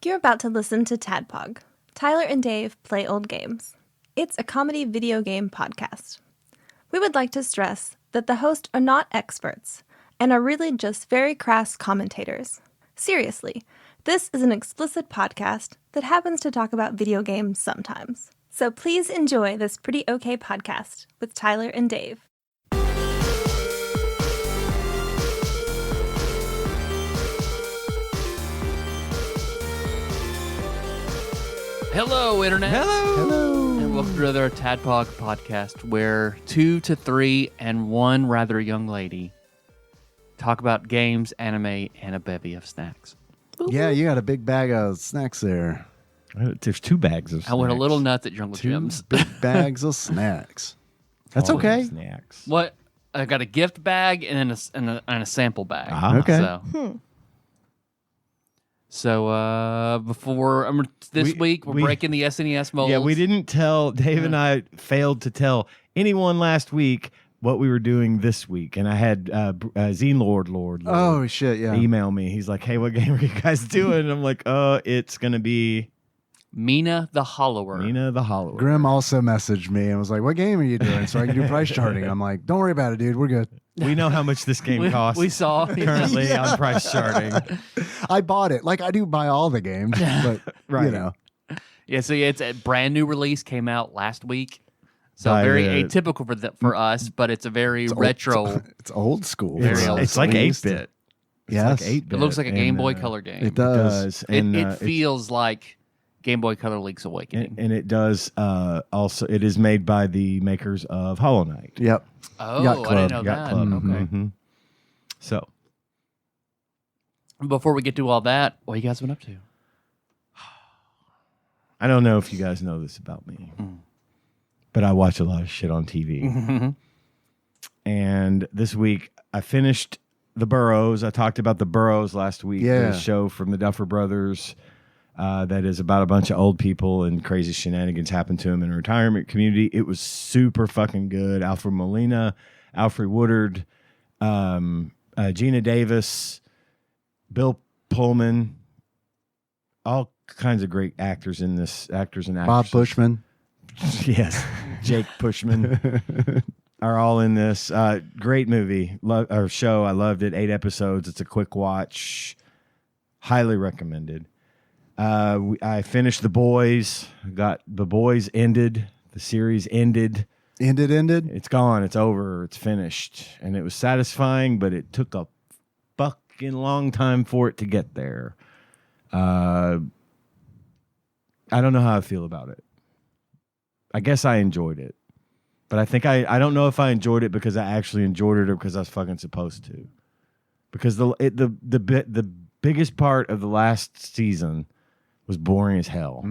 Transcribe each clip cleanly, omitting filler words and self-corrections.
You're about to listen to TADPOG. Tyler and Dave play old games. It's a comedy video game podcast. We would like to stress that the hosts are not experts and are really just very crass commentators. Seriously, this is an explicit podcast that happens to talk about video games sometimes. So please enjoy this pretty okay podcast with Tyler and Dave. Hello, Internet. Hello. And welcome to another TADPOG podcast where 2 to 3 and one rather young lady talk about games, anime, and a bevy of snacks. Yeah, you got a big bag of snacks there. There's 2 bags of snacks. I went a little nuts at Jungle 2 Jim's. big bags of snacks. That's All okay. Snacks. What? I got a gift bag and then a sample bag. Ah. Okay. So before this week, we're breaking the SNES molds. Yeah, we didn't tell, Dave and I failed to tell anyone last week what we were doing this week. And I had Zine Lord Oh, shit, yeah. email me. He's like, hey, what game are you guys doing? And I'm like, it's going to be Mina the Hollower. Mina the Hollower. Grim also messaged me and was like, what game are you doing? So I can do price charting. I'm like, don't worry about it, dude. We're good. We know how much this game costs. We saw. currently on price charting. I bought it. Like, I do buy all the games, but, Right. you know. Yeah, so it's a brand new release, came out last week. So By very the- atypical for us, but it's a very retro. It's old school. Very It's, old. it's like We used to- 8-bit. It's Yes. like 8-bit. It looks like a Game And, Boy Color game. It does. And, It feels like Game Boy Color Link's Awakening. and it does also, it is made by the makers of Hollow Knight. Yep. Oh, Yacht I Club. didn't know Yacht that. Club. Okay. Mhm. So, Before we get to all that, what you guys been up to? I don't know if you guys know this about me, but I watch a lot of shit on TV. And this week, I finished The Burrows. I talked about The Burrows last week. Yeah. The show from the Duffer Brothers that is about a bunch of old people and crazy shenanigans happen to them in a retirement community. It was super fucking good. Alfred Molina, Alfred Woodard, Gina Davis, Bill Pullman, all kinds of great actors in this, actors and actresses. Bob Bushman. Yes, Jake Pushman are all in this. Great movie or show. I loved it. 8 episodes. It's a quick watch. Highly recommended. I finished The Boys. Got The Boys ended. The series ended. Ended? It's gone. It's over. It's finished. And it was satisfying, but it took a fucking long time for it to get there. I don't know how I feel about it. I guess I enjoyed it. But I think I don't know if I enjoyed it because I actually enjoyed it or because I was fucking supposed to. Because the biggest part of the last season was boring as hell.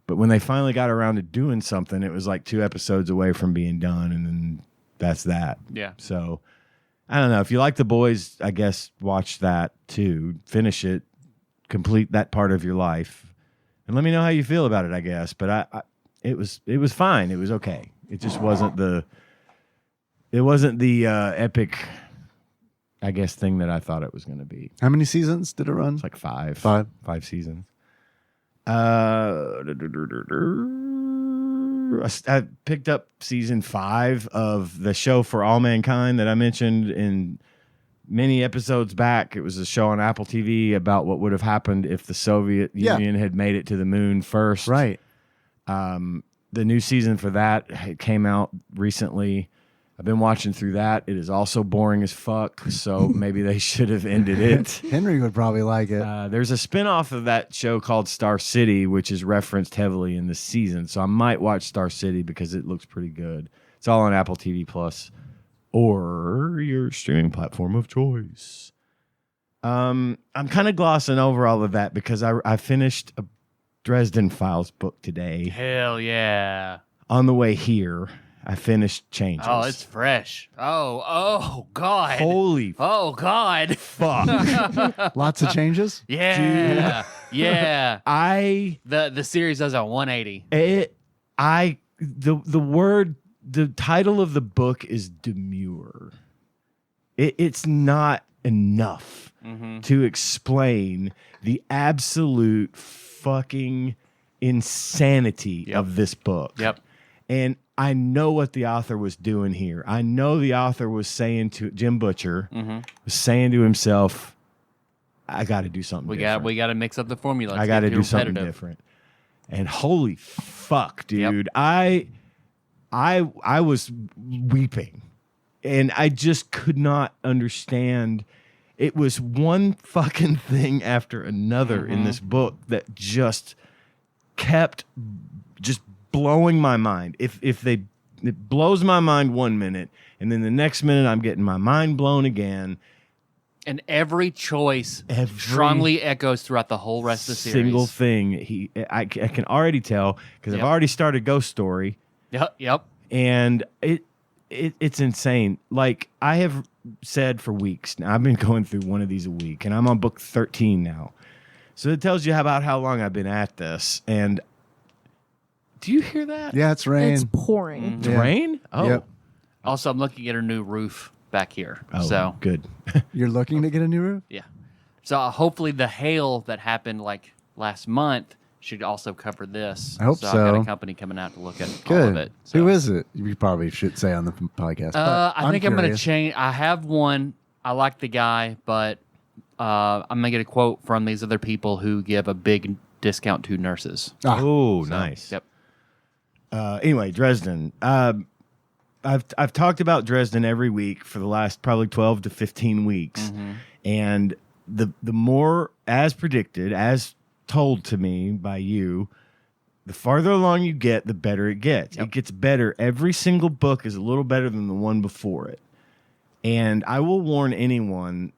But when they finally got around to doing something, it was like 2 episodes away from being done, and then that's that. Yeah. So I don't know. If you like The Boys, I guess watch that too. Finish it, complete that part of your life, and let me know how you feel about it. I guess, but it was fine. It was okay. It just wasn't the epic, I guess, thing that I thought it was going to be. How many seasons did it run? It's like 5. 5. 5 seasons. I picked up season 5 of the show For All Mankind that I mentioned in many episodes back. It was a show on Apple TV about what would have happened if the Soviet Union had made it to the moon first. Right. The new season for that came out recently. I've been watching through that. It is also boring as fuck, so maybe they should have ended it. Henry would probably like it. There's a spinoff of that show called Star City, which is referenced heavily in this season. So I might watch Star City because it looks pretty good. It's all on Apple TV Plus or your streaming platform of choice. I'm kind of glossing over all of that because I finished a Dresden Files book today. Hell yeah. On the way here, I finished Changes. Oh, it's fresh. Oh, God. Holy Oh, God. fuck. Lots of changes? Yeah. Yeah. I The series does a 180. the title of the book is demure. It's not enough to explain the absolute fucking insanity of this book. Yep. And I know what the author was doing here. I know the author was saying to Jim Butcher, was saying to himself, I got to do something different. We got to mix up the formula. I got to do something different. And holy fuck, dude. Yep. I was weeping. And I just could not understand. It was one fucking thing after another in this book that just kept just blowing my mind. It blows my mind 1 minute, and then the next minute I'm getting my mind blown again. And every choice strongly echoes throughout the whole rest of the series. Single thing. I can already tell because I've already started Ghost Story. Yep. And it's insane. Like I have said for weeks now, I've been going through one of these a week, and I'm on book 13 now. So it tells you about how long I've been at this. And do you hear that? Yeah, it's rain. It's pouring. It's rain? Oh. Yep. Also, I'm looking at her new roof back here. Oh, so good. You're looking to get a new roof? yeah. So hopefully the hail that happened like last month should also cover this. I hope so. I've got so. a company coming out to look at Good. all of it. So. Who is it? You probably should say on the podcast. but I think I'm going to curious. change. I have one. I like the guy, but I'm going to get a quote from these other people who give a big discount to nurses. Oh, So, nice. Yep. Anyway, Dresden. I've talked about Dresden every week for the last probably 12 to 15 weeks. And the more, as predicted, as told to me by you, the farther along you get, the better it gets. Yep. It gets better. Every single book is a little better than the one before it. And I will warn anyone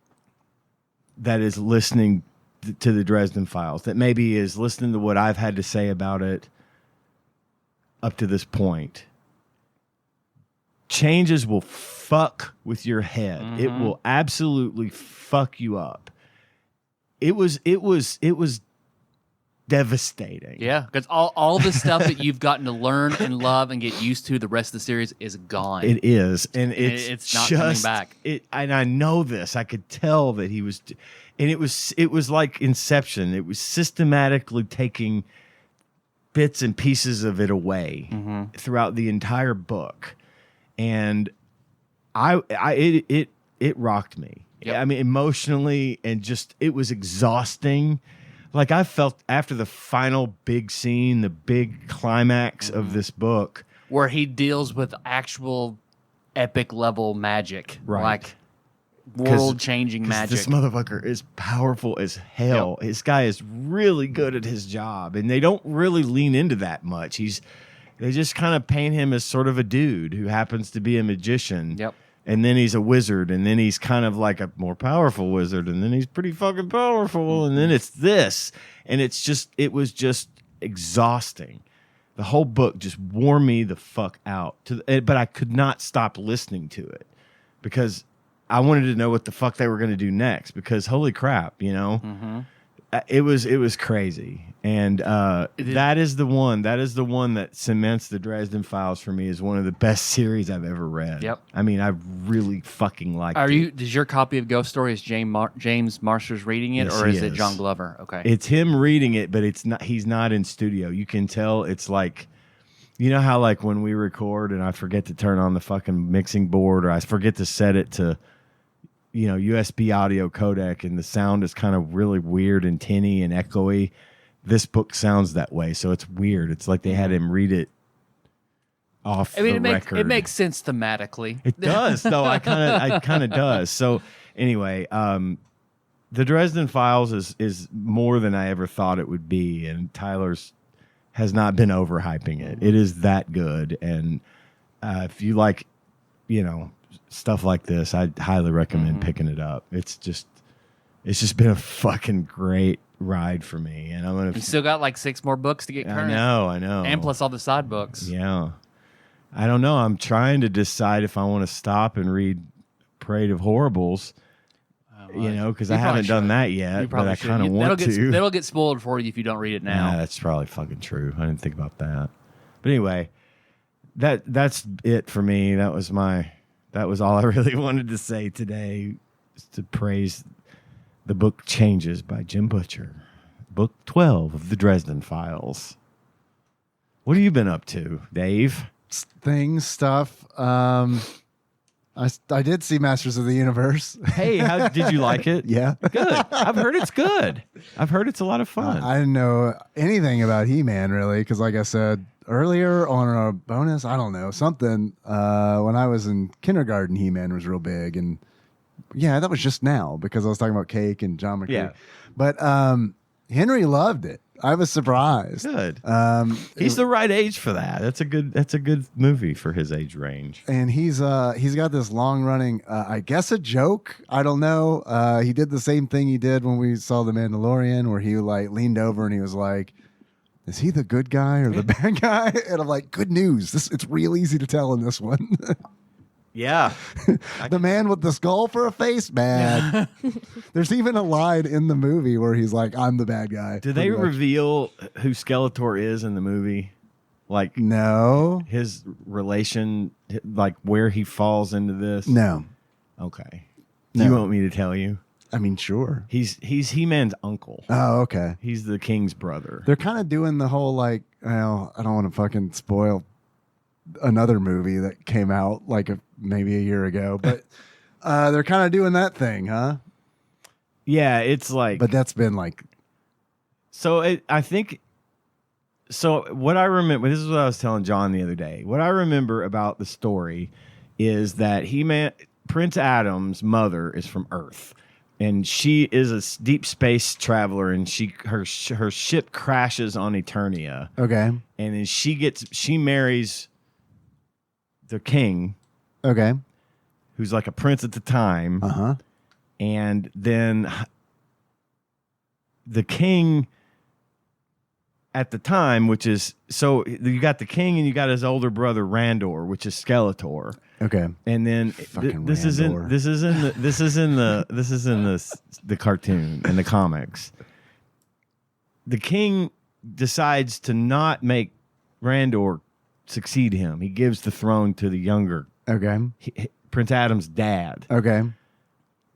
that is listening to the Dresden Files, that maybe is listening to what I've had to say about it up to this point. Changes will fuck with your head. It will absolutely fuck you up. It was devastating. Yeah, because all the stuff that you've gotten to learn and love and get used to the rest of the series is gone. It is, and it's not just, coming back. And I know this. I could tell that he was, and it was like Inception. It was systematically taking bits and pieces of it away throughout the entire book, and it rocked me. Yep. I mean, emotionally, and just it was exhausting. Like I felt after the final big scene, the big climax of this book, where he deals with actual epic level magic, Right. like world-changing 'cause magic. This motherfucker is powerful as hell. Yep. This guy is really good at his job, and they don't really lean into that much. They just kind of paint him as sort of a dude who happens to be a magician. Yep. And then he's a wizard, and then he's kind of like a more powerful wizard, and then he's pretty fucking powerful, and then it's this, and it was just exhausting. The whole book just wore me the fuck out. But I could not stop listening to it because I wanted to know what the fuck they were going to do next. Because holy crap, you know, it was crazy, and that is the one that cements the Dresden Files for me as one of the best series I've ever read. Yep. I mean, I really fucking liked it. Is your copy of Ghost Story, is James Marsters reading it, Yes, or he is it is. John Glover? Okay. It's him reading it, but it's not. He's not in studio. You can tell it's like, you know how like when we record and I forget to turn on the fucking mixing board, or I forget to set it to, you know, USB audio codec, and the sound is kind of really weird and tinny and echoey. This book sounds that way, so it's weird. It's like they had him read it off the record. It makes sense thematically. It does, though. I kind of does. So anyway, the Dresden Files is more than I ever thought it would be, and Tyler's has not been overhyping it. It is that good, and if you like, you know, stuff like this, I highly recommend picking it up. It's just been a fucking great ride for me, and I'm gonna. You still got like 6 more books to get current. I know, And plus all the side books. Yeah. I don't know. I'm trying to decide if I want to stop and read Parade of Horribles, you know, because I haven't done that yet, but I kind of want to. That'll get spoiled for you if you don't read it now. Yeah, that's probably fucking true. I didn't think about that. But anyway, that's it for me. That was all I really wanted to say today, is to praise the book Changes by Jim Butcher. book 12 of the Dresden Files. What have you been up to, Dave? Stuff. I did see Masters of the Universe. Hey, how did you like it? Yeah. Good. I've heard it's good. I've heard it's a lot of fun. I didn't know anything about He-Man really, because like I said earlier on a bonus, I don't know, something. When I was in kindergarten, He-Man was real big, and yeah, that was just now because I was talking about Cake and John McCready. Yeah. But Henry loved it. I was surprised. Good. He's the right age for that. That's a good movie for his age range. And he's got this long running, I guess a joke. I don't know. He did the same thing he did when we saw The Mandalorian, where he like leaned over and he was like, "Is he the good guy or the bad guy?" And I'm like, "Good news. It's real easy to tell in this one." Yeah. The man with the skull for a face, man. There's even a line in the movie where he's like, "I'm the bad guy." Did they pretty much. reveal who Skeletor is in the movie? Like No. his relation, like where he falls into this? No. Okay. No. You want me to tell you? I mean, sure. He's He-Man's uncle. Oh, okay. He's the king's brother. They're kind of doing the whole like, well, I don't want to fucking spoil another movie that came out like maybe a year ago, but they're kind of doing that thing, huh? Yeah, it's like. But that's been like, I think. So what I remember, this is what I was telling John the other day. What I remember about the story is that Prince Adam's mother is from Earth, and she is a deep space traveler, and her ship crashes on Eternia. okay, And then she marries the king, okay, who's like a prince at the time, uh-huh, and then the king at the time, which is, so you got the king and you got his older brother Randor, which is Skeletor. okay. And then Fucking this is in the cartoon and the comics. The king decides to not make Randor succeed him. He gives the throne to the younger Okay, Prince Adam's dad. okay. Datum.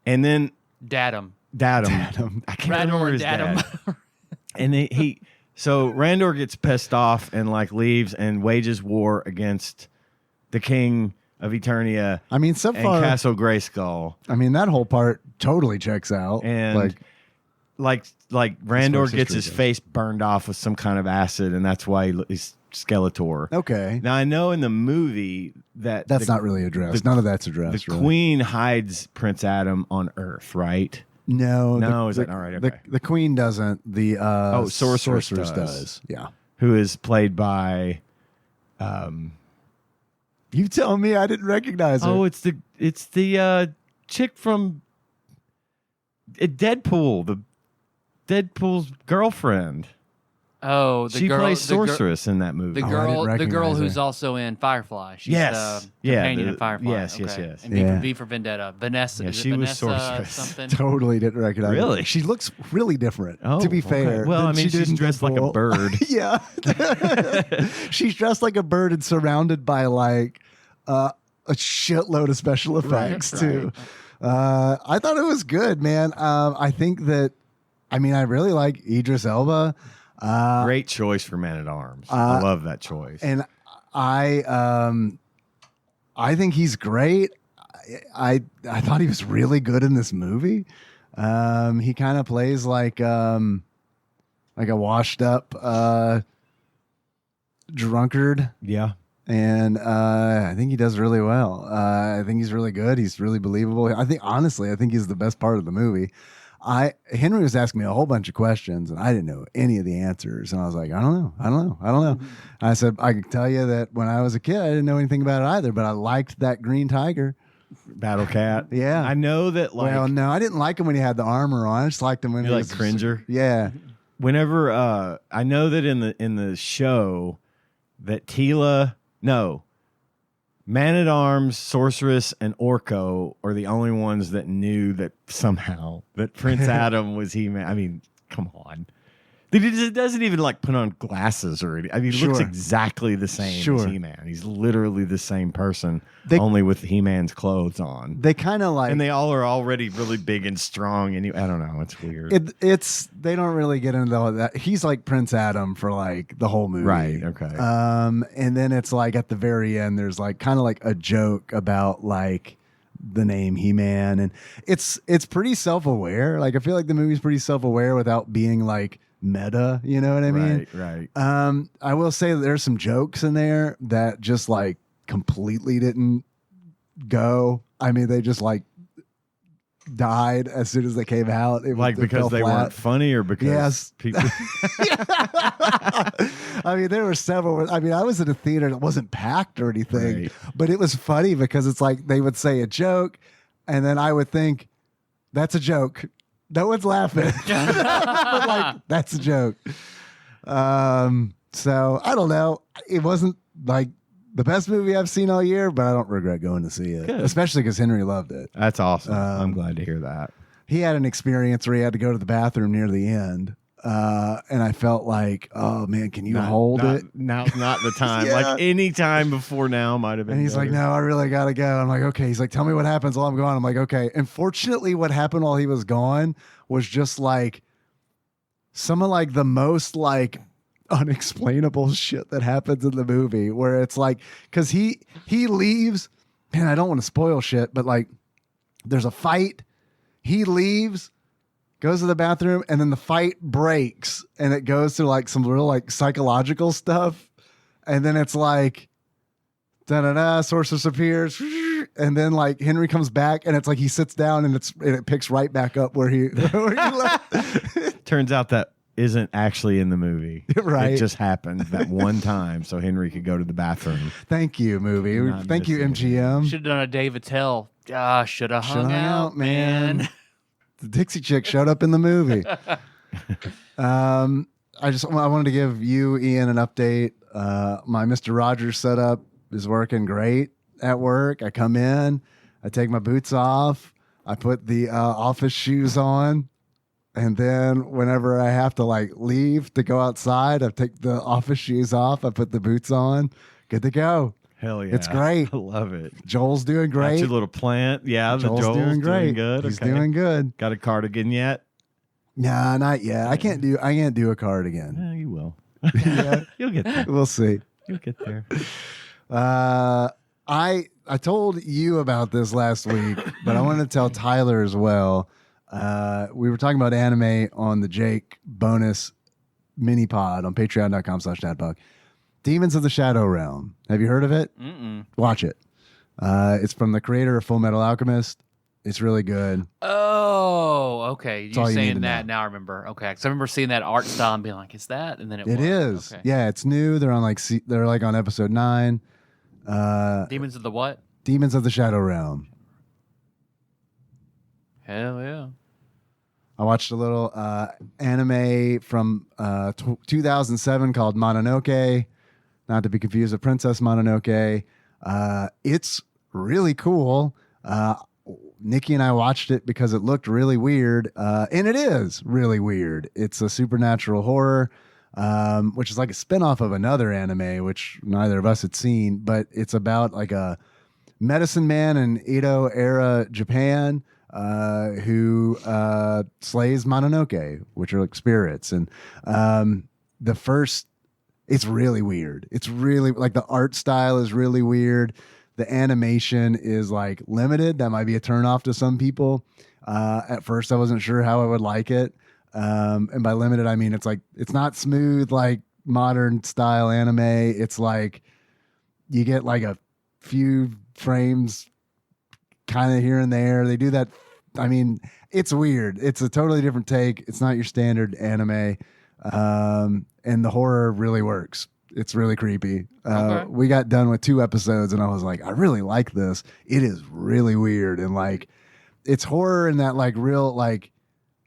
And then Datum. I can't remember his Datum. dad. And so Randor gets pissed off and like leaves and wages war against the king of Eternia. I mean, so and far, Castle Grayskull. I mean, that whole part totally checks out. And like Randor gets his goes. face burned off with some kind of acid, and that's why he's Skeletor. Okay, Now I know in the movie that that's not really addressed. None of that's addressed. the really. queen hides Prince Adam on Earth, right? No, is that not right? Okay. The queen doesn't. The Sorceress does. Yeah. Who is played by? You tell me. I didn't recognize her. Oh, it's the chick from Deadpool, the Deadpool's girlfriend. Oh, the She girl, plays the gir- Sorceress in that movie. The I didn't girl, recognize who's her. also in Firefly. She's Yes. the Yeah, companion in Firefly. yes, yes, Okay. yes. And Yeah. V for Vendetta. Vanessa. Yeah, is it she was Vanessa Sorceress. Something. Totally didn't recognize her. Really? She looks really different, Oh, to be okay. fair. Well, than I mean, she did she's in dressed like a Deadpool. bird. Yeah. She's dressed like a bird and surrounded by like a shitload of special effects, too. I thought it was good, man. I think that, I mean, I really like Idris Elba. Great choice for Man at Arms. I love that choice. And I think he's great. I thought he was really good in this movie. He kind of plays like a washed up drunkard, Yeah. and I think he does really well. I think he's really good. He's really believable. I think he's the best part of the movie. Henry was asking me a whole bunch of questions, and I didn't know any of the answers. And I was like, I don't know. I said, I can tell you that when I was a kid, I didn't know anything about it either, but I liked that green tiger. Battle Cat. Yeah. I know that, like, Well, no, I didn't like him when he had the armor on. I just liked him when you he like was Cringer. Yeah. Whenever I know that in the show that Man at Arms, Sorceress, and Orko are the only ones that knew that somehow that Prince Adam was He-Man. I mean, come on. He doesn't even like put on glasses or anything. I mean, he looks exactly the same as He-Man. He's literally the same person, only with He-Man's clothes on. They kind of like, and they all are already really big and strong. And I don't know, it's weird. They don't really get into all that. He's like Prince Adam for like the whole movie, right? Okay. And then it's like at the very end, there's like kind of like a joke about like the name He-Man, and it's pretty self-aware. Like I feel like the movie's pretty self-aware without being like meta, you know what I mean? Right. I will say that there's some jokes in there that just like completely didn't go. I mean, they just like died as soon as they came out. Like because they weren't funny, or because people. I mean, there were several. I mean, I was in a theater that wasn't packed or anything, but it was funny because it's like they would say a joke, and then I would think, "That's a joke." No one's laughing. But like, that's a joke. So I don't know. It wasn't like the best movie I've seen all year, but I don't regret going to see it. Good. Especially because Henry loved it. That's awesome. I'm glad to hear that. He had an experience where he had to go to the bathroom near the end. And I felt like, oh man, can you hold it? Now's not the time. Like any time before now might have been. And he's like, no, I really got to go. I'm like, okay. He's like, tell me what happens while I'm gone. I'm like, okay. And fortunately, what happened while he was gone was just like some of like the most like unexplainable shit that happens in the movie, where it's like, because he leaves. Man, I don't want to spoil shit, but like there's a fight. He leaves, goes to the bathroom, and then the fight breaks, and it goes to like some real like psychological stuff, and then it's like da-da-da, sorceress appears, and then like Henry comes back, and it's like he sits down, and it picks right back up where he left. Turns out that isn't actually in the movie. Right. It just happened that one time so Henry could go to the bathroom. Thank you, movie. Thank you, MGM. Should have done a Dave Attell. Should have hung out, man. The Dixie Chick showed up in the movie. I wanted to give you, Ian, an update. My Mr. Rogers setup is working great at work. I come in, I take my boots off, I put the office shoes on, and then whenever I have to like leave to go outside, I take the office shoes off, I put the boots on, good to go. Hell yeah. It's great. I love it. Joel's doing great. Got your little plant. Yeah, Joel's doing great. Good. He's doing good. Got a cardigan yet? Nah, not yet. I can't do a cardigan. Yeah, you will. Yeah. You'll get there. We'll see. You'll get there. I told you about this last week, but I wanted to tell Tyler as well. We were talking about anime on the Jake bonus mini pod on patreon.com/TADPOG. Demons of the Shadow Realm. Have you heard of it? Mm-mm. Watch it. It's from the creator of Full Metal Alchemist. It's really good. Oh, okay. You all you need saying to that know. now? I remember. Okay, because I remember seeing that art style and being like, "Is that?" And then it is. Okay. Yeah, it's new. They're on like on episode 9. Demons of the what? Demons of the Shadow Realm. Hell yeah. I watched a little anime from 2007 called Mononoke, not to be confused with Princess Mononoke. It's really cool. Nikki and I watched it because it looked really weird, and it is really weird. It's a supernatural horror, which is like a spinoff of another anime, which neither of us had seen, but it's about like a medicine man in Edo era Japan who slays Mononoke, which are like spirits. And it's really weird. It's really like the art style is really weird. The animation is like limited. That might be a turnoff to some people. At first, I wasn't sure how I would like it. And by limited, I mean it's like it's not smooth like modern style anime. It's like you get like a few frames kind of here and there. They do that. I mean, it's weird. It's a totally different take. It's not your standard anime. And the horror really works. It's really creepy. Okay. We got done with 2 episodes and I was like, I really like this. It is really weird. And like, it's horror in that like real, like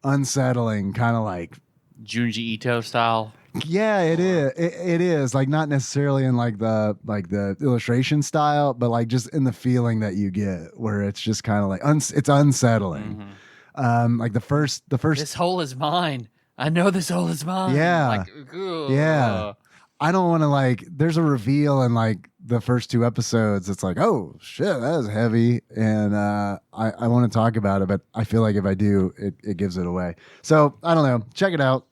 unsettling kind of like Junji Ito style. Yeah, it is. It is like not necessarily in like the illustration style, but like just in the feeling that you get, where it's just kind of like it's unsettling. Mm-hmm. Like the first. This hole is mine. I know this soul is mine. Yeah. Like, ugh. Yeah. I don't want to like. There's a reveal in like the first 2 episodes. It's like, oh shit, that is heavy, and I want to talk about it, but I feel like if I do, it gives it away. So I don't know. Check it out.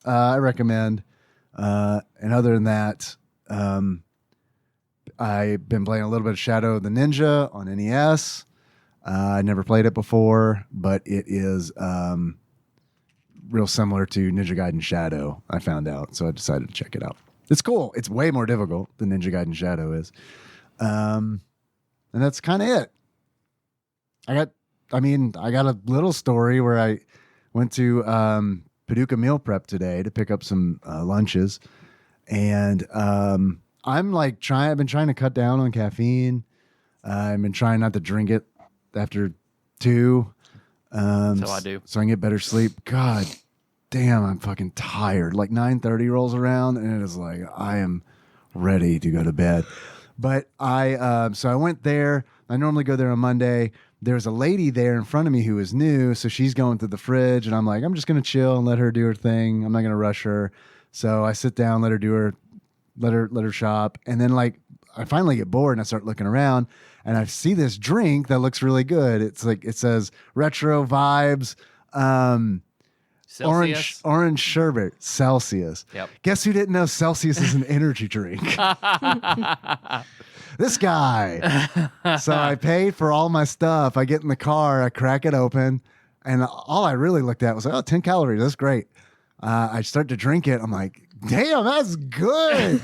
I recommend. And other than that, I've been playing a little bit of Shadow of the Ninja on NES. I never played it before, but it is real similar to Ninja Gaiden Shadow. I found out, so I decided to check it out. It's cool. It's way more difficult than Ninja Gaiden Shadow is. And that's kind of it. I got a little story where I went to Paducah Meal Prep today to pick up some lunches. And I've been trying to cut down on caffeine. I've been trying not to drink it after 2. So I do. So I can get better sleep. God damn, I'm fucking tired. Like 9:30 rolls around and it is like I am ready to go to bed. But I went there. I normally go there on Monday. There's a lady there in front of me who is new, so she's going through the fridge, and I'm like, I'm just gonna chill and let her do her thing. I'm not gonna rush her. So I sit down, let her shop, and then like I finally get bored and I start looking around, and I see this drink that looks really good. It's like it says retro vibes. Celsius? Orange sherbet, Celsius. Yep. Guess who didn't know Celsius is an energy drink? This guy. So I paid for all my stuff. I get in the car, I crack it open, and all I really looked at was like, 10 calories. That's great. I start to drink it. I'm like, damn, that's good.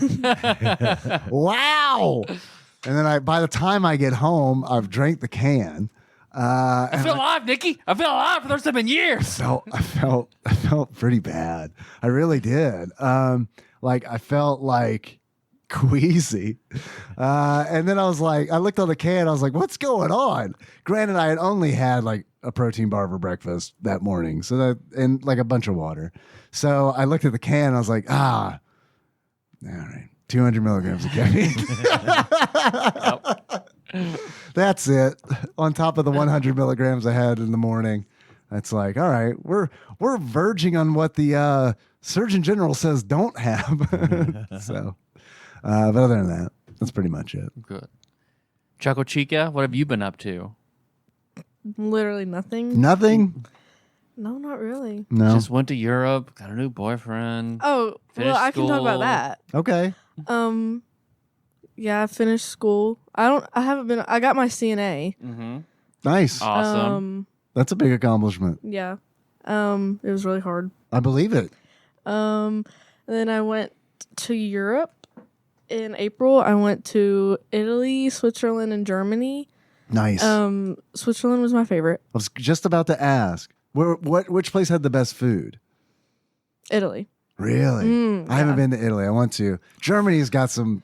Wow. And then by the time I get home, I've drank the can. I feel alive, Nikki. I feel alive for the first time in years. I felt pretty bad. I really did. I felt like queasy. And then I was like, I looked on the can. I was like, what's going on? Granted, I had only had like a protein bar for breakfast that morning. And like a bunch of water. So I looked at the can. I was like, all right, 200 milligrams of caffeine. That's it. On top of the 100 milligrams I had in the morning. That's like, all right, we're verging on what the Surgeon General says don't have. So, but other than that, that's pretty much it. Good. Choco Chica, what have you been up to? Literally nothing. Nothing? No, not really. No. Just went to Europe, got a new boyfriend. Oh, well, I can talk about that. Okay. Yeah, I finished school. I got my CNA. Mm-hmm. Nice. Awesome. That's a big accomplishment. Yeah. It was really hard. I believe it. And then I went to Europe in April. I went to Italy, Switzerland, and Germany. Nice. Switzerland was my favorite. I was just about to ask, which place had the best food? Italy. Really? I haven't been to Italy. I want to. Germany's got some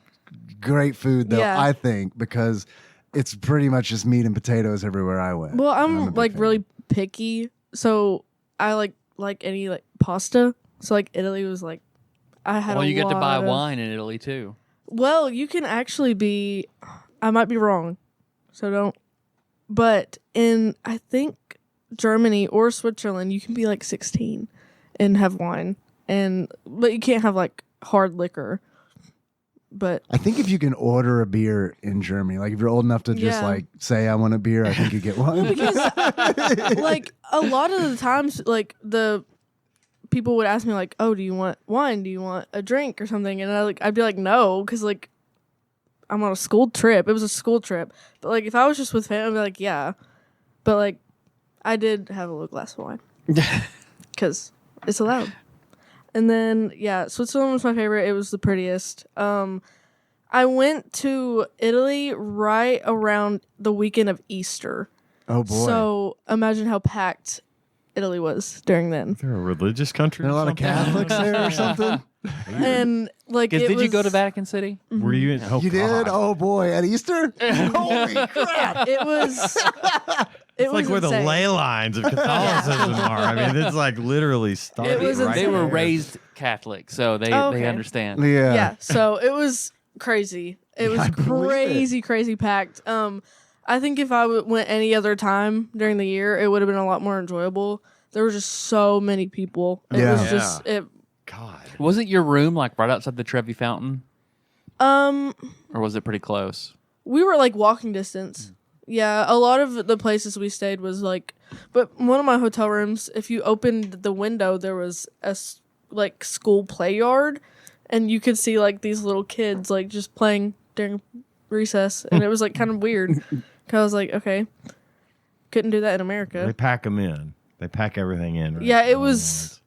great food, though, Yeah. I think, because it's pretty much just meat and potatoes everywhere I went. Well, And I'm a big like fan. really picky, so I like any like pasta. So like Italy was like I had. Well, you get to buy lot of- wine in Italy too. Well, you can actually be. I might be wrong, so don't. But in I think Germany or Switzerland, you can be like 16 and have wine, but you can't have like hard liquor. But I think if you can order a beer in Germany, like if you're old enough to just Yeah. like say I want a beer, I think you get one. because like a lot of the times, like the people would ask me like, "Oh, do you want wine? Do you want a drink or something?" And I'd be like, "No," because like I'm on a school trip. It was a school trip, but like if I was just with family, I'd be like, "Yeah," but like I did have a little glass of wine because it's allowed. And then, yeah, Switzerland was my favorite. It was the prettiest. I went to Italy right around the weekend of Easter. Oh boy. So imagine how packed Italy was during then. They're a religious country. there are a lot of Catholics there or something? And like, Did you go to was- Vatican City? Were you in? Oh, You did? God. Oh boy, at Easter? Holy crap. It was. It It's like was where the insane. ley lines of Catholicism are. I mean, it's like literally started. It was right They were insane. raised Catholic, so they Oh, okay. understand. Yeah. Yeah. So it was crazy. It was I believe it. crazy packed. I think if I went any other time during the year, it would have been a lot more enjoyable. There were just so many people. It Yeah. was just it. God. Wasn't your room like right outside the Trevi Fountain, Um, or was it pretty close? we were like walking distance. Yeah, a lot of the places we stayed was like, but one of my hotel rooms, if you opened the window, there was like school play yard, and you could see like these little kids like just playing during recess, and it was like kind of weird. 'Cause I was like, okay, couldn't do that in America. They pack them in. They pack everything in. Right? Yeah, it was.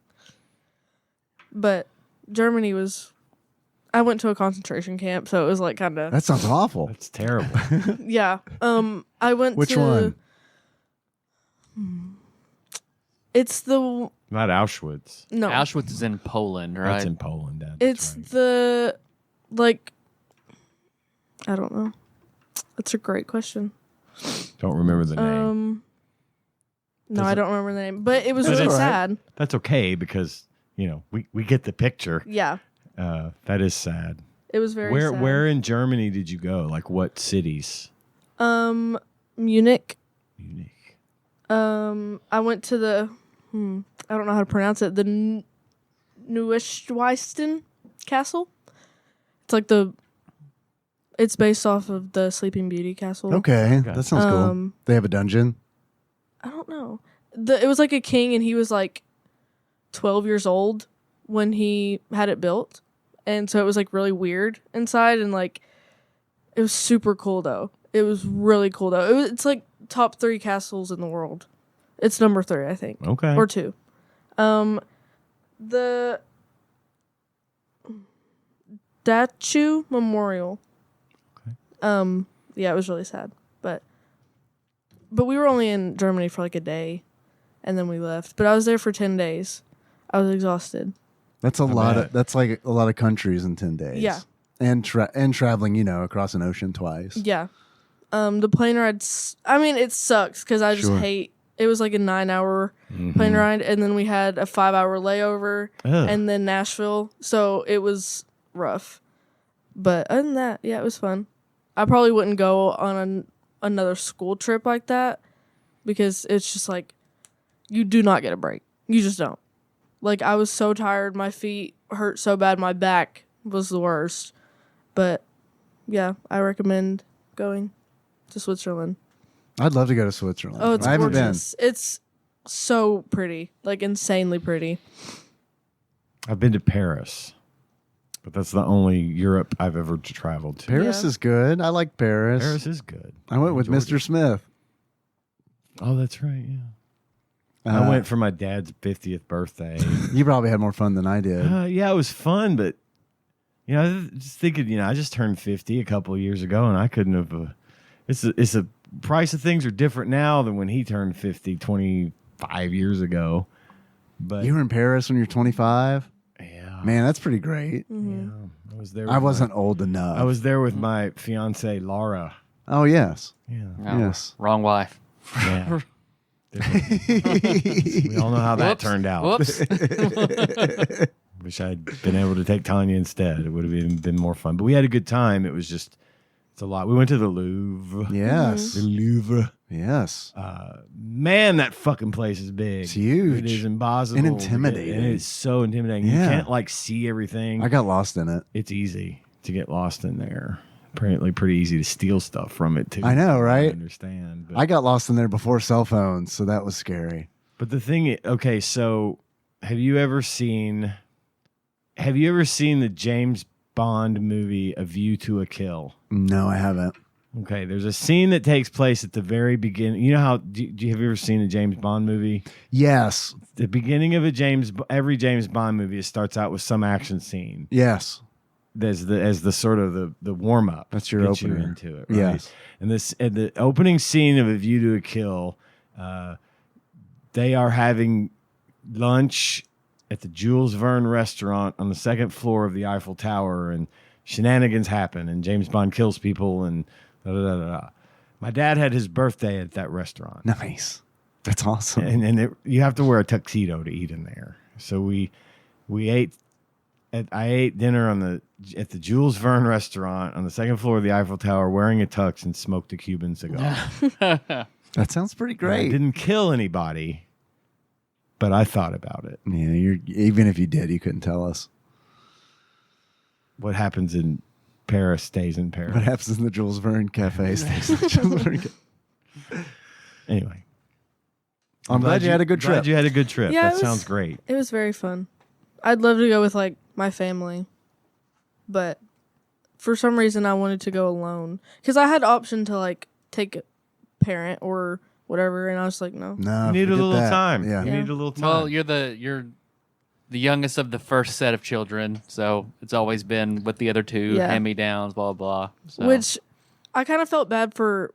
But Germany was. I went to a concentration camp, so it was like kind of. That sounds awful. That's terrible. Yeah. I went Which to. one? It's the Not Auschwitz. no. Auschwitz is in Poland, right? That's in Poland. Dad. It's That's right. the like. I don't know. That's a great question. Don't remember the name. No, Does I it- don't remember the name, but it was That's really all right. sad. That's okay because we get the picture. Yeah, That is sad. it was very. Where sad. where in Germany did you go? Like what cities? Munich. Munich. I went to the. I don't know how to pronounce it. The Neuschwanstein Castle. It's like the. It's based off of the Sleeping Beauty castle. Okay, that sounds cool. Um, They have a dungeon. I don't know. It was like a king, and he was like 12 years old when he had it built, and so it was like really weird inside, and like it was super cool though. It was really cool though. It's like top 3 castles in the world. It's number 3, I think, Okay. or 2. The Statue Memorial. Okay. Yeah, it was really sad, but we were only in Germany for like a day, and then we left. But I was there for 10 days. I was exhausted. That's a I lot bet. of. That's like a lot of countries in 10 days. Yeah. and traveling, across an ocean twice. Yeah. The plane ride. I mean, it sucks because I just Sure. hate. It was like a 9-hour plane ride, and then we had a 5-hour layover, Ugh. and then Nashville. So it was rough. But other than that, yeah, it was fun. I probably wouldn't go on another school trip like that because it's just like you do not get a break. You just don't. Like I was so tired, my feet hurt so bad, my back was the worst. But yeah, I recommend going to Switzerland. I'd love to go to Switzerland. Oh, it's I haven't gorgeous. It's so pretty, like insanely pretty. I've been to Paris, but that's the only Europe I've ever traveled to. been. Paris Yeah. is good. I like Paris. Paris is good. I went with Enjoyed Mr. it. Smith. Oh, that's right. Yeah. I went for my dad's 50th birthday. You probably had more fun than I did. Yeah, it was fun, but I was just thinking, I just turned 50 a couple of years ago, and I couldn't have. It's a price of things are different now than when he turned 50 25 years ago. But You were in Paris when you were 25? yeah, Man, that's pretty great. yeah, I was there. I with wasn't old enough. I was there with my fiance Laura. Oh, yes. Yeah, No, Yes. Wrong wife. yeah. We all know how that Whoops. turned out. Whoops. Wish I'd been able to take Tanya instead. It would have even been more fun. But we had a good time. It's a lot. We went to the Louvre. Yes. The Louvre. Yes. Man, that fucking place is big. It's huge. It is impossible. And to get- intimidating. And it's so intimidating. Yeah. You can't see everything. I got lost in it. It's easy to get lost in there. Apparently pretty easy to steal stuff from it too. I know, right? I understand. But, I got lost in there before cell phones, so that was scary. but the thing okay, so have you ever seen the James Bond movie A View to a Kill? No, I haven't. Okay, there's a scene that takes place at the very beginning. You know how have you ever seen a James Bond movie? Yes. The beginning of every James Bond movie, it starts out with some action scene. Yes. As the sort of the warm up. That's your gets you opener. into it, right? Yes. And the opening scene of A View to a Kill, they are having lunch at the Jules Verne restaurant on the second floor of the Eiffel Tower, and shenanigans happen, and James Bond kills people, and da da da da. Da. My dad had his birthday at that restaurant. Nice. That's awesome. And you have to wear a tuxedo to eat in there. So we ate. I ate dinner at the Jules Verne restaurant on the second floor of the Eiffel Tower, wearing a tux and smoked a Cuban cigar. That sounds pretty I great. didn't kill anybody, but I thought about it. Yeah, even if you did, you couldn't tell us. What happens in Paris stays in Paris. What happens in the Jules Verne Cafe stays in the Jules Verne Cafe. Anyway. I'm glad you had a good trip. Glad you had a good trip. Yeah, That sounds great. It was very fun. I'd love to go with like my family, but for some reason I wanted to go alone because I had the option to like take a parent or whatever, and I was like, no. No, You need a forget little that. time. Yeah. You need a little time. Well, you're the youngest of the first set of children, so it's always been with the other two Yeah. hand-me-downs, blah blah. So. Which I kind of felt bad for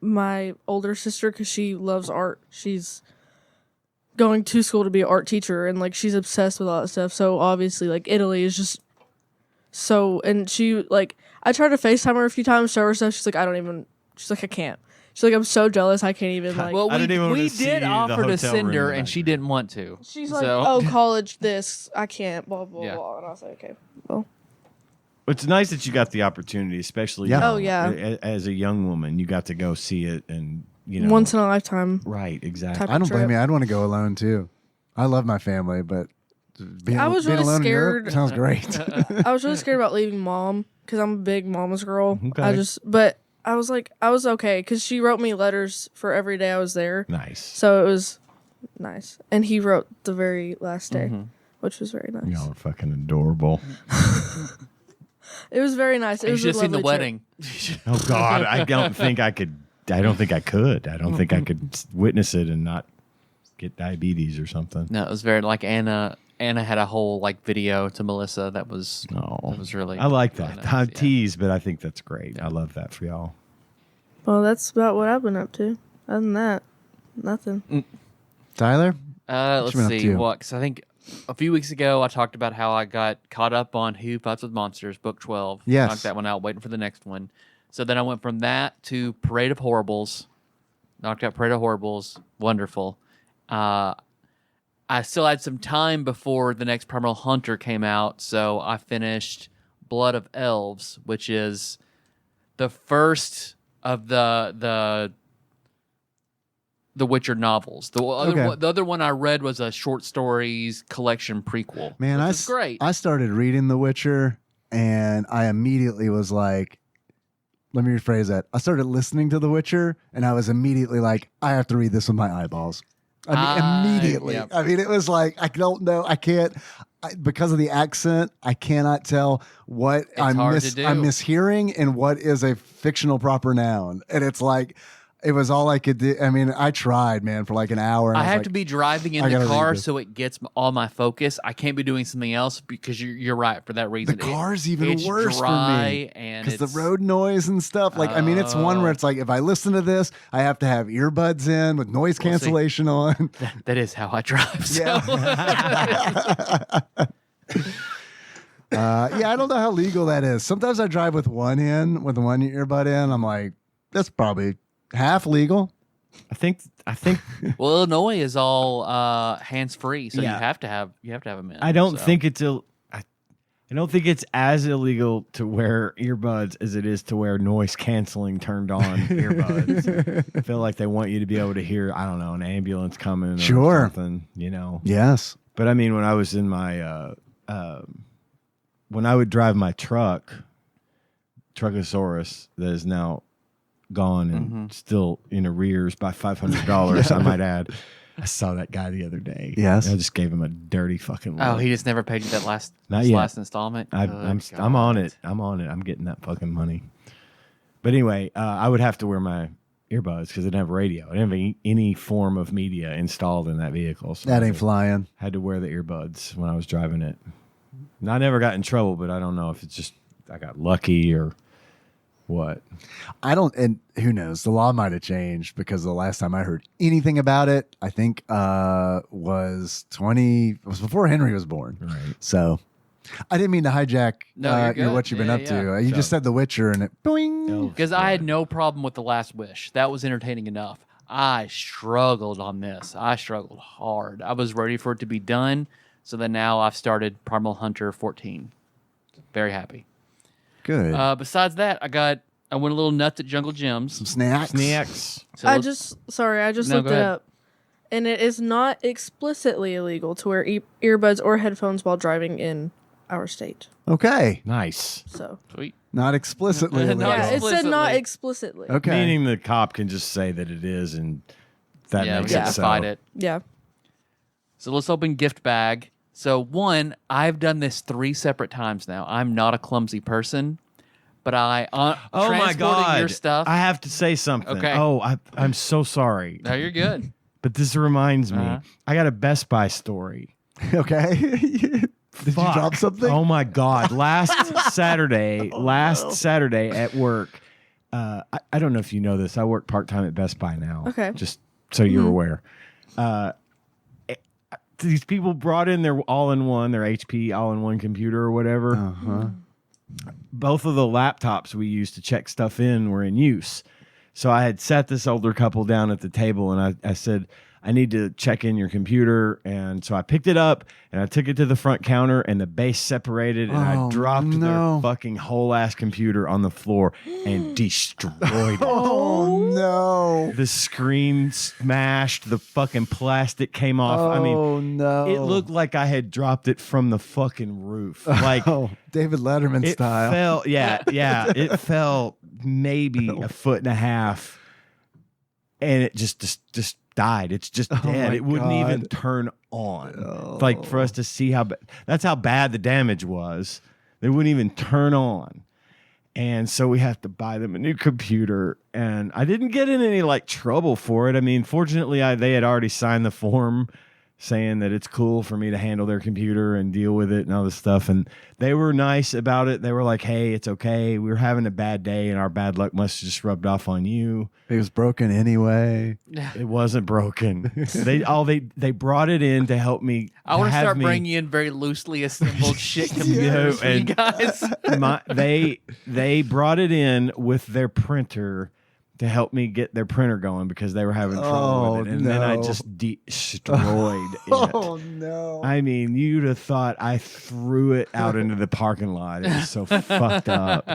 my older sister because she loves art. She's going to school to be an art teacher, and like she's obsessed with all that stuff. So obviously, like Italy is just so. And she like I tried to FaceTime her a few times, show her stuff. She's like, I don't even. She's like, I can't. She's like, I'm so jealous. I can't even like. well, I didn't even want we to see did the offer to hotel send room her, in and the she didn't want to. She's like, So- oh, college, this I can't. Blah blah Yeah. blah. And I was like, okay, well, It's nice that you got the opportunity, especially Yeah. Oh, yeah. as a young woman, you got to go see it, and you know, once in a lifetime. right, exactly. Type- I don't blame trip. you. I'd want to go alone too. I love my family, but being, I was being really alone in Europe scared. sounds great. I was really scared about leaving mom because I'm a big mama's girl. Okay. But I was like, I was okay because she wrote me letters for every day I was there. Nice. So it was nice. And he wrote the very last day, which was very nice. Y'all are fucking adorable. It was very nice. It You was should have a seen the lovely trip. wedding. Oh God, I don't think I could. I don't think I could. I don't think I could witness it and not get diabetes or something. No, it was very like Anna. Anna had a whole like video to Melissa that was really. I like really that. nice, I yeah. tease, but I think that's great. I love that for y'all. Well, that's about what I've been up to. Other than that, nothing. Tyler? Let's you been up see to? what. Because I think a few weeks ago I talked about how I got caught up on Who Fights with Monsters, book 12. Yes. Knocked that one out, waiting for the next one. So then I went from that to Parade of Horribles. Knocked out Parade of Horribles. Wonderful. I still had some time before the next Primal Hunter came out, so I finished Blood of Elves, which is the first of the Witcher novels. The other one I read was a short stories collection prequel. Man, which was great. I started reading The Witcher and I immediately was like, let me rephrase that. I started listening to The Witcher and I was immediately like, I have to read this with my eyeballs. I mean, immediately. Yep. I mean, it was like, I don't know. I can't, because of the accent, I cannot tell what I'm hard to do. mishearing and what is a fictional proper noun. And it's like, it was all I could do. I mean, I tried, man, for like an hour. And I was have like, to be driving in I the gotta read car this. so it gets all my focus. I can't be doing something else because you're right for that reason. The car's even it's worse for dry me and because the it's- road noise and stuff. Like, I mean, it's one where it's like if I listen to this, I have to have earbuds in with noise Well, see, cancellation on. That is how I drive. So. Yeah. Yeah, I don't know how legal that is. Sometimes I drive with one one earbud in. I'm like, that's probably half legal. I think. Well, Illinois is all hands free, so Yeah. you have to have them in. I don't so. think it's I don't think it's as illegal to wear earbuds as it is to wear noise canceling turned on earbuds. I feel like they want you to be able to hear, I don't know, an ambulance coming or Sure. something, you know. Yes. But I mean, when I was in my when I would drive my Truckosaurus that is now gone and still in arrears by $500, I might add. I saw that guy the other day. Yes. I just gave him a dirty fucking look. Oh, he just never paid you that last installment. I'm Good on God. it. I'm on it. I'm getting that fucking money. But anyway, I would have to wear my earbuds because it didn't have radio. It didn't have any form of media installed in that vehicle. So That I ain't flying. had to wear the earbuds when I was driving it. And I never got in trouble, but I don't know if it's just I got lucky or what. I don't, and who knows? The law might have changed because the last time I heard anything about it, I think was before Henry was born. Right. So I didn't mean to hijack No, you're good. what you've been Yeah, up to. yeah. You So- just said The Witcher and it boing. Because I had no problem with The Last Wish. That was entertaining enough. I struggled on this. I struggled hard. I was ready for it to be done. So then now I've started Primal Hunter 14. Very happy. Good. Besides that, I went a little nuts at Jungle Gyms. Some snacks. Snacks. So I just No, looked go it ahead. up. And it is not explicitly illegal to wear earbuds or headphones while driving in our state. Okay. Nice. So Sweet. Not explicitly. Not illegal. yeah, it said not explicitly. explicitly. Okay. Meaning the cop can just say that it is, and that Yeah, we makes have it to so. fight it. Yeah. So let's open gift bag. So one, I've done this 3 separate times now. I'm not a clumsy person, but I Oh my transporting God! your stuff. I have to say something. Okay. Oh, I'm so sorry. No, you're good. But this reminds me. Uh-huh. I got a Best Buy story. Okay. Did you Fuck. drop something? Oh my God! Last Saturday at work. I don't know if you know this. I work part-time at Best Buy now. Okay. Just so you're aware. These people brought in their all-in-one, their HP all-in-one computer or whatever. Uh-huh. Both of the laptops we used to check stuff in were in use. So I had sat this older couple down at the table, and I said, I need to check in your computer. And so I picked it up and I took it to the front counter, and the base separated, and I Oh, dropped no. their fucking whole ass computer on the floor and destroyed it. Oh no. The screen smashed, the fucking plastic came off. I mean, Oh no. it looked like I had dropped it from the fucking roof. Like Oh, David Letterman it style. fell, yeah, it fell maybe a foot and a half, and it just died. It's just Oh dead. my It wouldn't even God. turn on. Oh. Like for us to see how that's how bad the damage was. They wouldn't even turn on. And so we have to buy them a new computer, and I didn't get in any like trouble for it. I mean, fortunately, they had already signed the form saying that it's cool for me to handle their computer and deal with it and all this stuff. And they were nice about it. They were like, "Hey, it's okay. We were having a bad day, and our bad luck must have just rubbed off on you." It was broken anyway. It wasn't broken. They brought it in to help me. I want to start me, bringing in very loosely assembled shit you know, computers for you and guys. they brought it in with their printer to help me get their printer going because they were having trouble with it. And then I no. just destroyed it. Oh no. I mean, you'd have thought I threw it out into the parking lot. It was so fucked up.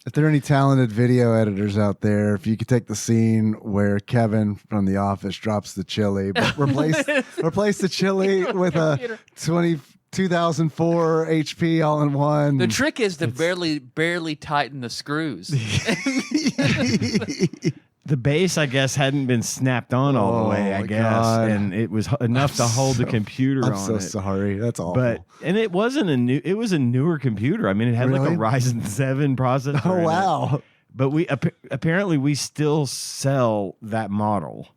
If there are any talented video editors out there, if you could take the scene where Kevin from The Office drops the chili, but replace the chili with a 2004 HP all-in-one. The trick is to barely tighten the screws. The base, I guess, hadn't been snapped on all the way, Oh, I my guess. God. And it was enough to hold the computer I'm on so it. sorry. That's awful. But it wasn't it was a newer computer. I mean, it had like Really? a Ryzen 7 processor. oh in it. wow. But we apparently we still sell that model.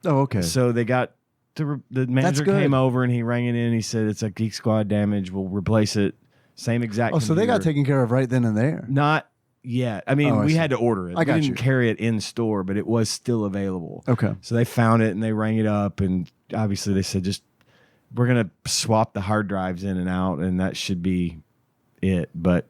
Oh okay. So they got the manager good. came over and he rang it in. He said it's a Geek Squad damage. We'll replace it. Same exact. Oh, so they got computer. taken care of right then and there. Not yet. I mean, Oh, I we see. had to order it. I got we didn't you. carry it in store, but it was still available. Okay. So they found it and they rang it up, and obviously they said just we're gonna swap the hard drives in and out, and that should be it. But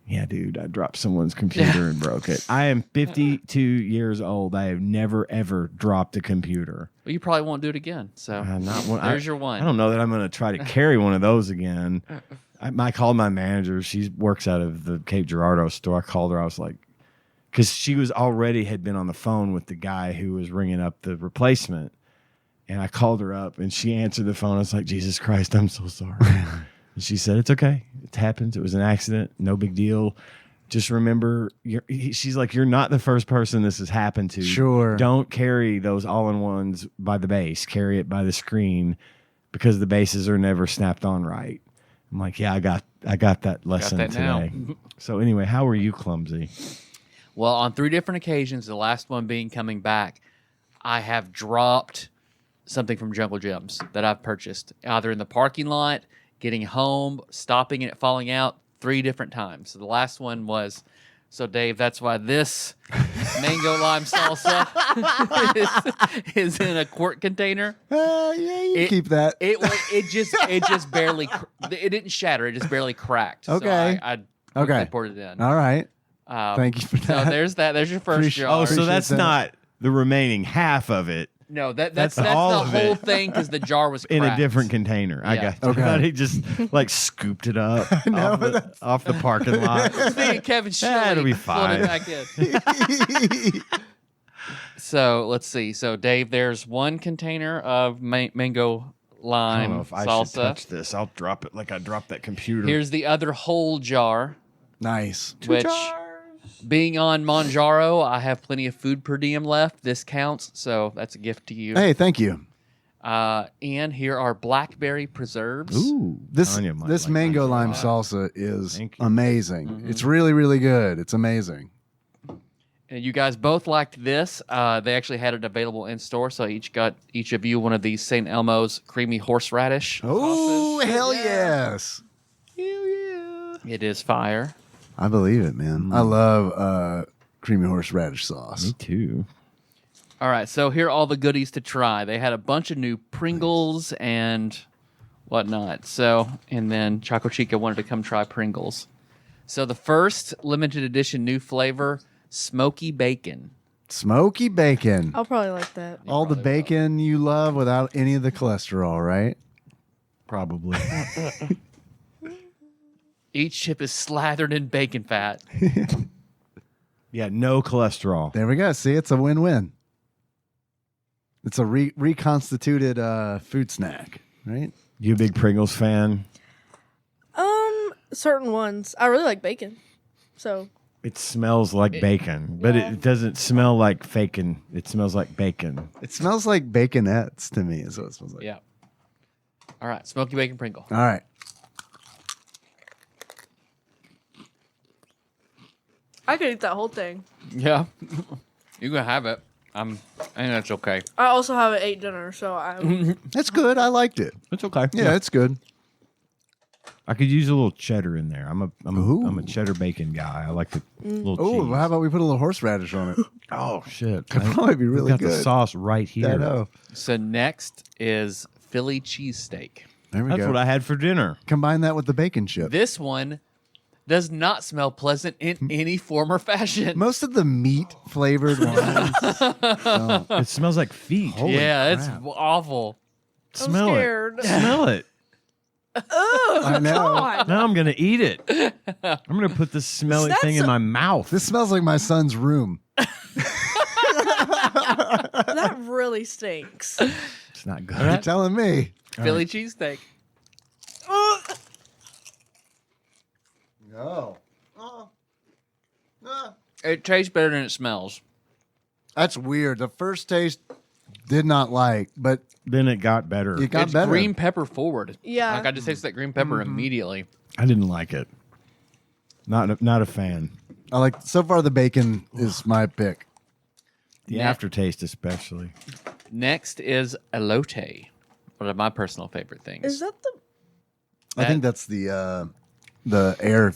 yeah, dude, I dropped someone's computer and broke it. I am 52 years old. I have never ever dropped a computer. Well, you probably won't do it again. So Not one. there's your one. I don't know that I'm gonna try to carry one of those again. I called my manager. She works out of the Cape Girardeau store. I called her. I was like, because she had been on the phone with the guy who was ringing up the replacement. And I called her up and she answered the phone. I was like, Jesus Christ, I'm so sorry. And she said, it's okay. It happens. It was an accident. No big deal. Just remember, she's like, you're not the first person this has happened to. Sure. Don't carry those all-in-ones by the base. Carry it by the screen because the bases are never snapped on right. I'm like, yeah, I got that lesson that now. today. So anyway, how were you clumsy? Well, on 3 different occasions, the last one being coming back, I have dropped something from Jungle Gyms that I've purchased, either in the parking lot, getting home, stopping and it falling out 3 different times. So the last one was, so Dave, that's why this mango lime salsa is in a quart container. Yeah, you keep that. It just barely, it didn't shatter. It just barely cracked. Okay. So I Okay. poured it in. All right. Um, Thank you for So that. there's that. There's your first Appreciate- jar. Oh, so Appreciate that's that. not the remaining half of it No, that's That's all the of whole it. thing because the jar was in a cracked. different container. I Yeah. got you. Okay. I thought he just like scooped it up No, off the parking lot. Speaking of Kevin Shelley, That'll be pulling fine. it back in. So let's see. So Dave, there's one container of mango I don't know lime if I should salsa. touch this. I'll drop it like I dropped that computer. Here's the other whole jar, Nice. which being on Monjaro, I have plenty of food per diem left. This counts, so that's a gift to you. Hey, thank you. And here are blackberry preserves. Ooh, This Tanya might this like mango these a lime lot. salsa is Thank you. amazing. It's really, really good. It's amazing. And you guys both liked this. They actually had it available in store, so each of you one of these St. Elmo's creamy horseradish. Oh, sauces. hell yes. It is fire. I believe it, man. I love creamy horseradish sauce. Me too. All right, so here are all the goodies to try. They had a bunch of new Pringles and whatnot. So, and then Choco Chica wanted to come try Pringles. So the first limited edition new flavor, smoky bacon. Smoky bacon. I'll probably like that. All the probably will. bacon you love without any of the cholesterol, right? Probably. Each chip is slathered in bacon fat. Yeah, no cholesterol. There we go. See, it's a win-win. It's a reconstituted food snack, right? You a big Pringles fan? Certain ones. I really like bacon. So It smells like bacon, but Yeah. it doesn't smell like faking. It smells like bacon. It smells like baconettes to me, is what it smells like. Yeah. All right, smoky bacon Pringle. All right. I could eat that whole thing. Yeah. You can have it. I think that's okay. I also haven't ate dinner, so I'm That's good. I liked it. It's okay. Yeah, it's good. I could use a little cheddar in there. I'm a Ooh. cheddar bacon guy. I like the little Oh, cheese. how about we put a little horseradish on it? Oh shit! That'd probably be really got the good. sauce right here. I know. So next is Philly cheesesteak. There we That's go. what I had for dinner. Combine that with the bacon chip. This one does not smell pleasant in any form or fashion. Most of the meat flavored ones. It smells like feet. Holy yeah, crap. it's awful. I'm Smell scared. it. Smell it. I know. God. Now I'm gonna eat it. I'm gonna put this smelly That's thing in a- my mouth. This smells like my son's room. That really stinks. It's not good. You're telling me. Philly cheesesteak. No. It tastes better than it smells. That's weird. The first taste did not like, but Then it got better. it got It's better. green pepper forward. Yeah. Like I just tasted that green pepper immediately. I didn't like it. Not a fan. I like so far the bacon is my pick. The Yeah. aftertaste, especially. Next is elote, one of my personal favorite things. Is that the? I think that's the air.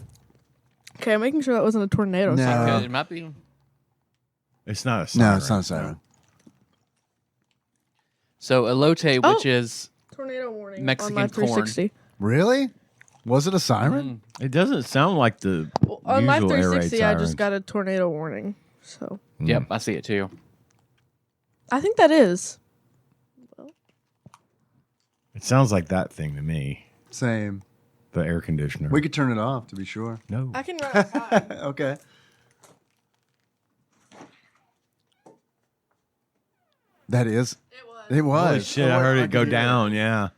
Okay, I'm making sure that wasn't a tornado. No. siren. It might be. It's not a siren. No, it's not a siren. So elote, Oh. which is Tornado warning Mexican on my corn. 360. Really? Was it a siren? It doesn't sound like the Well, on my usual air raid 360, I just sirens. got a tornado warning. So Yep, I see it too. I think that is. It sounds like that thing to me. Same. The air conditioner. We could turn it off to be sure. no. I can run it fine. Okay. That is. It was. It was. Holy shit! I heard it go down. Yeah.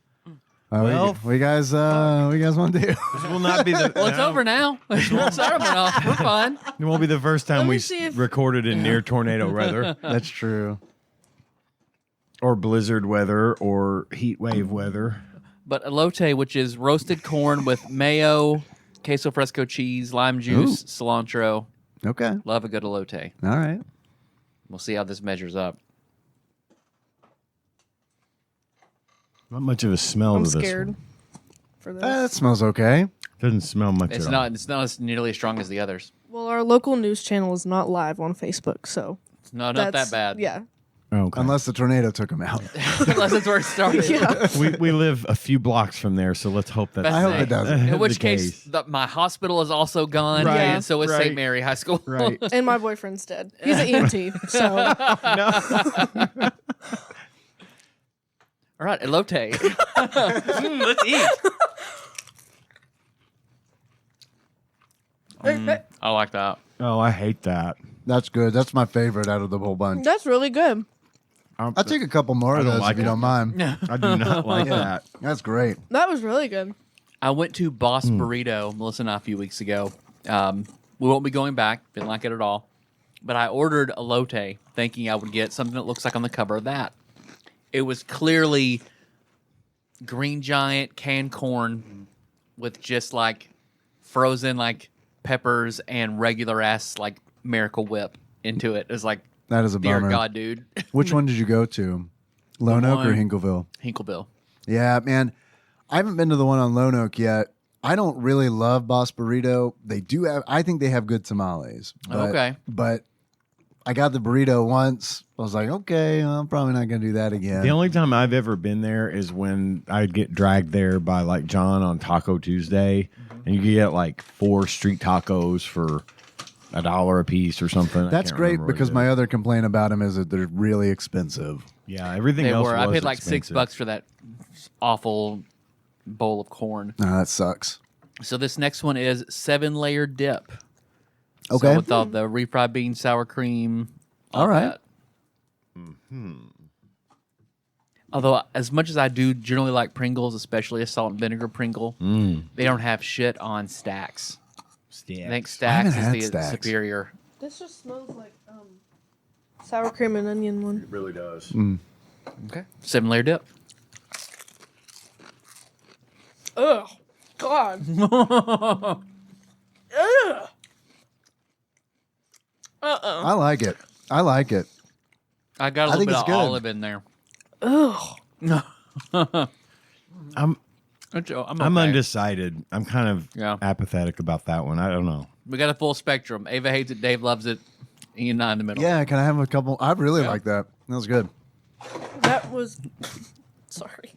Well, what you guys want to do? This will not be the. Well, it's over now. Siren went off. We're fine. It won't be the first time Let me we see if- recorded in near tornado weather, That's true. or blizzard weather, or heat wave weather. But elote, which is roasted corn with mayo, queso fresco cheese, lime juice, cilantro. Okay. Love a good elote. All right. We'll see how this measures up. Not much of a smell I'm to this. scared for this. That smells okay. Doesn't smell much It's at not. It's not as nearly as strong as the others. Well, our local news channel is not live on Facebook, so It's not that that's bad. Yeah. all. Okay. Unless the tornado took him out. Unless that's where it started. Yeah. we live a few blocks from there, so let's hope that's. That's I hope nice. it doesn't. In which the case, my hospital is also gone, Right, and so is right. St. Mary High School. Right. And my boyfriend's dead. He's an EMT, so All right, elote. Let's eat. I like that. Oh, I hate that. That's good. That's my favorite out of the whole bunch. That's really good. I'll take a couple more of don't those like if you it. don't mind. I do not like that. That's great. That was really good. I went to Boss Burrito, Melissa and I, a few weeks ago. We won't be going back. Didn't like it at all. But I ordered elote, thinking I would get something that looks like on the cover of that. It was clearly Green Giant canned corn with just like frozen like peppers and regular ass like Miracle Whip into it. It was like, That is a dear bummer. God, dude. Which one did you go to? Lone Oak or one- Hinkleville? Hinkleville. Yeah, man. I haven't been to the one on Lone Oak yet. I don't really love Boss Burrito. They do have, I think they have good tamales. But, Okay. But I got the burrito once. I was like, okay, I'm probably not going to do that again. The only time I've ever been there is when I'd get dragged there by like John on Taco Tuesday, and you could get like 4 street tacos for $1 a piece or something. That's great because my other complaint about them is that they're really expensive. everything They else were. I was paid like expensive. $6 for that awful bowl of corn. That sucks. So this next one is 7-layer dip. Okay. So with all the refried beans, sour cream. All right. That. Although, as much as I do generally like Pringles, especially a salt and vinegar Pringle, they don't have shit on Stacks. I think Stacks haven't had is the Stacks. superior. This just smells like sour cream and onion one. It really does. Okay. 7-layer dip. Ugh. God. Ugh. I like it. I like it. I got a I little think bit it's of good. olive in there. Ugh. I'm I'm okay. undecided. I'm kind of Yeah. apathetic about that one. I don't know. We got a full spectrum. Ava hates it. Dave loves it. Ian and I in the middle. Yeah, can I have a couple? I really Yeah. like that. That was good. That was. Sorry.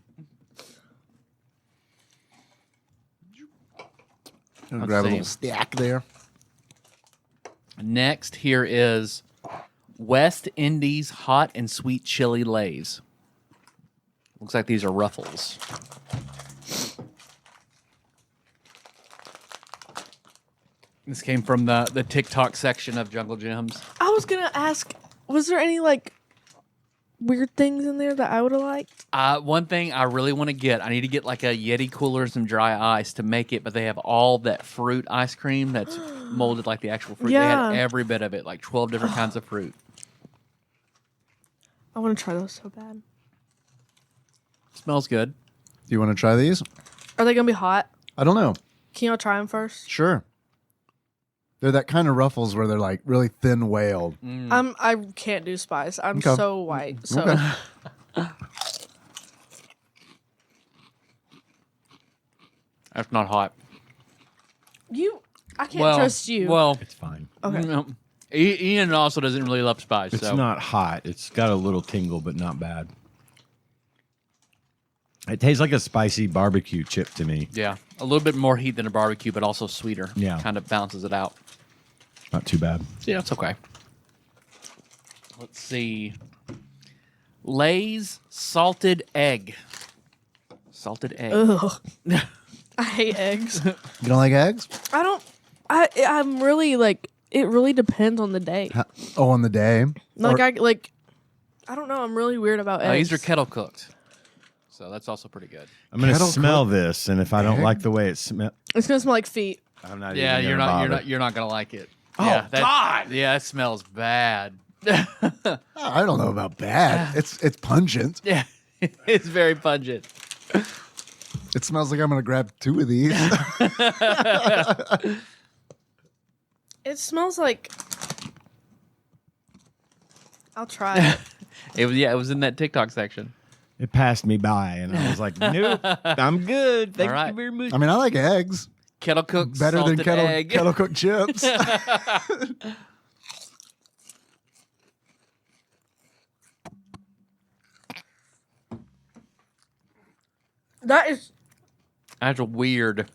I'm Let's grab a see. little stack there. Next, here is West Indies hot and sweet chili lays. Looks like these are Ruffles. This came from the TikTok section of Jungle Gyms. I was gonna ask, was there any like weird things in there that I would have liked? One thing I really want to get, I need to get like a Yeti cooler and some dry ice to make it, but they have all that fruit ice cream that's molded like the actual fruit. Yeah. They had every bit of it, like 12 different kinds of fruit. I want to try those so bad. Smells good. Do you want to try these? Are they gonna be hot? I don't know. Can y'all try them first? Sure. They're that kind of Ruffles where they're like really thin whaled. I can't do spice. I'm Okay. so white. So Okay. That's not hot. I can't trust you. Well, It's fine. okay. no. Ian also doesn't really love spice. It's so. not hot. It's got a little tingle, but not bad. It tastes like a spicy barbecue chip to me. Yeah, a little bit more heat than a barbecue, but also sweeter. Yeah. Kind of balances it out. Not too bad. Yeah, it's okay. Let's see. Lay's salted egg. Salted egg. Ugh. I hate eggs. You don't like eggs? I don't. I'm really like. It really depends on the day. Oh, on the day? Like Or- I don't know. I'm really weird about eggs. These are kettle cooked, so that's also pretty good. I'm gonna Kettle smell cooked this, and if I don't egg? like the way it smells, It's gonna smell like feet. I'm not. Yeah, even you're gonna not. bother. You're not gonna like it. Oh, yeah, God! Yeah, it smells bad. I don't know about bad. It's pungent. Yeah, it's very pungent. It smells like I'm going to grab 2 of these. It smells like. I'll try it. It was in that TikTok section. It passed me by, and I was like, "Nope, I'm good. Thank All right. you very much." I mean, I like eggs Kettle cooked, better than salted egg. kettle cooked chips. That's That's weird.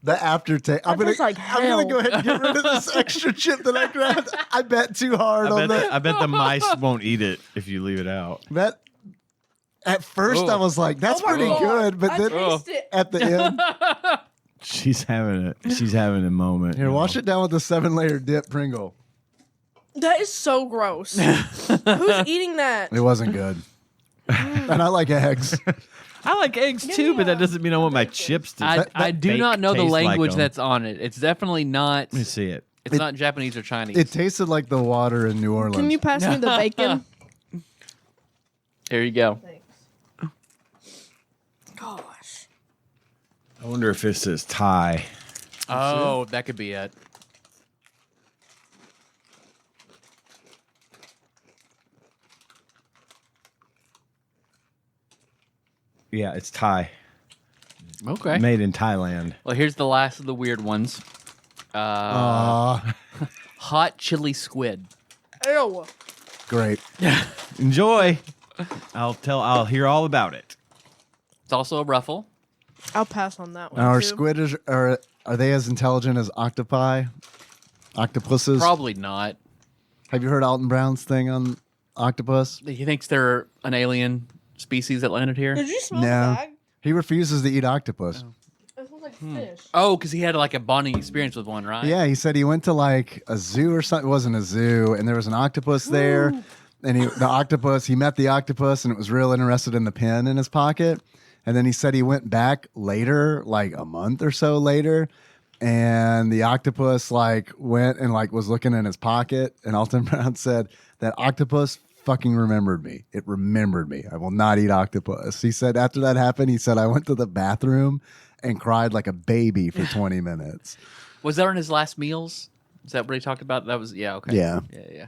The aftertaste. I'm tastes like I'm gonna hell. go ahead and get rid of this extra chip that I grabbed. I bet too hard on I bet the mice won't eat it if you leave it out. that. At first, I Oh. was like, "That's Oh my pretty God. good," but I then taste it. at the end, She's having a moment. here, you wash know. it down with the 7-layer dip Pringle. That is so gross. Who's eating that? It wasn't good. And I like eggs. I like eggs too, but that doesn't mean I want my chips to. I do fake not know the taste like language 'em. that's on it. It's definitely not. Let me see it. It's not Japanese or Chinese. It tasted like the water in New Orleans. Can you pass me the bacon? Here you go. Thanks. Gosh. I wonder if this is Thai. Oh, that could be it. Yeah, it's Thai. Okay. Made in Thailand. Well, here's the last of the weird ones. Hot chili squid. Ew. Great. Enjoy. I'll hear all about it. It's also a ruffle. I'll pass on that one. Now, are too. squid are they as intelligent as octopi? Octopuses? Probably not. Have you heard Alton Brown's thing on octopus? He thinks they're an alien species that landed here. Did you smell No. the bag? He refuses to eat octopus. It smells like fish. Oh, because he had like a bonding experience with one, right? Yeah, he said he went to like a zoo or something. It wasn't a zoo, and there was an octopus there. And he met the octopus, and it was real interested in the pen in his pocket. And then he said he went back later, like a month or so later, and the octopus like went and like was looking in his pocket. And Alton Brown said that octopus fucking remembered me. It remembered me. I will not eat octopus. He said after that happened, he said I went to the bathroom and cried like a baby for 20 minutes. Was that on his last meals? Is that what he talked about? That was okay. Yeah. Yeah.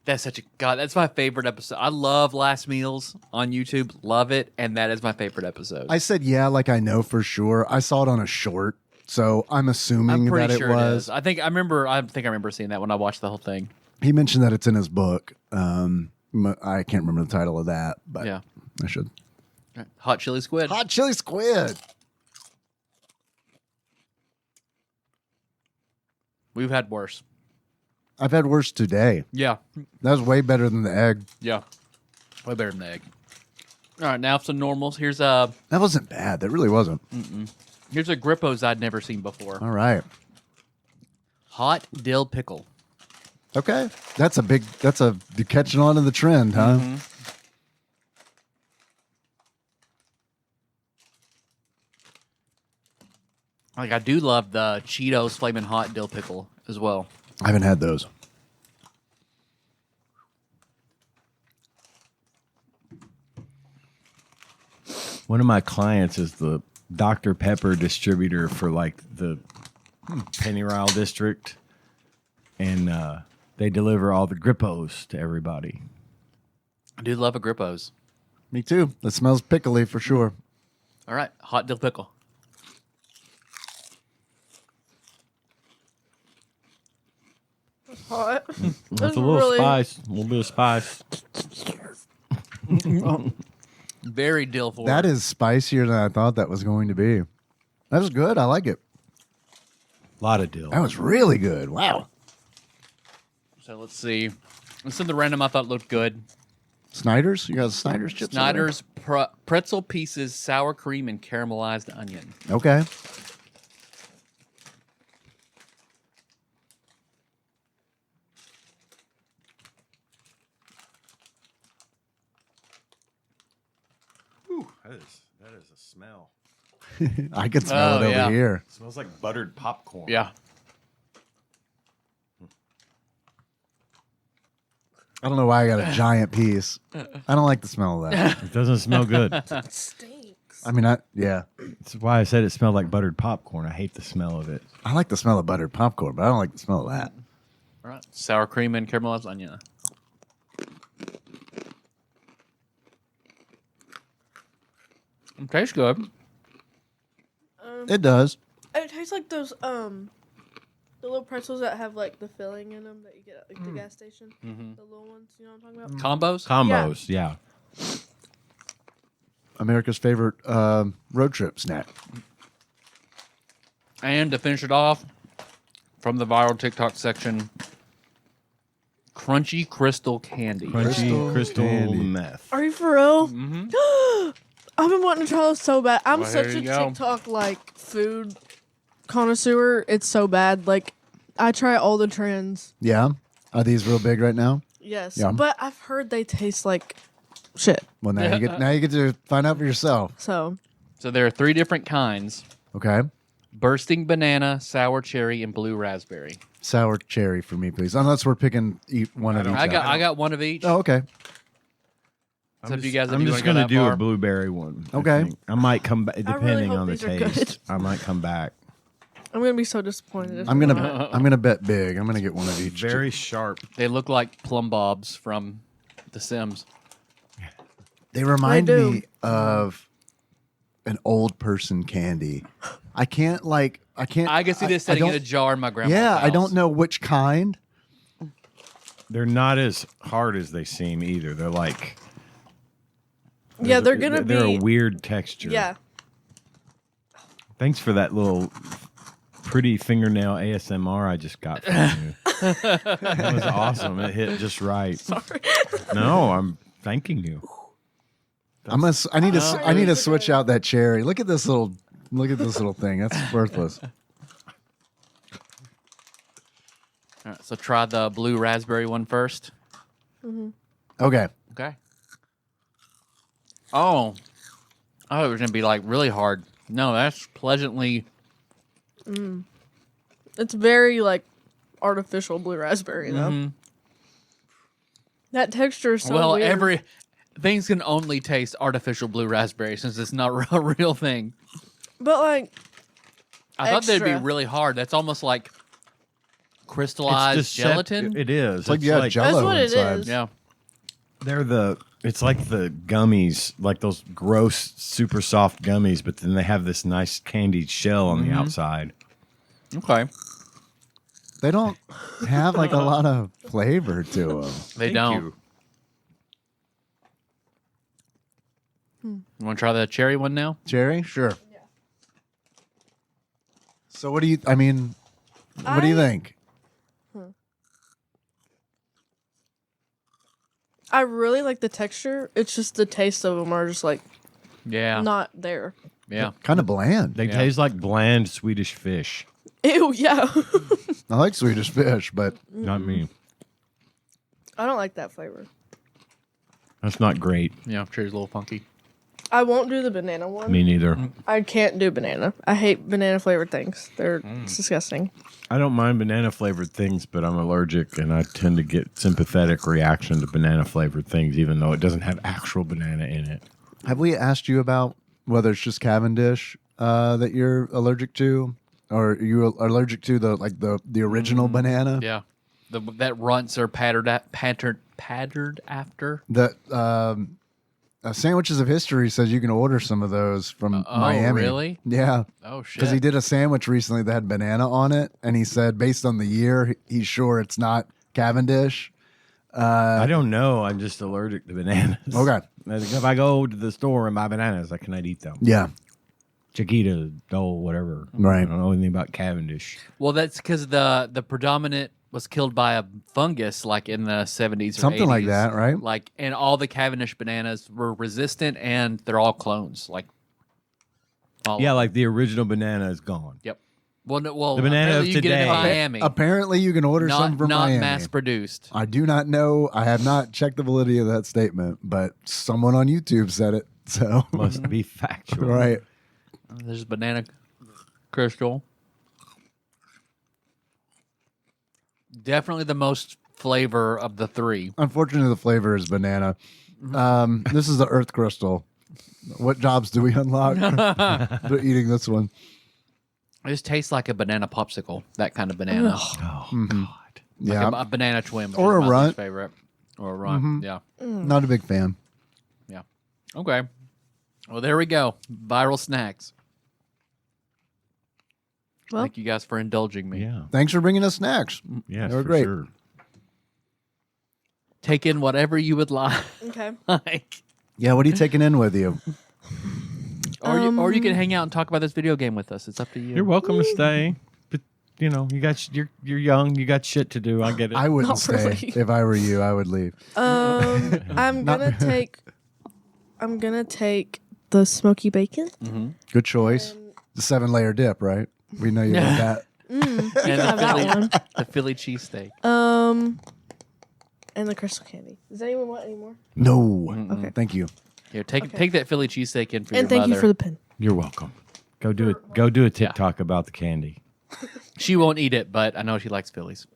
That's such a god. That's my favorite episode. I love Last Meals on YouTube. Love it, and that is my favorite episode. I said, yeah, like I know for sure. I saw it on a short, so I'm assuming I'm pretty that sure it it was. is. I think I remember seeing that when I watched the whole thing. He mentioned that it's in his book. I can't remember the title of that, but Yeah. I should. Hot chili squid. Hot chili squid. We've had worse. I've had worse today. Yeah. That was way better than the egg. Yeah. Way better than the egg. All right, now some normals. Here's a That wasn't bad. That really wasn't. Grippos I'd never seen before. All right. Hot dill pickle. Okay. You're catching on to the trend, huh? Like I do love the Cheetos flaming hot dill pickle as well. I haven't had those. One of my clients is the Dr. Pepper distributor for like the Pennyrile district, and they deliver all the Grippos to everybody. I do love a Grippos. Me too. That smells pickly for sure. All right, hot dill pickle. Hot. That's a little spice, a little bit of spice. Very dill forward. That is spicier than I thought that was going to be. That was good. I like it. A lot of dill. That was really good. Wow. So let's see. This is the random I thought looked good. Snyder's? You got Snyder's chips? over there? Snyder's pretzel pieces, sour cream, and caramelized onion. Okay. That is a smell. I can smell Oh, it yeah. over here. It smells like buttered popcorn. Yeah. I don't know why I got a giant piece. I don't like the smell of that. It doesn't smell good. Stinks. I mean, yeah. That's why I said it smelled like buttered popcorn. I hate the smell of it. I like the smell of buttered popcorn, but I don't like the smell of that. All right. Sour cream and caramelized onion. It tastes good. It does. It tastes like those the little pretzels that have like the filling in them that you get at like the gas station. The little ones, you know what I'm talking about? Combos? Combos, yeah. America's favorite road trip snack. And to finish it off, from the viral TikTok section, crunchy crystal candy. Crunchy crystal candy. meth. Are you for real? I've been wanting to try those so bad. I'm Well, such here a you go. TikTok like food connoisseur. It's so bad. Like I try all the trends. Yeah. Are these real big right now? Yes, Yeah. but I've heard they taste like shit. Well, now you get to find out for yourself. So So there are 3 different kinds: Okay. bursting banana, sour cherry, and blue raspberry. Sour cherry for me, please. Unless we're picking one of each. I out. got one of each. Oh, okay. So if you guys, I'm just going to do a blueberry one. Okay. I might come back depending hope on the these are good. taste. I might come back. I'm gonna be so disappointed. If I'm they're gonna not. bet big. I'm gonna get one of each. Very sharp. They look like plumb bobs from The Sims. They remind They do. me of an old person candy. I can't. I can see this sitting in don't- a jar in my grandma's Yeah, I house. don't know which kind. They're not as hard as they seem either. They're like Yeah, they're gonna they're be. a weird texture. Yeah, Thanks for that little pretty fingernail ASMR I just got from you. That was awesome. It hit just right. sorry. No, I'm thanking you. I need to switch out that cherry. Look at this little thing. That's worthless. All right, so try the blue raspberry one first. Okay. Okay. Oh, I thought it was going to be like really hard. No, that's pleasantly. It's very like artificial blue raspberry though. That texture is so well, weird. things can only taste artificial blue raspberry since it's not a real thing. But like, I thought they'd be Extra. really hard. That's almost like crystallized gelatin. It is. It's like you have Jello That's what it inside. is. Yeah. It's like the gummies, like those gross, super soft gummies, but then they have this nice candied shell on the outside. Okay. They don't have like a lot of flavor to them. They Thank don't. you. You want to try the cherry one now? Cherry? Sure. So what do you think? I really like the texture. It's just the taste of them are just like Yeah. not there. Yeah. Kind of bland. They Yeah. taste like bland Swedish fish. Ew, yeah. I like Swedish fish, but Not me. I don't like that flavor. That's not great. Yeah. Cherry's a little funky. I won't do the banana one. Me neither. I can't do banana. I hate banana flavored things. They're it's disgusting. I don't mind banana flavored things, but I'm allergic and I tend to get sympathetic reaction to banana flavored things, even though it doesn't have actual banana in it. have we asked you about whether it's just Cavendish that you're allergic to, or are you allergic to the original banana? Yeah. That runts are patterned after. That Sandwiches of History says you can order some of those from Miami. Really? Yeah. Oh shit. Because he did a sandwich recently that had banana on it, and he said based on the year, he's sure it's not Cavendish. I don't know. I'm just allergic to bananas. Okay. If I go to the store and buy bananas, I cannot eat them. Yeah. Chiquita, Dole, whatever. Right. I don't know anything about Cavendish. Well, that's because the predominant was killed by a fungus like in the 70s or Something like 80s. that, right? Like, and all the Cavendish bananas were resistant, and they're all clones. Like, all Yeah, like the original banana is gone. Yep. Well, The banana apparently of you get it in today. Miami. Apparently, you can order some not from not Miami. mass produced. I do not know. I have not checked the validity of that statement, but someone on YouTube said it. So, Must be factual. right. There's banana crystal. Definitely the most flavor of the 3. Unfortunately, the flavor is banana. This is the Earth Crystal. What jobs do we unlock? They're eating this one. It just tastes like a banana popsicle. That kind of banana. Oh, Mhm. Like Yeah, a banana twin. which Or is a my runt. least favorite. Or a runt. Mhm. Yeah. not a big fan. Okay. Well, there we go. Viral snacks. Well- Thank you guys for indulging me. yeah. Thanks for bringing us snacks. Yes, They were for great. sure. Take in whatever you would like. Okay. Yeah, what are you taking in with you? Or you can hang out and talk about this video game with us. It's up to you. You're welcome to stay. But, you know, you're young. You got shit to do. I get it. I wouldn't Not stay. really. If I were you, I would leave. I'm gonna take the smoky bacon. Good choice. The 7-layer dip, right? We know you like that. And Have that one. the Philly cheesesteak. And the crystal candy. Does anyone want any more? No. Okay. Thank you. Here, take that Philly cheesesteak in for And your thank mother. you for the pin. You're welcome. Go do it. Go do a TikTok about the candy. She won't eat it, but I know she likes Phillies.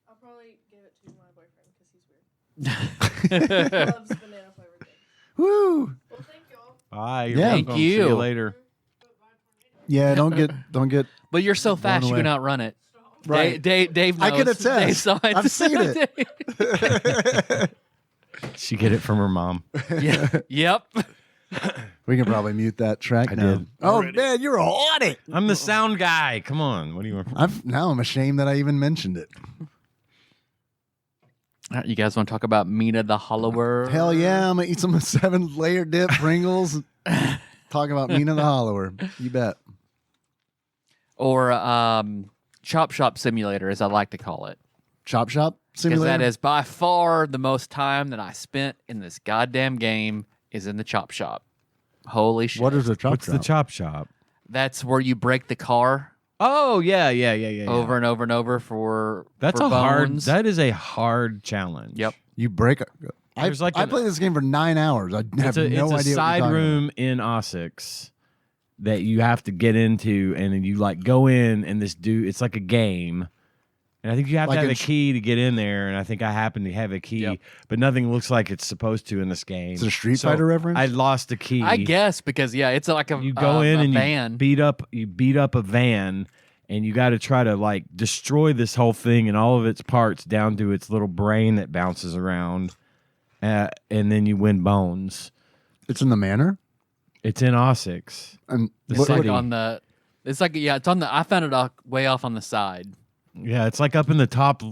I'll probably give it to my boyfriend because he's weird. He loves banana flavored things. Woo. Well, thank y'all. Bye. Yeah. Thank welcome. See you. you later. Yeah, don't get But you're so fast, you away. can outrun it. right. Dave knows. I can Dave attest. saw it. I've seen it. She get it from her mom. Yeah. Yep. We can probably mute that track I now. did. Oh man, you're on it. I'm the sound guy. Come on. What do you want? Now I'm ashamed that I even mentioned it. All right, you guys want to talk about Mina the Hollower? Hell yeah, I'm gonna eat some 7-layer dip Pringles. Talk about Mina the Hollower. You bet. Or Chop Shop Simulator, as I like to call it. Chop Shop Because Simulator. that is by far the most time that I spent in this goddamn game is in the Chop Shop. Holy shit. What is a Chop What's Shop? the chop shop? That's where you break the car Oh yeah. over and over and over for That's for a hard. bones. That is a hard challenge. Yep. You break. I There's like I an- played this game for 9 hours. I have It's no a idea. side what you're room in Osix that you have to get into, and then you like go in, and this dude. It's like a game, and I think you have Like to have in a key to get in there. And I think I happen to have a key, Yep. but nothing looks like it's supposed to in this game. It's a Street So Fighter reference? I lost a key. I guess because it's like a you go in a and van. you beat up a van, and you got to try to like destroy this whole thing and all of its parts down to its little brain that bounces around, and then you win bones. It's in the manor. It's in Osix. And The It's like city. on the. It's like it's on the. I found it way off on the side. Yeah, it's like up in the top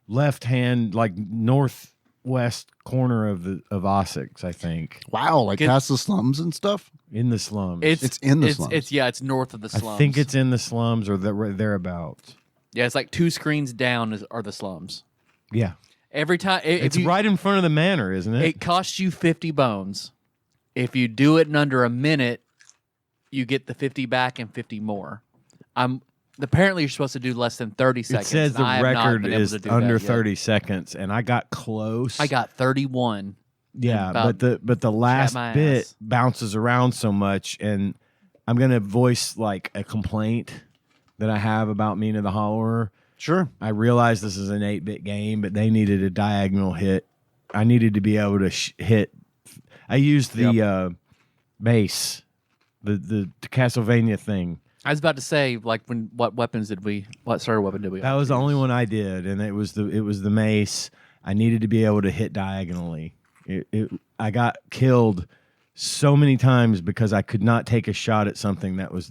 left hand, like northwest corner of Osix, I think, wow, like Get- past the slums and stuff. in the slums. It's in the slums. It's north of the slums. I think it's in the slums or thereabouts. Yeah, it's like 2 screens down are the slums. Yeah, Every time it's right in front of the manor, isn't it? It costs you 50 bones. If you do it in under a minute, you get the 50 back and 50 more. Apparently you're supposed to do less than 30 It seconds. says the and I have not record been able is to do under that yet. 30 seconds, and I got close. I got 31. yeah, about but the last my bit ass. bounces around so much, and I'm gonna voice like a complaint that I have about Mina the Hollower. Sure. I realize this is an 8-bit game, but they needed a diagonal hit. I needed to be able to hit. I used the mace, the Castlevania thing. I was about to say, like, what starter weapon did we? That was the only one I did, and it was the mace. I needed to be able to hit diagonally. I got killed so many times because I could not take a shot at something that was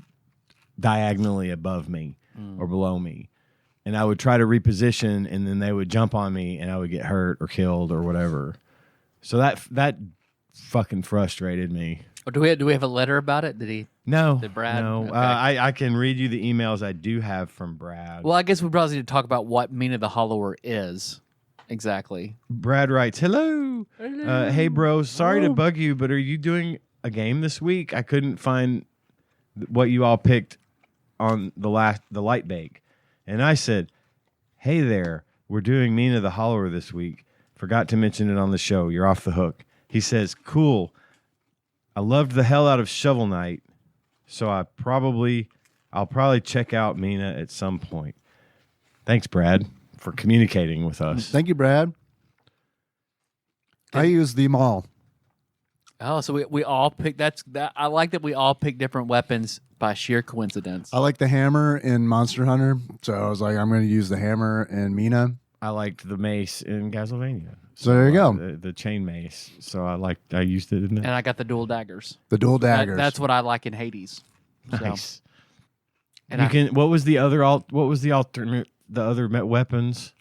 diagonally above me or below me. And I would try to reposition, and then they would jump on me, and I would get hurt or killed or whatever. So that fucking frustrated me. Or do we have a letter about it? Did Brad? No. Okay. I can read you the emails I do have from Brad. Well, I guess we probably need to talk about what Mina the Hollower is exactly. Brad writes, "Hello, hey bro, sorry to bug you, but are you doing a game this week? I couldn't find what you all picked on the light bake." And I said, "Hey there, we're doing Mina the Hollower this week. Forgot to mention it on the show. You're off the hook." He says, "Cool. I loved the hell out of Shovel Knight, so I'll probably check out Mina at some point." Thanks, Brad, for communicating with us. Thank you, Brad. I use them all. Oh, so we all picked that. I like that we all picked different weapons by sheer coincidence. I like the hammer in Monster Hunter, so I was like, I'm going to use the hammer in Mina. I liked the mace in Castlevania. So there you go. The chain mace. So I used it in And it. I got the dual daggers. The dual daggers. That's what I like in Hades. So, Nice. and You I- can. What was the other alternate? The other weapons.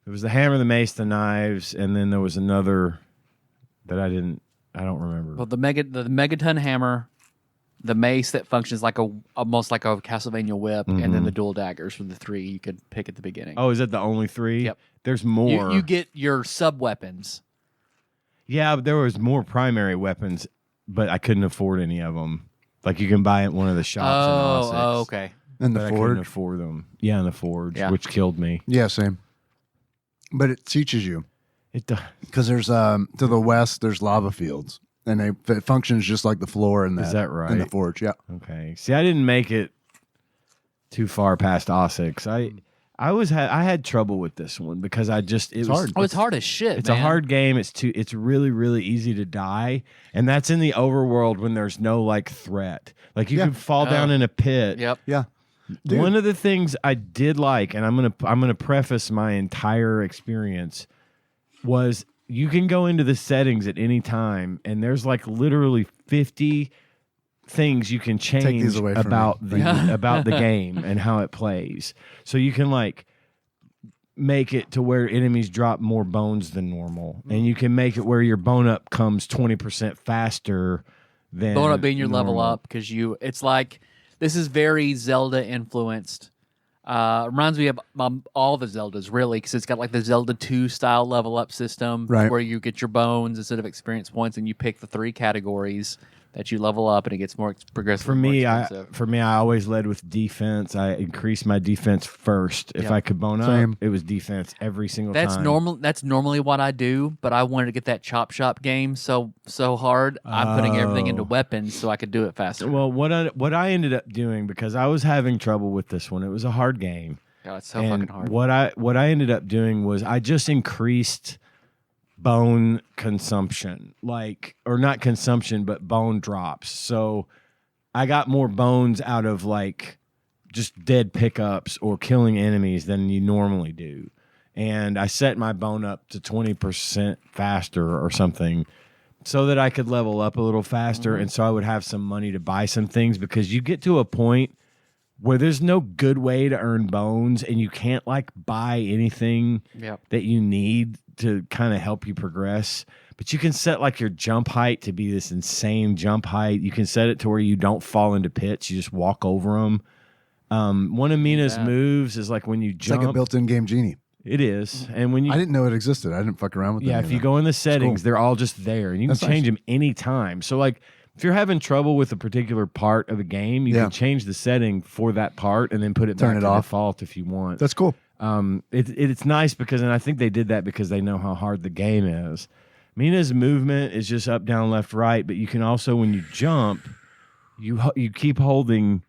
It was the hammer, the mace, the knives, and then there was another that I don't remember. Well, the megaton hammer, the mace that functions like almost like a Castlevania whip, and then the dual daggers were the 3 you could pick at the beginning. Oh, is that the only 3? Yep. There's more. You get your sub weapons. Yeah, but there was more primary weapons, but I couldn't afford any of them. Like you can buy at one of the shops. in Osix, Okay. and but the I couldn't forge. afford them. Yeah, and the forge, Yeah. which killed me. Yeah, same. but it teaches you It does. because there's to the west there's lava fields, and it functions just like the floor in Is that right? in the forge. Yeah, Okay. See, I didn't make it too far past O6. I had trouble with this one because it's hard. Oh, it's hard as shit. It's man. a hard game. It's really, really easy to die. And that's in the overworld when there's no like threat. Like you Yeah. can fall down in a pit. Yep. yeah. Dude. One of the things I did like, and I'm gonna preface my entire experience, was you can go into the settings at any time, and there's like literally 50 things you can change these away from about me. about the game and how it plays. So you can like make it to where enemies drop more bones than normal, and you can make it where your bone up comes 20% faster than Bone up being your level normal. up because it's like this is very Zelda influenced. Reminds me of all the Zeldas really because it's got like the Zelda 2 style level up system Right. where you get your bones instead of experience points and you pick the 3 categories that you level up and it gets more progressive. For and more me, expensive. I always led with defense. I increased my defense first. If Yep. I could bone Same. up, it was defense every single That's time. normal. That's normally what I do, but I wanted to get that chop shop game so hard. I'm putting everything into Oh. weapons so I could do it faster. Well, what I ended up doing, because I was having trouble with this one, it was a hard game. God, it's so And fucking hard. what I ended up doing was I just increased bone consumption, or not consumption, but bone drops. So I got more bones out of like just dead pickups or killing enemies than you normally do. And I set my bone up to 20% faster or something so that I could level up a little faster. And so I would have some money to buy some things, because you get to a point where there's no good way to earn bones and you can't like buy anything Yep. that you need to kind of help you progress. But you can set like your jump height to be this insane jump height. You can set it to where you don't fall into pits. You just walk over them. One of Mina's that. moves is like when you It's jump. like a built-in game genie. It is. And when you I didn't know it existed. I didn't fuck around with it. if you go in the settings, cool. they're all just there, and you can That's change nice. them anytime. So, like, if you're having trouble with a particular part of a game, you Yeah. can change the setting for that part and then put it Turn back it to off. default if you want. That's cool. It's nice because, and I think they did that because they know how hard the game is. Mina's movement is just up, down, left, right, but you can also, when you jump, you keep holding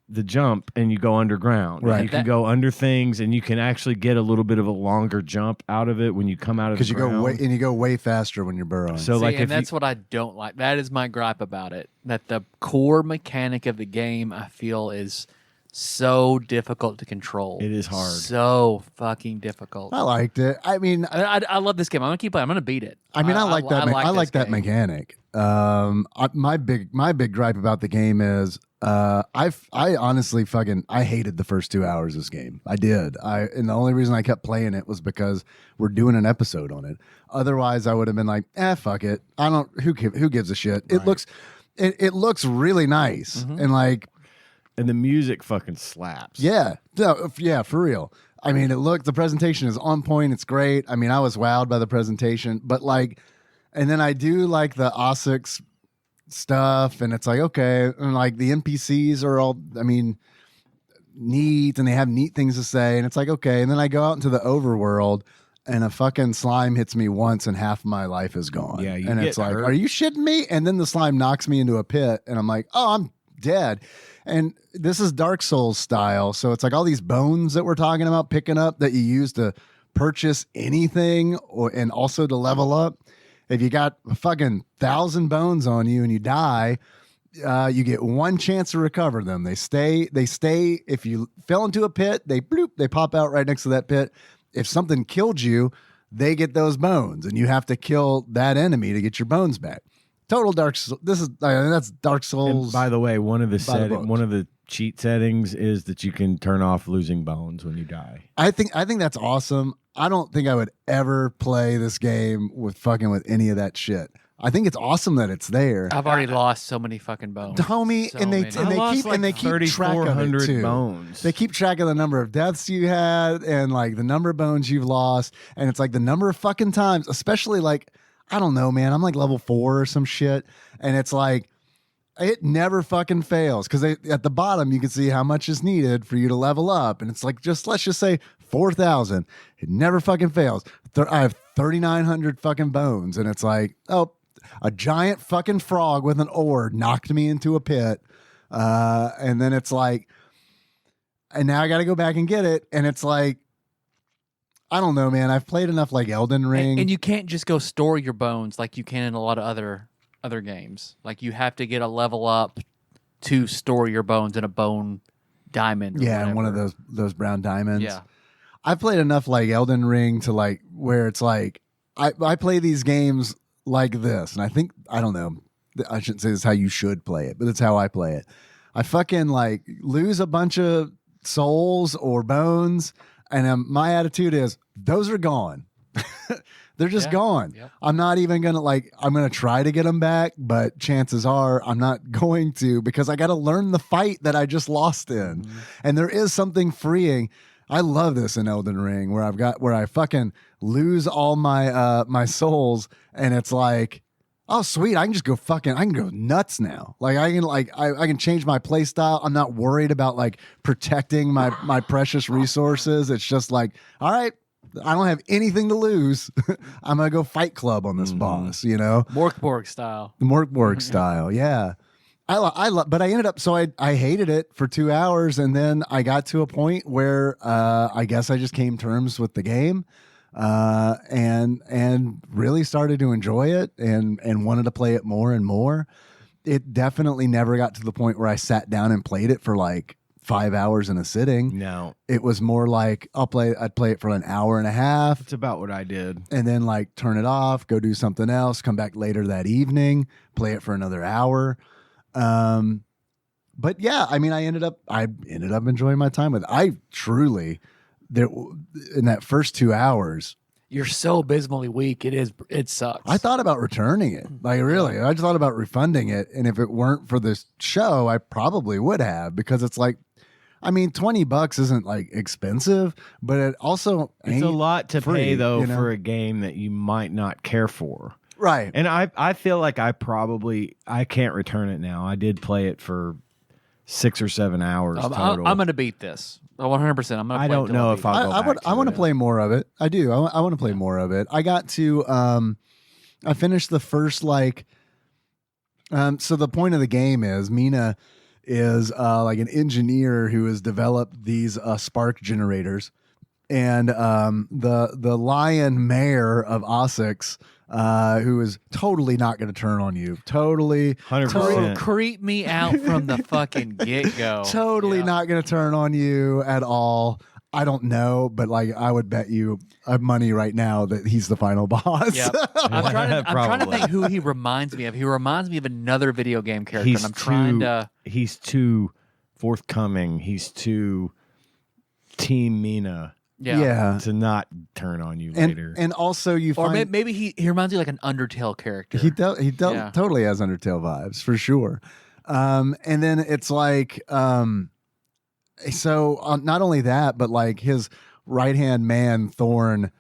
the jump and you go underground. And Right. you can go under things, and you can actually get a little bit of a longer jump out of it when you come out of the Because you ground. go way faster when you're burrowing. So, See, like, and if that's what I don't like. That is my gripe about it. That the core mechanic of the game I feel is so difficult to control. It is hard. So fucking difficult. I liked it. I mean, I love this game. I'm gonna keep playing. I'm gonna beat it. I like that. I like this that game. mechanic. My big gripe about the game is, I honestly I hated the first 2 hours of this game. I did. And the only reason I kept playing it was because we're doing an episode on it. Otherwise, I would have been like, fuck it. I don't. Who gives a shit? It looks really nice, and like, and the music fucking slaps. yeah, for real. I mean, the presentation is on point. It's great. I mean, I was wowed by the presentation, but like, and then I do like the O6 stuff, and it's like, okay, and like the NPCs are all, I mean, neat, and they have neat things to say, and it's like, okay, and then I go out into the overworld, and a fucking slime hits me once, and half my life is gone. Yeah, you and get it's like, hurt. are you shitting me? And then the slime knocks me into a pit, and I'm like, oh, I'm dead. And this is Dark Souls style, so it's like all these bones that we're talking about picking up that you use to purchase anything, and also to level up. If you got a fucking 1,000 bones on you and you die, you get one chance to recover them. They stay. If you fell into a pit, they pop out right next to that pit. If something killed you, they get those bones, and you have to kill that enemy to get your bones back. Total Dark Souls. That's Dark Souls. And by the way, one of the books. one of the cheat settings is that you can turn off losing bones when you die. I think that's awesome. I don't think I would ever play this game with any of that shit. I think it's awesome that it's there. I've already lost so many fucking bones. Homie, So and many. they keep track of it too. bones. They keep track of the number of deaths you had and like the number of bones you've lost, and it's like the number of fucking times, especially like, I don't know, man, I'm like level 4 or some shit, and it's like It never fucking fails because at the bottom you can see how much is needed for you to level up, and it's like let's just say 4,000. It never fucking fails. I have 3,900 fucking bones, and it's like, oh, a giant fucking frog with an oar knocked me into a pit, and then it's like, and now I got to go back and get it, and it's like, I don't know, man. I've played enough like Elden Ring, and you can't just go store your bones like you can in a lot of other games. Like you have to get a level up to store your bones in a bone diamond. Yeah, and one of those brown diamonds. Yeah. I've played enough like Elden Ring to like where it's like I play these games like this, and I don't know, I shouldn't say this is how you should play it, but it's how I play it. I fucking like lose a bunch of souls or bones, and my attitude is those are gone. They're just gone. Yep. I'm not even going to I'm going to try to get them back, but chances are I'm not going to because I got to learn the fight that I just lost in. Mm-hmm. And there is something freeing. I love this in Elden Ring where I fucking lose all my my souls, and it's like, oh sweet, I can go nuts now. Like I can change my play style. I'm not worried about like protecting my precious resources. It's just like, all right, I don't have anything to lose. I'm gonna go Fight Club on this boss, you know, Morkborg style. The Morkborg style, yeah. But I ended up, so I hated it for 2 hours, and then I got to a point where I guess I just came to terms with the game, and really started to enjoy it, and wanted to play it more and more. It definitely never got to the point where I sat down and played it for like 5 hours in a sitting. No, it was more like I'd play it for an hour and a half. That's about what I did. And then like turn it off, go do something else, come back later that evening, play it for another hour. But yeah, I mean, I ended up enjoying my time with it. I truly, in that first 2 hours, you're so abysmally weak. It sucks. I thought about returning it. Like really, I just thought about refunding it. And if it weren't for this show, I probably would have, because it's like, I mean, $20 isn't like expensive, but it also it's a lot to free, pay though, you know? for a game that you might not care for. Right. And I feel like I can't return it now. I did play it for 6 or 7 hours total. I'm going to beat this. 100%. I'm going to. I don't know if I'll go back I want to it. play more of it. I do. I want to play more of it. I got to I finished the first like so the point of the game is Mina is like an engineer who has developed these spark generators, and the lion mayor of Osix, who is totally not going to turn on you. Totally 100%. Creep me out from the fucking get-go. Totally not going to turn on you at all. I don't know, but like I would bet you money right now that he's the final boss. Yep. I'm trying to think who he reminds me of. He reminds me of another video game character. He's too forthcoming. He's too Team Mina. Yeah. To not turn on you later. And also you find... Or maybe he reminds you like an Undertale character. He totally has Undertale vibes, for sure. And then it's like... So not only that, but like his right-hand man, Thorn...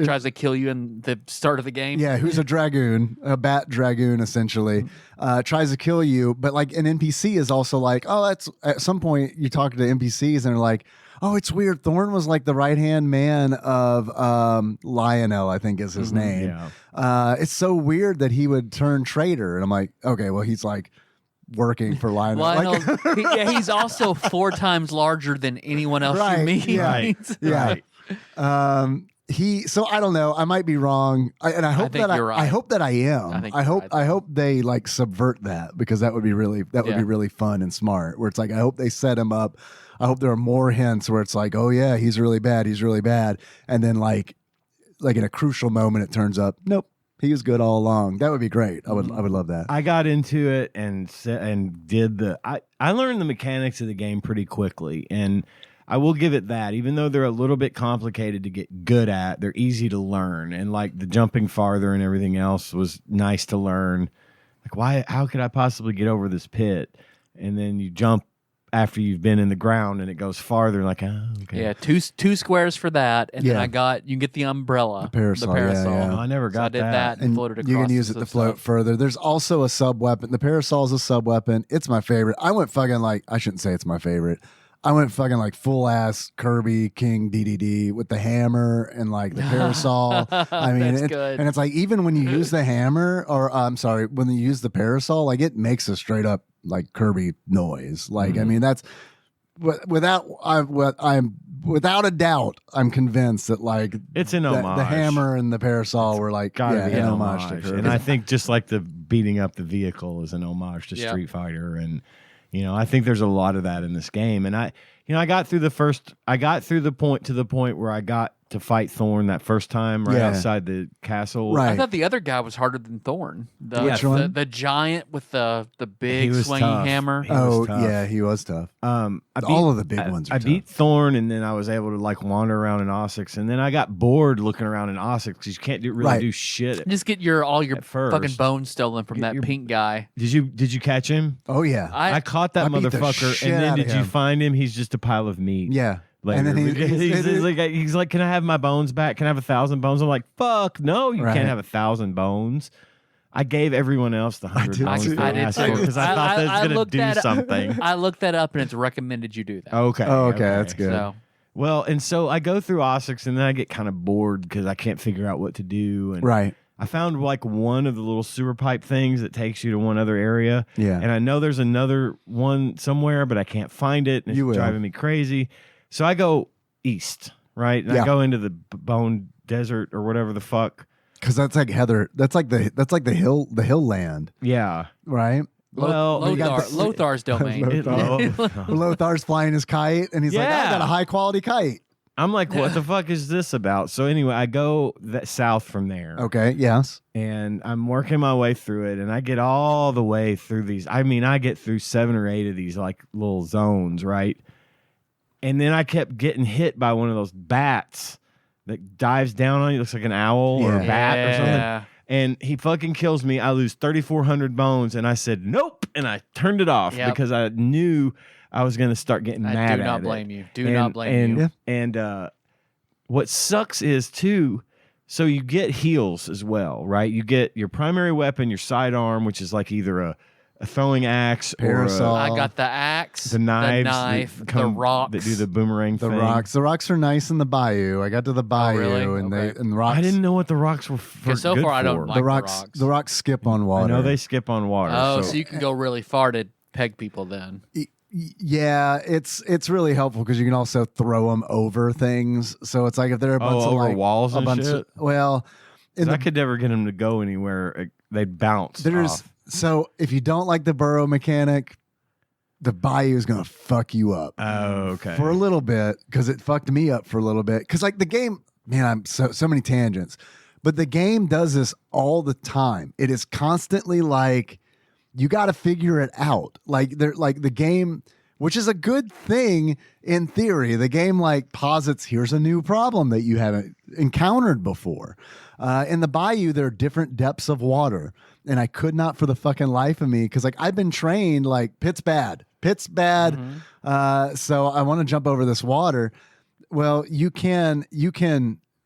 tries to kill you in the start of the game. Yeah, who's a dragoon, a bat dragoon, essentially, tries to kill you. But like an NPC is also like, oh, that's at some point you talk to NPCs and they're like, oh, it's weird. Thorn was like the right-hand man of Lionel, I think is his name. Yeah. It's so weird that he would turn traitor. And I'm like, okay, well, he's like working for Lionel. He's also 4 times larger than anyone else you meet. Yeah. Right. So I don't know. I might be wrong, I hope that you're right. I hope that I am. I hope they like subvert that, because that would be really fun and smart. Where it's like I hope they set him up. I hope there are more hints where it's like, oh yeah, he's really bad, and then like in a crucial moment it turns up, nope, he was good all along. That would be great. I would love that. I got into it and did I learned the mechanics of the game pretty quickly, and I will give it that. Even though they're a little bit complicated to get good at, they're easy to learn. And like the jumping farther and everything else was nice to learn. Like how could I possibly get over this pit? And then you jump after you've been in the ground and it goes farther. Like, oh, okay. Yeah, two squares for that, and then you can get the umbrella, the parasol, yeah. Oh, I never got I did that and floated across. You can use it some to float stuff. further. There's also a sub weapon. The parasol is a sub weapon. It's my favorite. I went fucking like, I shouldn't say it's my favorite. I went fucking like full ass Kirby King DDD with the hammer and like the parasol. I mean, That's good. and it's like even when you use the hammer, or I'm sorry, when you use the parasol, like it makes a straight up like Kirby noise. Like I mean, that's without a doubt, I'm convinced that like it's an homage. The hammer and the parasol were like Gotta be an an homage to Kirby. And I think just like the beating up the vehicle is an homage to Street Fighter, and I think there's a lot of that in this game. And I got through the point where I got to fight Thorn that first time outside the castle. Right. I thought the other guy was harder than Thorn. Which one? The giant with the big was swingy tough. hammer. Tough. Yeah, he was tough. All of the big ones are I tough. beat Thorn, and then I was able to like wander around in Osix, and then I got bored looking around in Osix because you can't really do shit. Just get all your first. fucking bones stolen from that pink guy. Did you catch him? Oh yeah, I caught that I beat the motherfucker, shit and then out of did you him. find him? He's just a pile of meat. yeah. Later. And then he's like, can I have my bones back? Can I have 1,000 bones? I'm like, fuck, no, you can't have 1,000 bones. I gave everyone else the 100 bones too. they I did asked too. for because I thought that was going to do that something. I looked that up, and it's recommended you do that. Okay. Okay, that's good. So, Well, and so I go through Osix, and then I get kind of bored because I can't figure out what to do. And Right. I found like one of the little sewer pipe things that takes you to one other area. Yeah. And I know there's another one somewhere, but I can't find it. And You will. it's driving me crazy. So I go east, right? And I go into the Bone Desert or whatever the fuck. Because that's like Heather. That's like the hill land, Yeah. right? Well, Lothar's domain. Lothar's flying his kite, and he's like, I got a high quality kite. I'm like, what the fuck is this about? So anyway, I go south from there. Okay. Yes. And I'm working my way through it, and I get all the way through these. I mean, I get through 7 or 8 of these like little zones, right? And then I kept getting hit by one of those bats that dives down on you. Looks like an owl or a bat or something. And he fucking kills me. I lose 3,400 bones, and I said nope, and I turned it off because I knew I was going to start getting mad at it. Do not blame you. Do not blame you. And what sucks is too. So you get heals as well, right? You get your primary weapon, your sidearm, which is like either a throwing axe Parasol. or I got the axe, the knives, the rocks. that do the boomerang The thing. rocks. The rocks are nice in the bayou. I got to the bayou, really? and Okay. the rocks. I didn't know what the rocks were for. So good far, I don't for. like the the rocks. rocks. The rocks skip on water. I know they skip on water. Oh, so you can go really far to peg people then. Yeah, it's really helpful because you can also throw them over things. So it's like if they're a bunch of over like walls a and bunch shit? of I could never get them to go anywhere. They'd bounce. off. So if you don't like the burrow mechanic, the bayou is gonna fuck you up. Oh, okay. For a little bit, because it fucked me up for a little bit. Because like the game, man, I'm so many tangents, but the game does this all the time. It is constantly like you got to figure it out. Like the game, which is a good thing in theory. The game like posits here's a new problem that you haven't encountered before. In the bayou, there are different depths of water. And I could not for the fucking life of me, because like I've been trained like pit's bad. So I want to jump over this water. Well, you can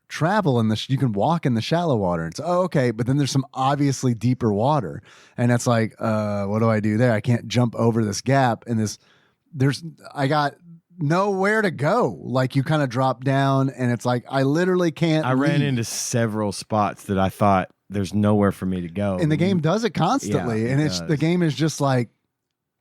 travel in you can walk in the shallow water. It's okay, but then there's some obviously deeper water, and it's like, what do I do there? I can't jump over this gap, and I got nowhere to go. Like you kind of drop down, and it's like I literally can't. I ran leave. into several spots that I thought there's nowhere for me to go. And the game does it constantly, Yeah, and it it's does. the game is just like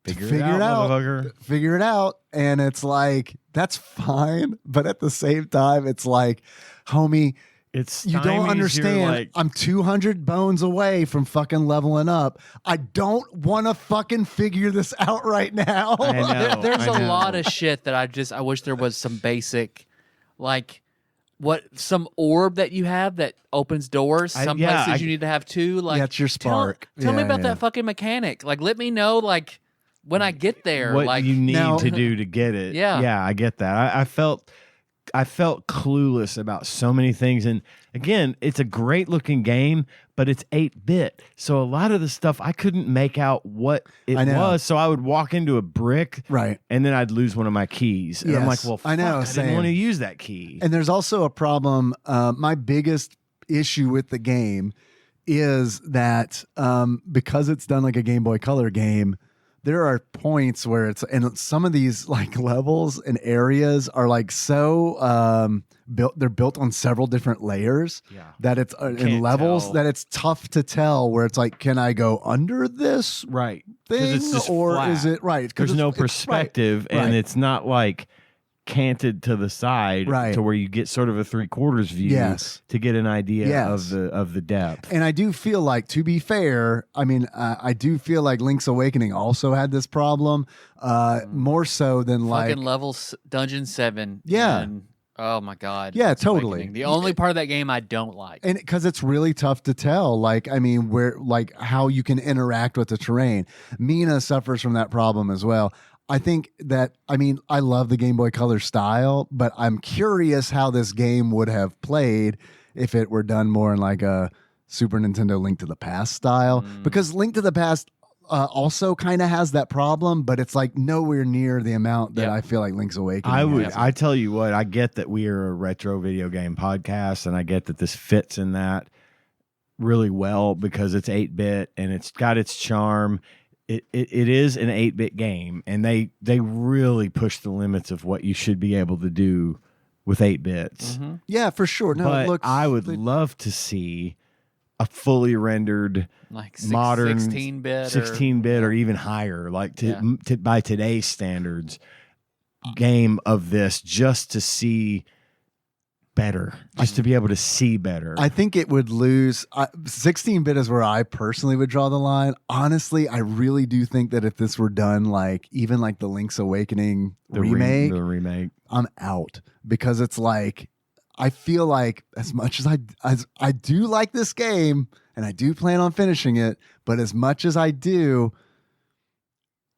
figure it out, motherfucker. figure it out, and it's like that's fine, but at the same time, it's like, homie, It's you don't stymies, you're understand. like- I'm 200 bones away from fucking leveling up. I don't want to fucking figure this out right now. I know. There's I a know. lot of shit that I wish there was some basic, like, some orb that you have that opens doors. Some places you need to have too. Like, That's your spark. Tell me Yeah, about yeah. that fucking mechanic. Like, let me know, like, when I get there. what like, you need Now- to do to get it. Yeah. Yeah, I get that. I felt I felt clueless about so many things. And again, it's a great looking game, but it's 8-bit. So a lot of the stuff I couldn't make out what it was. So I would walk into a brick, Right. and then I'd lose one of my keys. And I'm like, well, fuck, I know, I same. didn't want to use that key. And there's also a problem. My biggest issue with the game is that because it's done like a Game Boy Color game, there are points where it's, and some of these like levels and areas are like so built, they're built on several different layers that it's in levels that it's tough to tell where it's like, can I go under this Right. thing, It's just or flat. is it right? There's no perspective, and right. it's not like canted to the side Right. to where you get sort of a 3/4 view Yes. to get an idea Yes. of the depth. And I do feel like, to be fair, I mean, I do feel like Link's Awakening also had this problem, more so than like Fucking level Dungeon 7. Yeah. And, oh my God. Yeah, Link's totally. Awakening. The only part of that game I don't like. and because it's really tough to tell, like, I mean, where, like, how you can interact with the terrain. Mina suffers from that problem as well. I think that, I mean, I love the Game Boy Color style, but I'm curious how this game would have played if it were done more in like a Super Nintendo Link to the Past style, because Link to the Past also kind of has that problem, but it's like nowhere near the amount that I feel like Link's Awakening has. I tell you what, I get that we are a retro video game podcast, and I get that this fits in that really well because it's 8-bit and it's got its charm. It is an 8-bit game, and they really push the limits of what you should be able to do with 8 bits. Yeah, for sure. No, but look, I would love to see a fully rendered, Like modern 16-bit 16-bit or even higher, like by today's standards, game of this, just to see better, just to be able to see better. I think it would lose. 16-bit is where I personally would draw the line. Honestly, I really do think that if this were done like even like the Link's Awakening remake, the remake, I'm out, because it's like, I feel like as much as I do like this game and I do plan on finishing it, but as much as I do,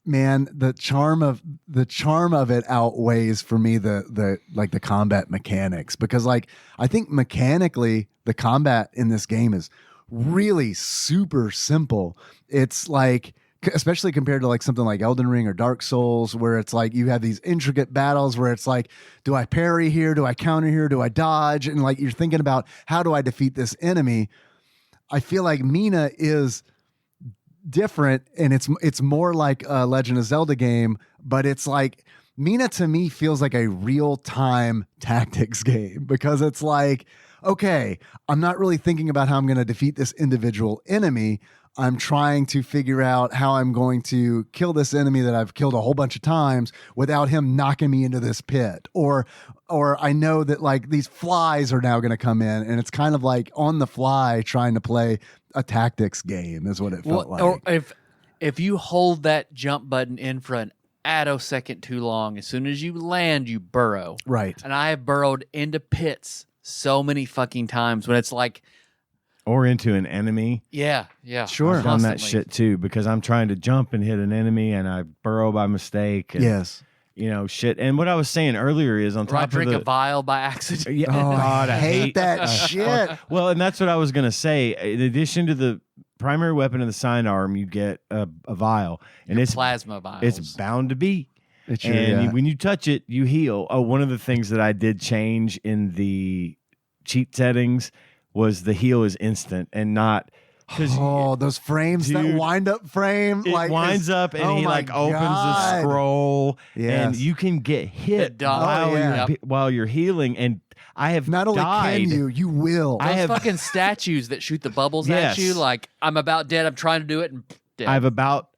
man, the charm of it outweighs for me the like the combat mechanics, because like I think mechanically the combat in this game is really super simple. It's like, especially compared to like something like Elden Ring or Dark Souls, where it's like you have these intricate battles where it's like, do I parry here? Do I counter here? Do I dodge? And like you're thinking about, how do I defeat this enemy? I feel like Mina is different, and it's more like a Legend of Zelda game, but it's like Mina to me feels like a real-time tactics game, because it's like, okay, I'm not really thinking about how I'm going to defeat this individual enemy. I'm trying to figure out how I'm going to kill this enemy that I've killed a whole bunch of times without him knocking me into this pit. Or I know that like these flies are now going to come in, and it's kind of like on the fly trying to play a tactics game is what it felt like. Or if you hold that jump button in for an attosecond too long, as soon as you land, you burrow. Right. And I have burrowed into pits so many fucking times when it's like, or into an enemy. yeah, Sure. I've done that constantly. shit too, because I'm trying to jump and hit an enemy and I burrow by mistake. And, Yes. you know, shit. And what I was saying earlier is on Or I top drink of a vial by accident. yeah, Oh, God, I hate that shit. Well, and that's what I was gonna say. In addition to the primary weapon of the sidearm, you get a vial, and it's Plasma vials. it's bound to be. It's And when you touch it, you heal. Oh, one of the things that I did change in the cheat settings was the heal is instant and not because those frames, that Dude, wind up frame, it like winds is- up and oh he my like opens the God. scroll, Yes. and you can get hit dodge. Oh, yeah. while you're healing. And I have Not only died. can you will. I Those have- fucking statues that shoot the bubbles Yes. at you, like, I'm about dead, I'm trying to do it, and dead.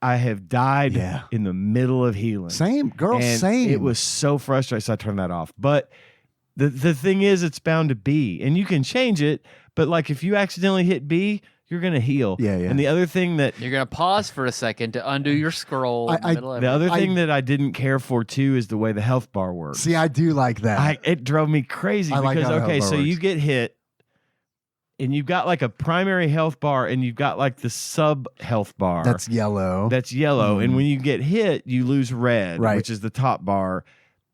I have died Yeah. in the middle of healing. Same, girl, And same. It was so frustrating, so I turned that off. But the thing is, it's bound to be, and you can change it. But like, if you accidentally hit B, you're gonna heal. Yeah, yeah. And the other thing that You're going to pause for a second to undo your scroll in the middle of the it. other thing that I didn't care for too is the way the health bar works. See, I do like that. It drove me crazy I like because how the okay, health bar so you works. get hit, and you've got like a primary health bar, and you've got like the sub health bar That's yellow. that's yellow, and when you get hit, you lose red, Right. which is the top bar.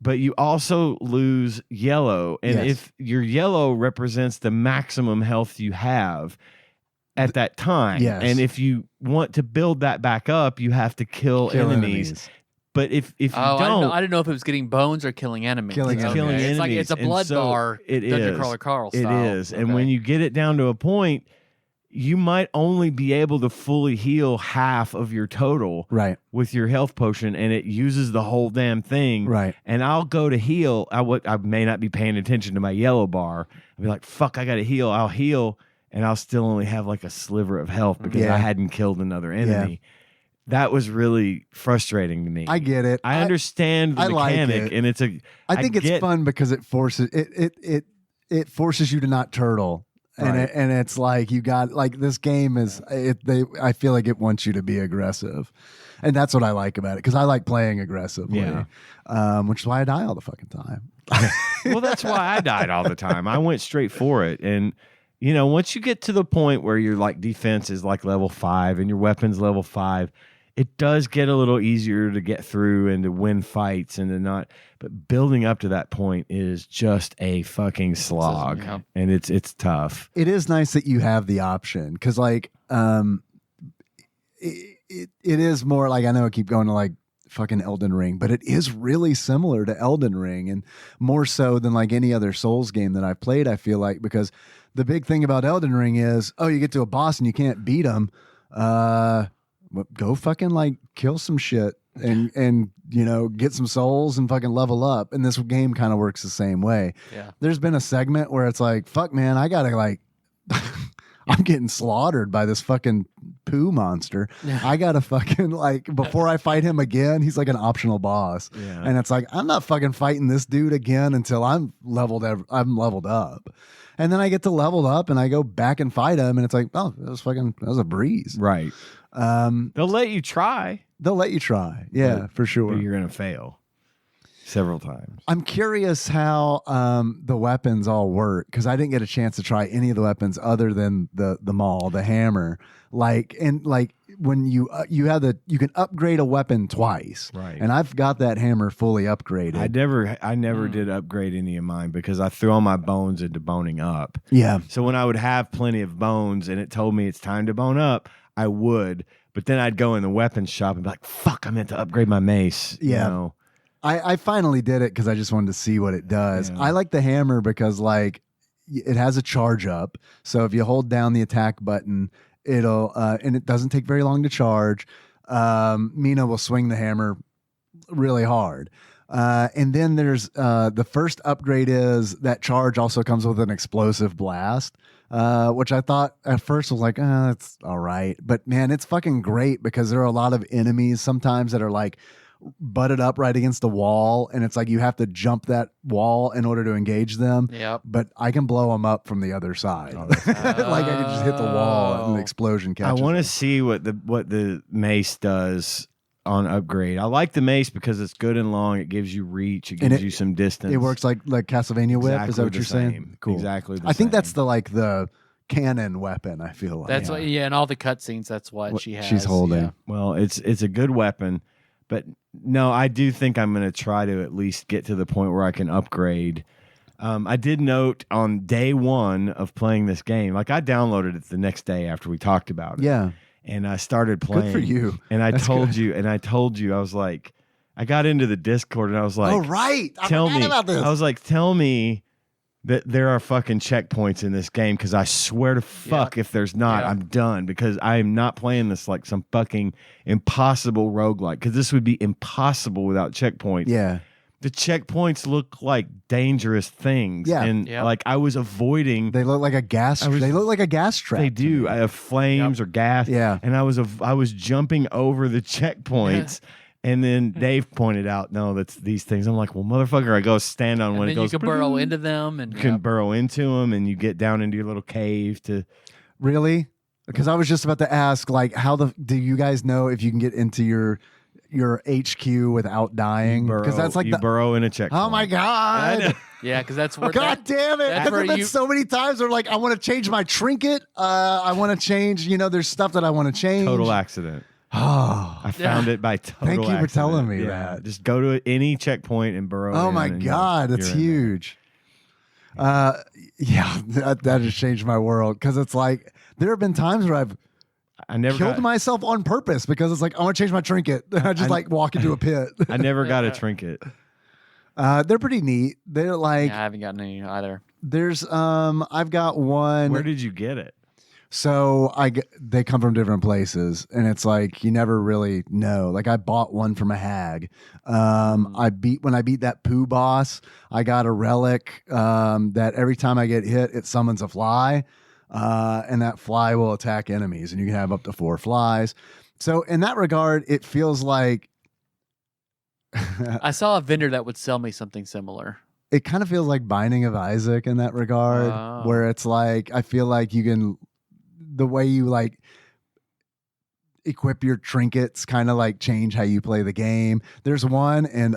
but you also lose yellow. And Yes. if your yellow represents the maximum health you have at that time, Yes. and if you want to build that back up, you have to kill enemies. But if you don't, I didn't know if it was getting bones or killing enemies. Killing it's enemies. killing It's enemies. like it's a And blood so bar. It Dungeon is. Crawler Carl It style. is. And when you get it down to a point, you might only be able to fully heal half of your total Right. with your health potion, and it uses the whole damn thing. Right. And I'll go to heal. I may not be paying attention to my yellow bar. I'll be like, fuck, I got to heal. I'll heal, and I'll still only have like a sliver of health because Yeah. I hadn't killed another enemy. That was really frustrating to me. I get it. I understand the I like mechanic, it. and I think it's fun because it forces it forces you to not turtle. And Right. it's like you got like this game is I feel like it wants you to be aggressive, and that's what I like about it because I like playing aggressively, which is why I die all the fucking time. Well, that's why I died all the time. I went straight for it. And, once you get to the point where your like defense is like level 5 and your weapon's level 5, it does get a little easier to get through and to win fights and to not. But building up to that point is just a fucking slog, Yeah. and it's tough. It is nice that you have the option because like it is more like I know I keep going to like fucking Elden Ring, but it is really similar to Elden Ring and more so than like any other Souls game that I've played, I feel like, because the big thing about Elden Ring is, you get to a boss and you can't beat him. Go fucking like kill some shit and get some souls and fucking level up. And this game kind of works the same way. Yeah. There's been a segment where it's like, fuck man, I gotta like I'm getting slaughtered by this fucking poo monster. I gotta fucking like before I fight him again, he's like an optional boss. Yeah. And it's like, I'm not fucking fighting this dude again until I'm leveled up. And then I get to level up and I go back and fight him, and it's like, that was a breeze. Right. They'll let you try. They'll let you try. Yeah, for sure. But you're going to fail several times. I'm curious how the weapons all work because I didn't get a chance to try any of the weapons other than the maul, the hammer. When you can upgrade a weapon twice, Right. And I've got that hammer fully upgraded. I never did upgrade any of mine because I threw all my bones into boning up. Yeah, So when I would have plenty of bones and it told me it's time to bone up, I would. But then I'd go in the weapons shop and be like, fuck, I meant to upgrade my mace. Yeah. I finally did it because I just wanted to see what it does. Yeah. I like the hammer because like it has a charge up. So if you hold down the attack button, it'll and it doesn't take very long to charge. Mina will swing the hammer really hard. And then there's the first upgrade is that charge also comes with an explosive blast, which I thought at first was like, it's all right. But man, it's fucking great because there are a lot of enemies sometimes that are like butted up right against the wall. And it's like you have to jump that wall in order to engage them. Yep. But I can blow them up from the other side. Like I can just hit the wall and the explosion I catches want to them. see what the mace does on upgrade. I like the mace because it's good and long. It gives you reach. It gives you some distance. It works like Castlevania whip. Is that what the you're saying? same. Cool. Exactly. I think that's the canon weapon. I feel like That's what. Yeah, in all the cutscenes, that's what she has. she's holding. Yeah. Well, it's a good weapon, but no, I do think I'm going to try to at least get to the point where I can upgrade. I did note on day one of playing this game, like I downloaded it the next day after we talked about it. Yeah. And I started playing. Good for you. And I That's told good. you, I was like, I got into the Discord and I was like, Oh right. I tell forgot me, about this. I was like, tell me that there are fucking checkpoints in this game because I swear to fuck if there's not, I'm done because I am not playing this like some fucking impossible roguelike because this would be impossible without checkpoints. Yeah. The checkpoints look like dangerous things. Yeah. And Yep. like I was avoiding. They look like a gas. They look like a gas trap. They to do. me. I have flames or gas. Yeah. And I was jumping over the checkpoints. And then Dave pointed out, no, that's these things. I'm like, well, motherfucker, I go stand on And when then it goes. you can burrow into them, and You can burrow into them, and you get down into your little cave to. Really? Because I was just about to ask, like, do you guys know if you can get into your HQ without dying? Because that's like you burrow in a checkpoint. Oh my god! yeah, because that's where. God damn it! that's Has where there been you- so many times where like I want to change my trinket. I want to change. There's stuff that I want to change. Total accident. Oh, I found it by total Thank you for accident. telling me Yeah, that. Just go to any checkpoint and burrow. Oh in my and God, that's you're in there. huge. Yeah, that has changed my world because it's like there have been times where I've I never killed got, myself on purpose because it's like I want to change my trinket. I just like walk into a pit. I never got a trinket. They're pretty neat. They're like Yeah, I haven't gotten any either. there's I've got one. Where did you get it? So they come from different places, and it's like you never really know. Like I bought one from a hag. When I beat that poo boss, I got a relic that every time I get hit, it summons a fly, and that fly will attack enemies, and you can have up to 4 flies. So in that regard, it feels like I saw a vendor that would sell me something similar. it kind of feels like Binding of Isaac in that regard, Oh. where it's like I feel like you can. The way you like equip your trinkets kind of like change how you play the game. There's one, and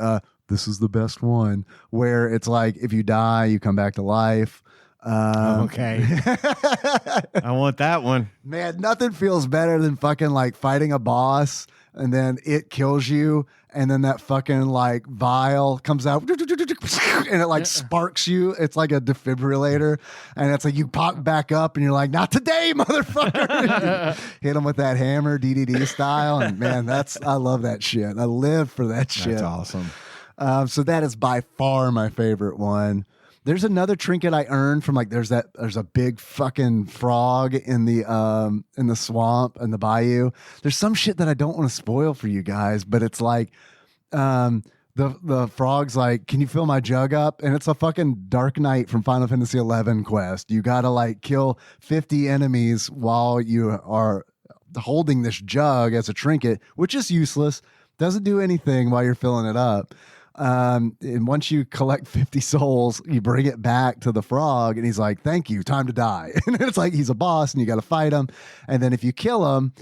this is the best one, where it's like if you die, you come back to life. Okay. I want that one. Man, nothing feels better than fucking like fighting a boss and then it kills you, and then that fucking like vial comes out and it like sparks you. It's like a defibrillator, and it's like you pop back up and you're like, not today, motherfucker. Hit him with that hammer, DDD style, and man, I love that shit. I live for that shit. That's awesome. So that is by far my favorite one. There's another trinket I earned from like there's a big fucking frog in the swamp and the bayou. There's some shit that I don't want to spoil for you guys, but it's like the frog's like, can you fill my jug up? And it's a fucking Dark Knight from Final Fantasy 11 quest. You gotta like kill 50 enemies while you are holding this jug as a trinket, which is useless. Doesn't do anything while you're filling it up. And once you collect 50 souls, you bring it back to the frog, and he's like, thank you, time to die. And it's like he's a boss and you got to fight him, and then if you kill him,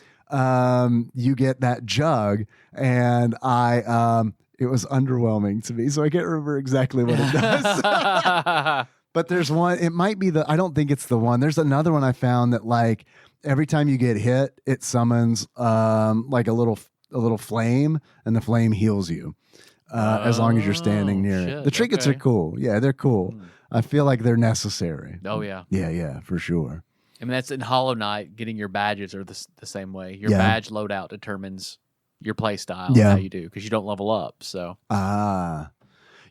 you get that jug. And it was underwhelming to me, so I can't remember exactly what it does. But there's one, it might be I don't think it's the one. There's another one I found that like every time you get hit, it summons like a little flame, and the flame heals you. As long as you're standing near it. shit, The trinkets are cool. Yeah, they're cool. I feel like they're necessary. Oh yeah. Yeah, for sure. I mean, that's in Hollow Knight. Getting your badges are the same way. Your Yeah. badge loadout determines your play style. Yeah. And how you do, because you don't level up. So Yeah,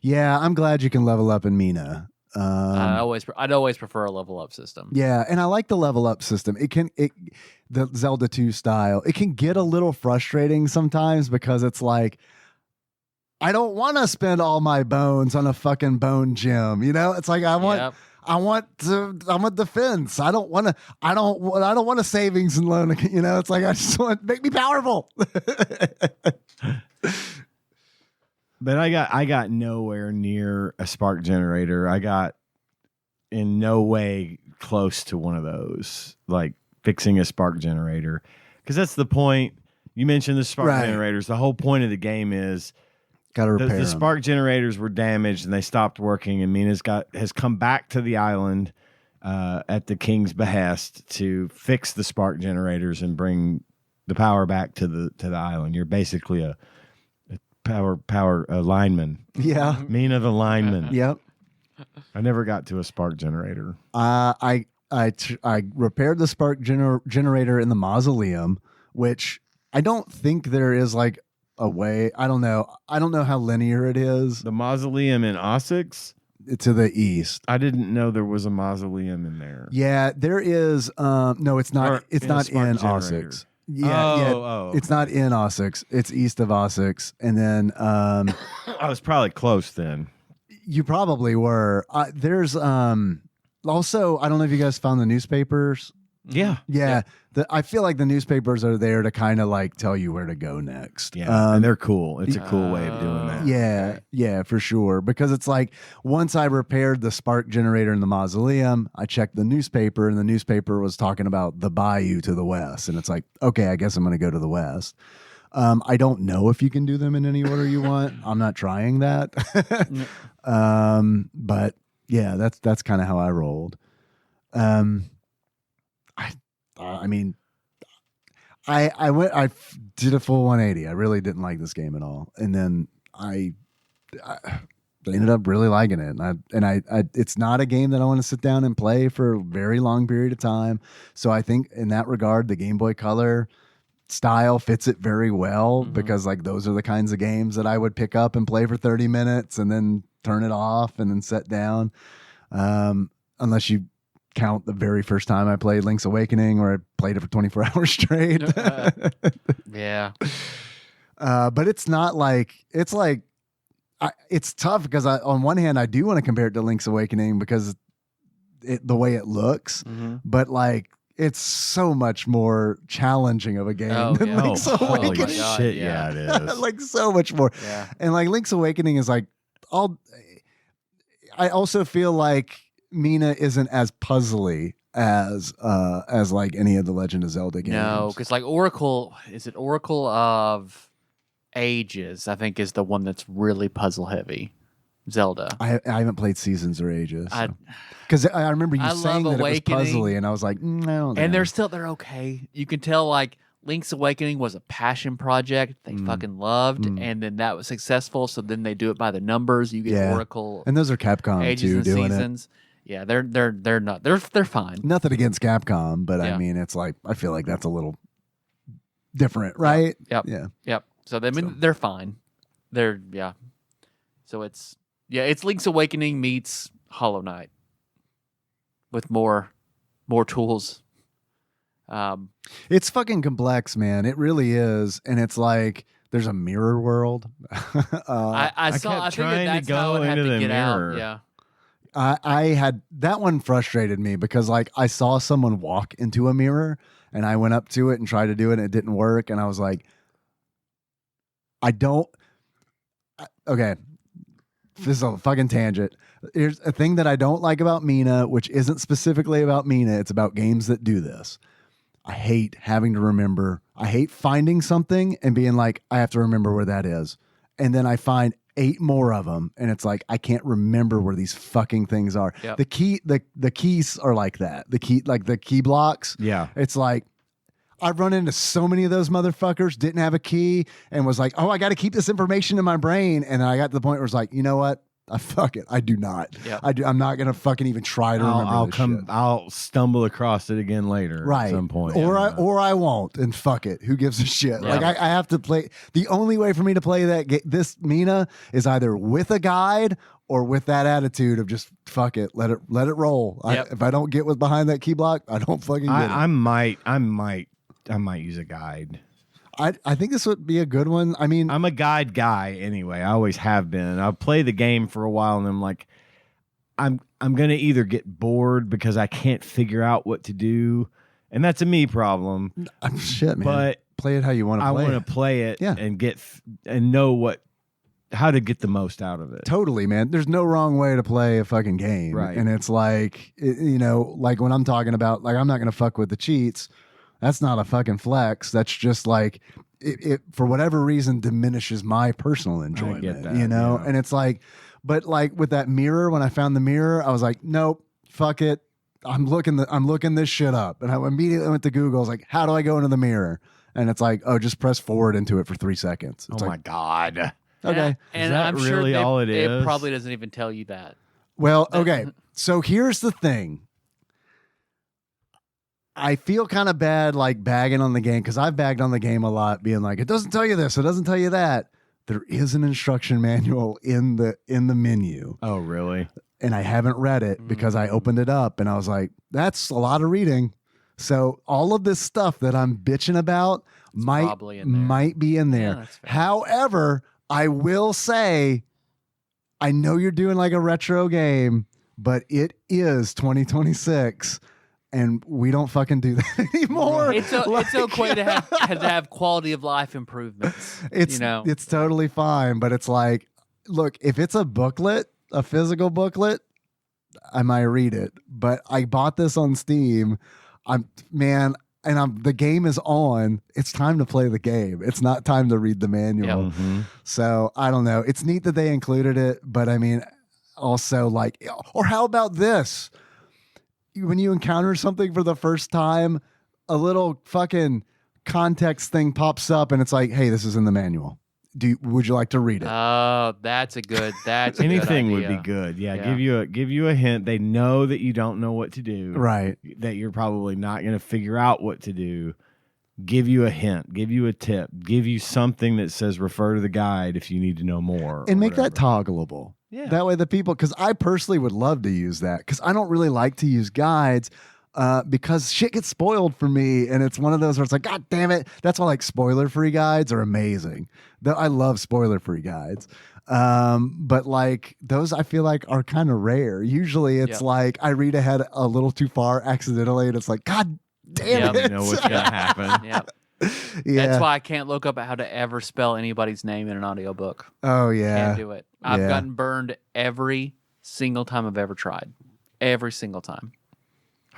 I'm glad you can level up in Mina. I'd always prefer a level up system. Yeah, and I like the level up system. The Zelda 2 style. It can get a little frustrating sometimes because it's like, I don't want to spend all my bones on a fucking bone gem. You know, it's like I want defense. I don't want a savings and loan. You know, it's like I just want make me powerful. But I got nowhere near a spark generator. I got in no way close to one of those, like fixing a spark generator. Because that's the point. You mentioned the spark generators. The whole point of the game is got to repair the spark generators were damaged and they stopped working. And Mina's has come back to the island at the king's behest to fix the spark generators and bring the power back to the island. You're basically a power lineman. Yeah. Mina the lineman. Yep. I never got to a spark generator. I repaired the spark generator in the mausoleum, which I don't think there is like a way. I don't know how linear it is. The mausoleum in Osix? To the east. I didn't know there was a mausoleum in there. Yeah, there is. No, it's not. It's not in Osix. Yeah, it's not in Osix. It's east of Osix, and then I was probably close then. You probably were. There's also, I don't know if you guys found the newspapers. Yeah. I feel like the newspapers are there to kind of like tell you where to go next. Yeah, and they're cool. It's a cool way of doing that. Yeah, for sure. Because it's like once I repaired the spark generator in the mausoleum, I checked the newspaper, and the newspaper was talking about the bayou to the west. And it's like, okay, I guess I'm going to go to the west. I don't know if you can do them in any order you want. I'm not trying that. But yeah, that's kind of how I rolled. I mean, I did a full 180. I really didn't like this game at all, and then I ended up really liking it. And I it's not a game that I want to sit down and play for a very long period of time. So I think in that regard, the Game Boy Color style fits it very well because like those are the kinds of games that I would pick up and play for 30 minutes and then turn it off and then set down. Unless you count the very first time I played Link's Awakening where I played it for 24 hours straight. Yeah. But it's not like, it's like, it's tough because on one hand, I do want to compare it to Link's Awakening because the way it looks, but like, it's so much more challenging of a game than Link's Awakening. Holy shit, yeah, it is. Like so much more. Yeah. And like Link's Awakening is like I also feel like Mina isn't as puzzly as like any of the Legend of Zelda games. No, because like Oracle, is it Oracle of Ages? I think is the one that's really puzzle heavy. Zelda. I haven't played Seasons or Ages. Because I remember you saying that Awakening, it was puzzly, and I was like, no. And they're okay. You can tell like Link's Awakening was a passion project they fucking loved, and then that was successful. So then they do it by the numbers. You get Oracle, and those are Capcom Ages too and doing Seasons. Yeah, they're not they're fine. Nothing against Capcom, but I mean, it's like I feel like that's a little different, right? Yep. So they're fine. So it's Link's Awakening meets Hollow Knight with more tools. It's fucking complex, man. It really is, and it's like there's a mirror world. I kept figured that's how it had to get out. Yeah. I had that one frustrated me because like I saw someone walk into a mirror and I went up to it and tried to do it and it didn't work, and I was like, okay. This is a fucking tangent. Here's a thing that I don't like about Mina, which isn't specifically about Mina. It's about games that do this. I hate having to remember. I hate finding something and being like, I have to remember where that is. And then I find 8 more of them. And it's like, I can't remember where these fucking things are. Yep. The keys are like that. The key blocks. Yeah. It's like, I've run into so many of those motherfuckers, didn't have a key, and was like, oh, I got to keep this information in my brain. And then I got to the point where it's like, you know what? Fuck it. I do not. Yep. I'm not going to fucking even try to remember this shit. I'll stumble across it again later at some point. Or I won't, and fuck it. Who gives a shit? Yeah. Like I have to play. The only way for me to play this Mina is either with a guide or with that attitude of just fuck it, let it roll. Yep. If I don't get what's behind that key block, I don't fucking get it. I might use a guide. I think this would be a good one. I mean, I'm a guide guy anyway. I always have been. I'll play the game for a while and I'm like, I'm gonna either get bored because I can't figure out what to do, and that's a me problem. Shit, man. But play it how you want to play it. I want to play it Yeah. and know how to get the most out of it. Totally, man. There's no wrong way to play a fucking game. Right. And it's like, like when I'm talking about, like, I'm not going to fuck with the cheats. That's not a fucking flex. That's just like, it for whatever reason diminishes my personal enjoyment, get that, Yeah. And it's like, but like with that mirror, when I found the mirror, I was like, nope, fuck it. I'm looking this shit up. And I immediately went to Google. I was like, how do I go into the mirror? And it's like, oh, just press forward into it for 3 seconds. It's Oh like, my God. okay. And that I'm really sure all it is? It probably doesn't even tell you that. Well, okay. So here's the thing. I feel kind of bad like bagging on the game because I've bagged on the game a lot, being like, it doesn't tell you this, it doesn't tell you that. There is an instruction manual in the menu. Oh, really? And I haven't read it because I opened it up and I was like, that's a lot of reading. So all of this stuff that I'm bitching about might be in there. that's fair. However, I will say, I know you're doing like a retro game, but it is 2026 and we don't fucking do that anymore. It's okay to have quality of life improvements. It's totally fine, but it's like, look, if it's a booklet, a physical booklet, I might read it. But I bought this on Steam. The game is on. It's time to play the game. It's not time to read the manual. Mm-hmm. So I don't know. It's neat that they included it, but I mean, also like, or how about this? When you encounter something for the first time, a little fucking context thing pops up and it's like, hey, this is in the manual. Would you like to read it? Oh, that's a good. That's a Anything good would be idea. good. Yeah, Yeah. give you a hint. They know that you don't know what to do. Right. That you're probably not going to figure out what to do. Give you a hint. Give you a tip. Give you something that says refer to the guide if you need to know more. And or make that whatever. toggleable. Yeah. That way the people, because I personally would love to use that because I don't really like to use guides because shit gets spoiled for me. And it's one of those where it's like, God damn it. That's why like spoiler-free guides are amazing. I love spoiler-free guides. But like those I feel like are kind of rare. Usually it's Yep. like I read ahead a little too far accidentally and it's like, God damn Yep. it. You know what's going to happen. Yeah. Yeah. That's why I can't look up how to ever spell anybody's name in an audiobook. Oh yeah. Can't do it. I've Yeah. gotten burned every single time I've ever tried. Every single time.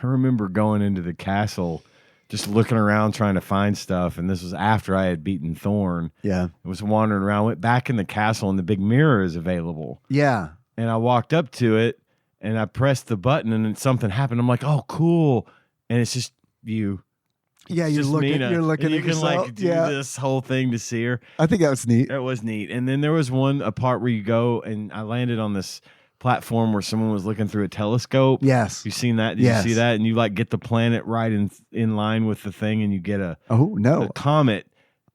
I remember going into the castle, just looking around trying to find stuff. And this was after I had beaten Thorn. Yeah. I was wandering around, went back in the castle, and the big mirror is available. Yeah. And I walked up to it, and I pressed the button, and then something happened. I'm like, oh, cool. And it's just you. Yeah, It's you're just looking. Mina. You're looking and at you can yourself. like do yeah, this whole thing to see her. I think that was neat. It was neat. And then there was a part where you go, and I landed on this platform where someone was looking through a telescope. Yes. You seen that? Did Yes. you see that? And you like get the planet right in line with the thing, and you get a Oh no. comet.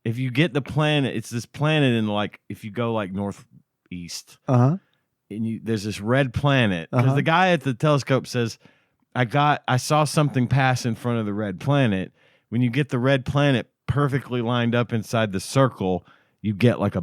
If you get the planet, it's this planet in like if you go like northeast, Uh huh. and there's this red planet because Uh-huh. the guy at the telescope says, I saw something pass in front of the red planet. When you get the red planet perfectly lined up inside the circle, you get like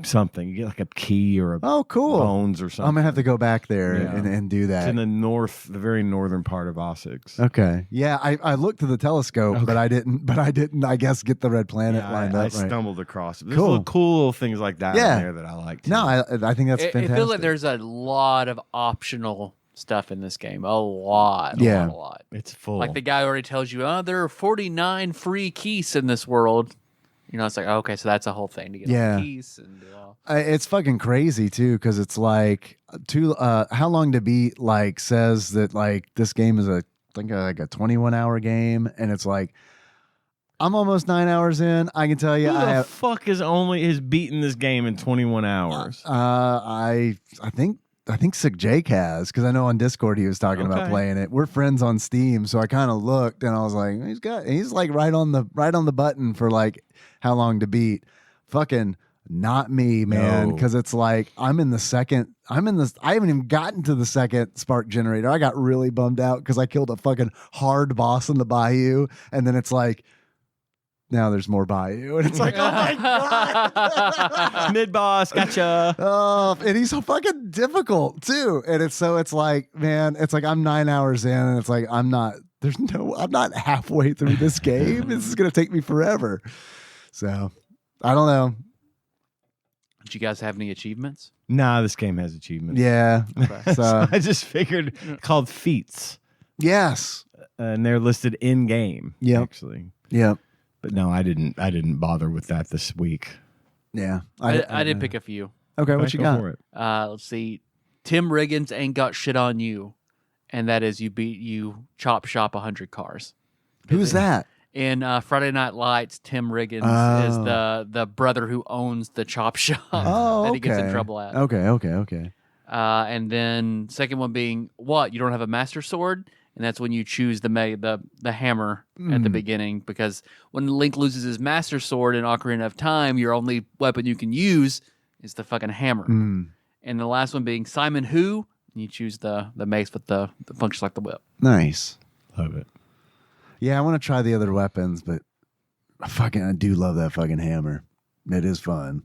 something. You get like a key or a Oh, cool. bones or something. I'm gonna have to go back there Yeah. and do It's that. in the very northern part of Ossex. Okay. Yeah, I looked to the telescope, but I didn't. I guess get the red planet Yeah, lined I up. Right. stumbled across it. There's Cool. little cool little things like that Yeah. in there that I like. Too. No, I think that's It fantastic. feels like there's a lot of optional stuff in this game. A lot. Yeah. A lot. It's full. Like the guy already tells you, oh, there are 49 free keys in this world. You know, it's like, okay, so that's a whole thing to get Yeah. all the keys and do all. It's fucking crazy too, because it's like how long to beat like says that like this game is like a 21-hour game, and it's like I'm almost 9 hours in. I can tell you, Who I the have. fuck is beaten this game in 21 hours? I think Sick Jake has, because I know on Discord he was talking about Okay. playing it. We're friends on Steam, so I kind of looked and I was like, he's like right on the button for like how long to beat. Fucking not me, man, No. because it's like I haven't even gotten to the second spark generator. I got really bummed out because I killed a fucking hard boss in the bayou, and then it's like now there's more bayou, and it's like, oh my god. Mid boss, gotcha. Oh, and he's so fucking difficult too. And it's like, man, it's like I'm 9 hours in, and it's like I'm not halfway through this game. This is gonna take me forever. So I don't know. Did you guys have any achievements? Nah, this game has achievements. Yeah. Okay. So I just figured called feats, yes. and they're listed in game. Yep. actually. Yep. But no, I didn't bother with that this week. Yeah. I did pick a few. Okay, what you Go got? for it. Let's see. Tim Riggins ain't got shit on you. And that is you chop shop 100 cars. Who's that? In Friday Night Lights, Tim Riggins is Oh. the brother who owns the chop shop Oh, that he gets in okay. trouble at. Okay. And then second one being, what? You don't have a master sword? And that's when you choose the hammer at the beginning, because when Link loses his master sword in Ocarina of Time, your only weapon you can use is the fucking hammer. Mm, And the last one being Simon Who, and you choose the mace with the functions like the whip. nice. Love it. Yeah, I want to try the other weapons, but I do love that fucking hammer. It is fun.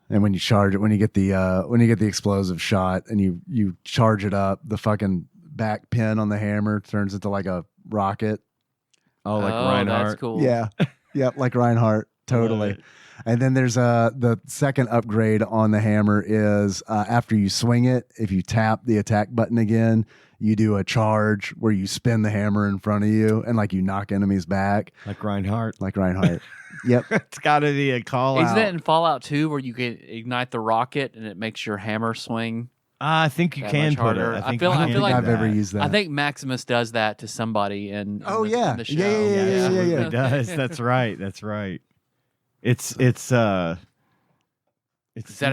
And when you charge it, when you get the explosive shot and you charge it up, the fucking back pin on the hammer turns into like a rocket. Oh, like oh, Reinhardt. that's cool. Yeah. Yep, like Reinhardt. Totally. it. And then there's the second upgrade on the hammer is after you swing it, if you tap the attack button again, you do a charge where you spin the hammer in front of you and like you knock enemies back, Like Reinhardt. like Reinhardt. Yep. It's got to be a call Isn't out. that in Fallout 2 where you can ignite the rocket and it makes your hammer swing? I think you that can much put it. harder. I think feel you I don't I can feel think like I've ever used that. I think Maximus does that to somebody in Oh, the, yeah. in the show. Yeah, yeah, yeah, yeah, Absolutely yeah. does. That's right. That's right. It's Is that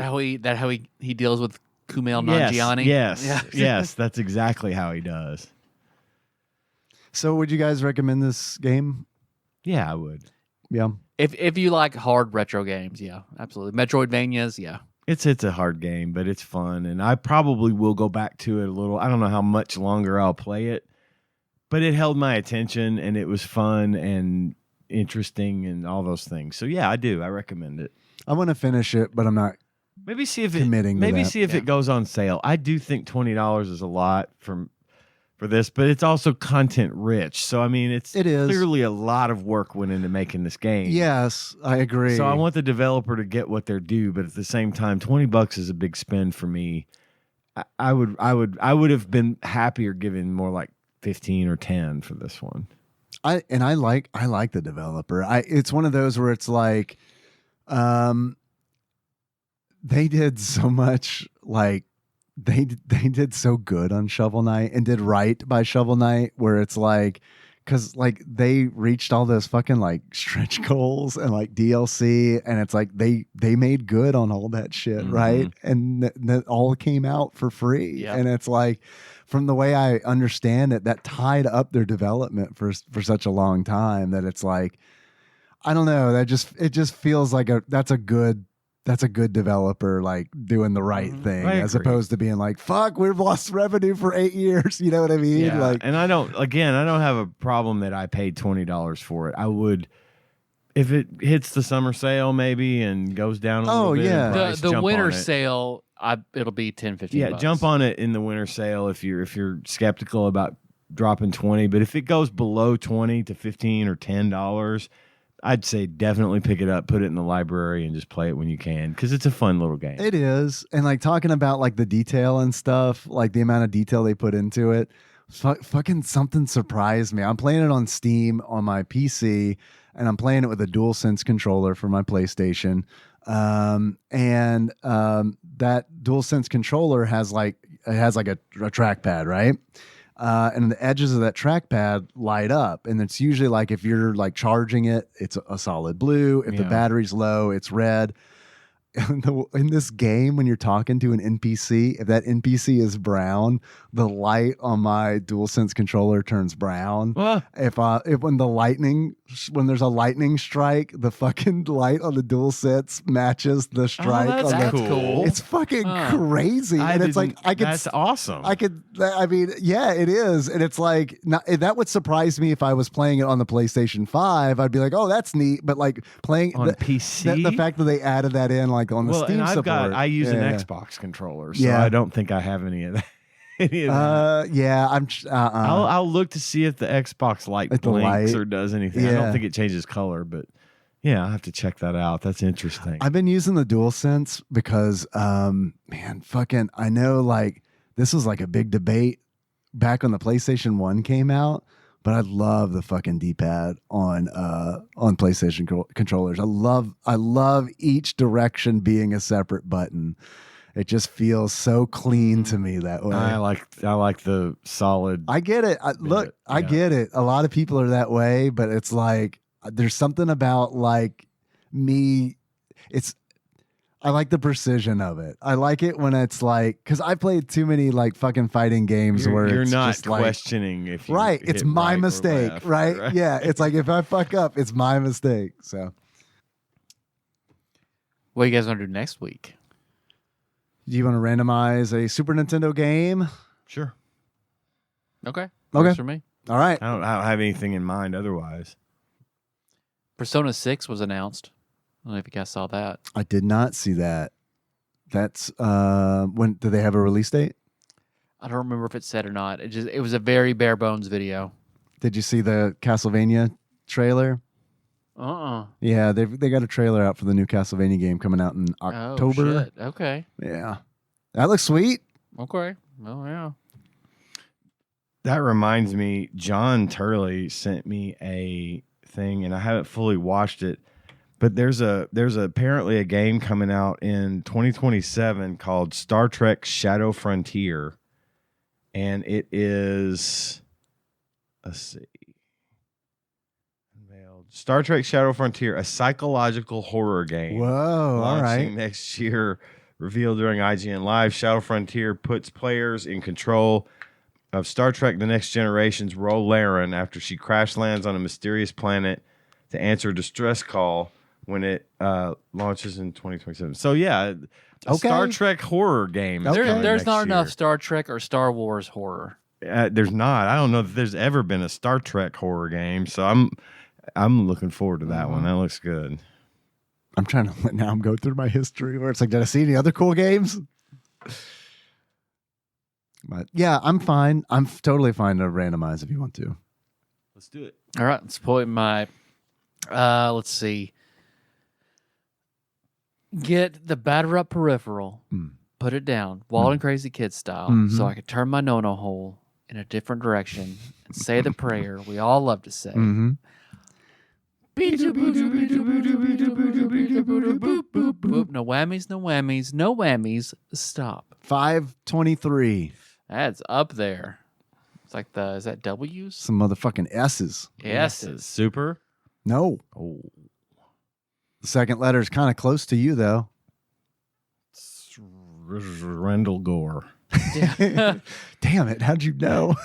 how he deals with Kumail Nanjiani? Yes, Yeah. yes, that's exactly how he does. So would you guys recommend this game? Yeah, I would. Yeah. If you like hard retro games, yeah, absolutely. Metroidvanias, yeah. It's a hard game, but it's fun, and I probably will go back to it a little. I don't know how much longer I'll play it, but it held my attention, and it was fun and interesting, and all those things. So yeah, I do. I recommend it. I want to finish it, but I'm not. Maybe see if Committing to that. see if it goes on sale. I do think $20 is a lot for this, but it's also content rich. So I mean, it is clearly a lot of work went into making this game. Yes, I agree. So I want the developer to get what they're due, but at the same time, $20 is a big spend for me. I would have been happier giving more like 15 or 10 for this one. I like the developer. It's one of those where it's like, they did so much, like they did so good on Shovel Knight and did right by Shovel Knight, where it's like, because like they reached all those fucking like stretch goals and like DLC, and it's like they made good on all that shit, right? And that all came out for free. Yep. And it's like, from the way I understand it, that tied up their development for such a long time that it's like, I don't know, it just feels like that's a good developer, like doing the right thing, as opposed to being like, fuck, we've lost revenue for 8 years. You know what I mean? Yeah. Like, and I don't have a problem that I paid $20 for it. I would, if it hits the summer sale maybe and goes down a little bit. yeah. In price, The jump winter on it. sale, it'll be 10-15 Yeah, bucks. jump on it in the winter sale if you're skeptical about dropping 20. But if it goes below 20 to 15 or $10, I'd say definitely pick it up, put it in the library, and just play it when you can, because it's a fun little game. it is. And like talking about like the detail and stuff, like the amount of detail they put into it, fucking something surprised me. I'm playing it on Steam on my PC, and I'm playing it with a DualSense controller for my PlayStation. That DualSense controller has like a trackpad, right? And the edges of that trackpad light up, and it's usually like, if you're like charging it, it's a solid blue. If the battery's low, it's red. In this game, when you're talking to an NPC, if that NPC is brown, the light on my DualSense controller turns brown. If when there's a lightning strike, the fucking light on the DualSense matches the strike. That's cool. It's fucking crazy, and it's like That's awesome. Yeah, it is, and it's like that would surprise me if I was playing it on the PlayStation 5. I'd be like, oh, that's neat, but like playing on PC, the fact that they added that in like on the Steam support. I use an Xbox controller, so I don't think I have any of that. I'll look to see if the Xbox light blinks or does anything. I don't think it changes color, but yeah, I'll have to check that out. That's interesting. I've been using the DualSense because, man, fucking, I know like this was like a big debate back when the PlayStation 1 came out, but I love the fucking D-pad on PlayStation controllers. I love each direction being a separate button. It just feels so clean to me that way. I like the solid. I get it. I get it. A lot of people are that way, but it's like there's something about like me. I like the precision of it. I like it when it's like, because I played too many like fucking fighting games where you're it's not just questioning like, if you right. hit It's my right or mistake, left, right? Yeah. It's like if I fuck up, it's my mistake. So, What are you guys want to do next week? do you want to randomize a Super Nintendo game? Sure. Okay. Okay. Works for me. All right. I don't have anything in mind otherwise. Persona 6 was announced. I don't know if you guys saw that. I did not see that. That's when did they have a release date? I don't remember if it said or not. It was a very bare bones video. Did you see the Castlevania trailer? Yeah, they got a trailer out for the new Castlevania game coming out in October. Oh, shit. Okay. Yeah. That looks sweet. Okay. Oh, yeah. That reminds me, John Turley sent me a thing, and I haven't fully watched it. But there's apparently a game coming out in 2027 called Star Trek Shadow Frontier. And it is, let's see, Star Trek Shadow Frontier, a psychological horror game. Whoa, all launching right. next year, revealed during IGN Live. Shadow Frontier puts players in control of Star Trek The Next Generation's Ro Laren after she crash lands on a mysterious planet to answer a distress call when it launches in 2027. So yeah, a Star Trek horror game. Okay. There's not enough Star Trek or Star Wars horror. There's not. I don't know if there's ever been a Star Trek horror game. So I'm looking forward to that one. That looks good. I'm trying to now. I'm going through my history where it's like, did I see any other cool games? But yeah, I'm fine. I'm totally fine to randomize if you want to. Let's do it. All right, let's pull in my. Let's see. Get the batter up peripheral. Put it down, Wild and Crazy Kid style, so I could turn my no-no hole in a different direction and say the prayer we all love to say. Mm-hmm. No whammies, no whammies, no whammies. Stop. 523. That's up there. It's like is that W's? Some motherfucking S's. S's. Super. No. Oh, The second letter is kind of close to you, though. Rendell Gore. Yeah. Damn it. How'd you know?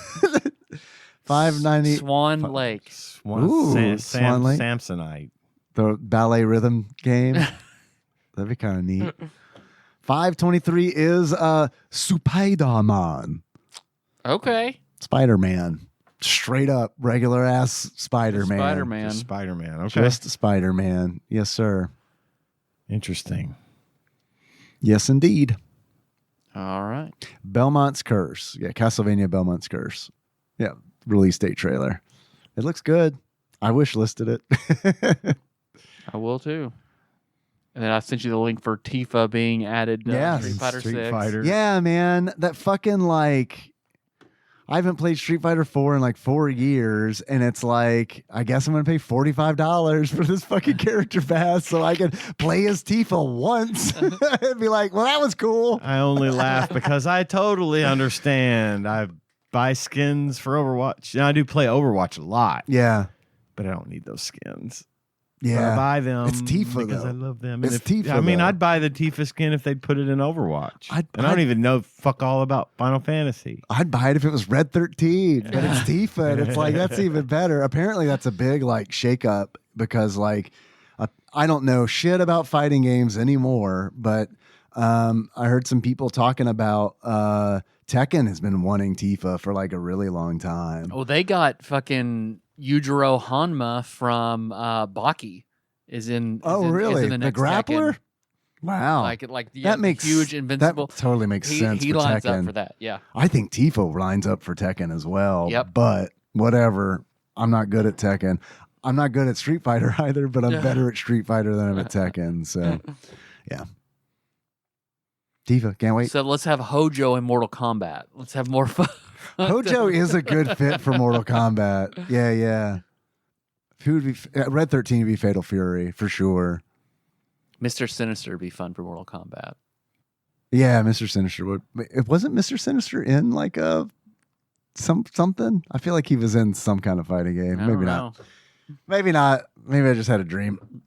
590. Swan Lake. Ooh, Swan Lake. Samsonite. The ballet rhythm game. That'd be kind of neat. 523 is Spider-Man. Okay. Spider-Man. Straight up, regular ass Spider-Man. Spider-Man. Spider-Man. Okay. Just Spider-Man. Yes, sir. Interesting. Yes, indeed. All right. Belmont's Curse. Yeah, Castlevania Belmont's Curse. Yeah, release date trailer. It looks good. I wish listed it. I will too. And then I sent you the link for Tifa being added to Yes. Street Fighter Street 6. Fighter. Yeah, man. That fucking I haven't played Street Fighter 4 in like 4 years, and it's like, I guess I'm going to pay $45 for this fucking character pass so I can play as Tifa once and be like, well, that was cool. I only laugh because I totally understand. I buy skins for Overwatch. I do play Overwatch a lot, Yeah. but I don't need those skins. Yeah. I buy them It's Tifa, because though. I love them. It's And Tifa, I mean, though. I'd buy the Tifa skin if they'd put it in Overwatch. I'd I don't even know fuck all about Final Fantasy. I'd buy it if it was Red 13, but it's Tifa, and it's like, that's even better. Apparently, that's a big shakeup because I don't know shit about fighting games anymore, but I heard some people talking about Tekken has been wanting Tifa for like a really long time. Oh, they got fucking Yujiro Hanma from Baki is in. Really? Is in The next grappler? Tekken. Wow. Like that makes huge invincible. That totally makes sense He for lines Tekken. up for that. Yeah. I think Tifa lines up for Tekken as well. Yep. But whatever. I'm not good at Tekken. I'm not good at Street Fighter either, but I'm better at Street Fighter than I'm at Tekken. So, yeah. Tifa, can't wait. So let's have Hojo in Mortal Kombat. Let's have more fun. Hojo is a good fit for Mortal Kombat. Yeah, yeah. Who would be Red 13 would be Fatal Fury for sure. Mr. Sinister would be fun for Mortal Kombat. Yeah, Mr. Sinister would. It wasn't Mr. Sinister in like a something. I feel like he was in some kind of fighting game. I Maybe don't not. know. Maybe not. Maybe I just had a dream.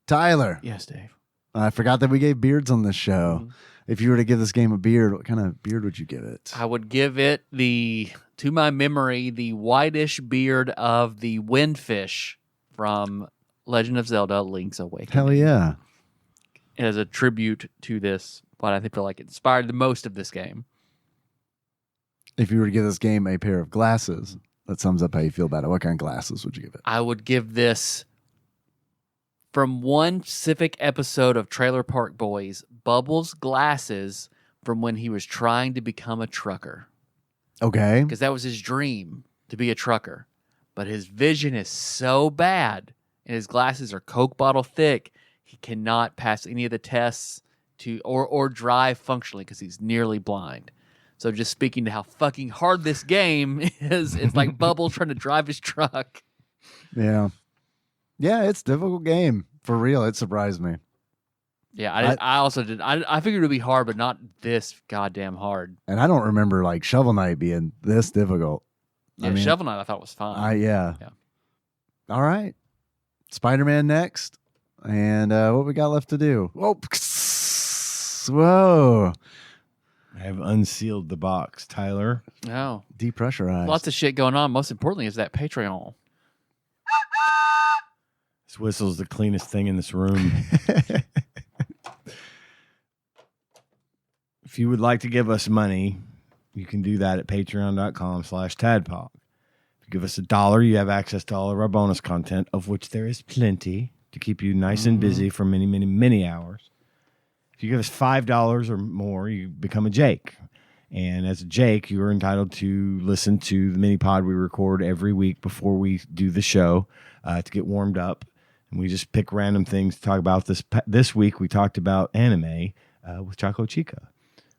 Tyler, Yes, Dave. I forgot that we gave beards on this show. If you were to give this game a beard, what kind of beard would you give it? I would give it to my memory, the whitish beard of the windfish from Legend of Zelda: Link's Awakening. Hell yeah. As a tribute to this, what I feel like inspired the most of this game. If you were to give this game a pair of glasses, that sums up how you feel about it. What kind of glasses would you give it? I would give this, from one specific episode of Trailer Park Boys, Bubbles' glasses from when he was trying to become a trucker. Okay. Because that was his dream, to be a trucker. But his vision is so bad, and his glasses are Coke bottle thick, he cannot pass any of the tests or drive functionally because he's nearly blind. So just speaking to how fucking hard this game is, it's like Bubbles trying to drive his truck. Yeah. Yeah, it's a difficult game. For real, it surprised me. Yeah, I also did. I figured it would be hard, but not this goddamn hard. And I don't remember like Shovel Knight being this difficult. Yeah, I mean, Shovel Knight I thought was fun. Yeah. Yeah. All right. Spider-Man next. And what we got left to do? Whoa. Whoa. I have unsealed the box, Tyler. No. Depressurized. Lots of shit going on. Most importantly is that Patreon. This whistle's the cleanest thing in this room. If you would like to give us money, you can do that at patreon.com/tadpog. If you give us $1, you have access to all of our bonus content, of which there is plenty to keep you nice and busy for many, many, many hours. If you give us $5 or more, you become a Jake. And as a Jake, you are entitled to listen to the mini pod we record every week before we do the show to get warmed up. And we just pick random things to talk about. This week, we talked about anime with Choco Chica.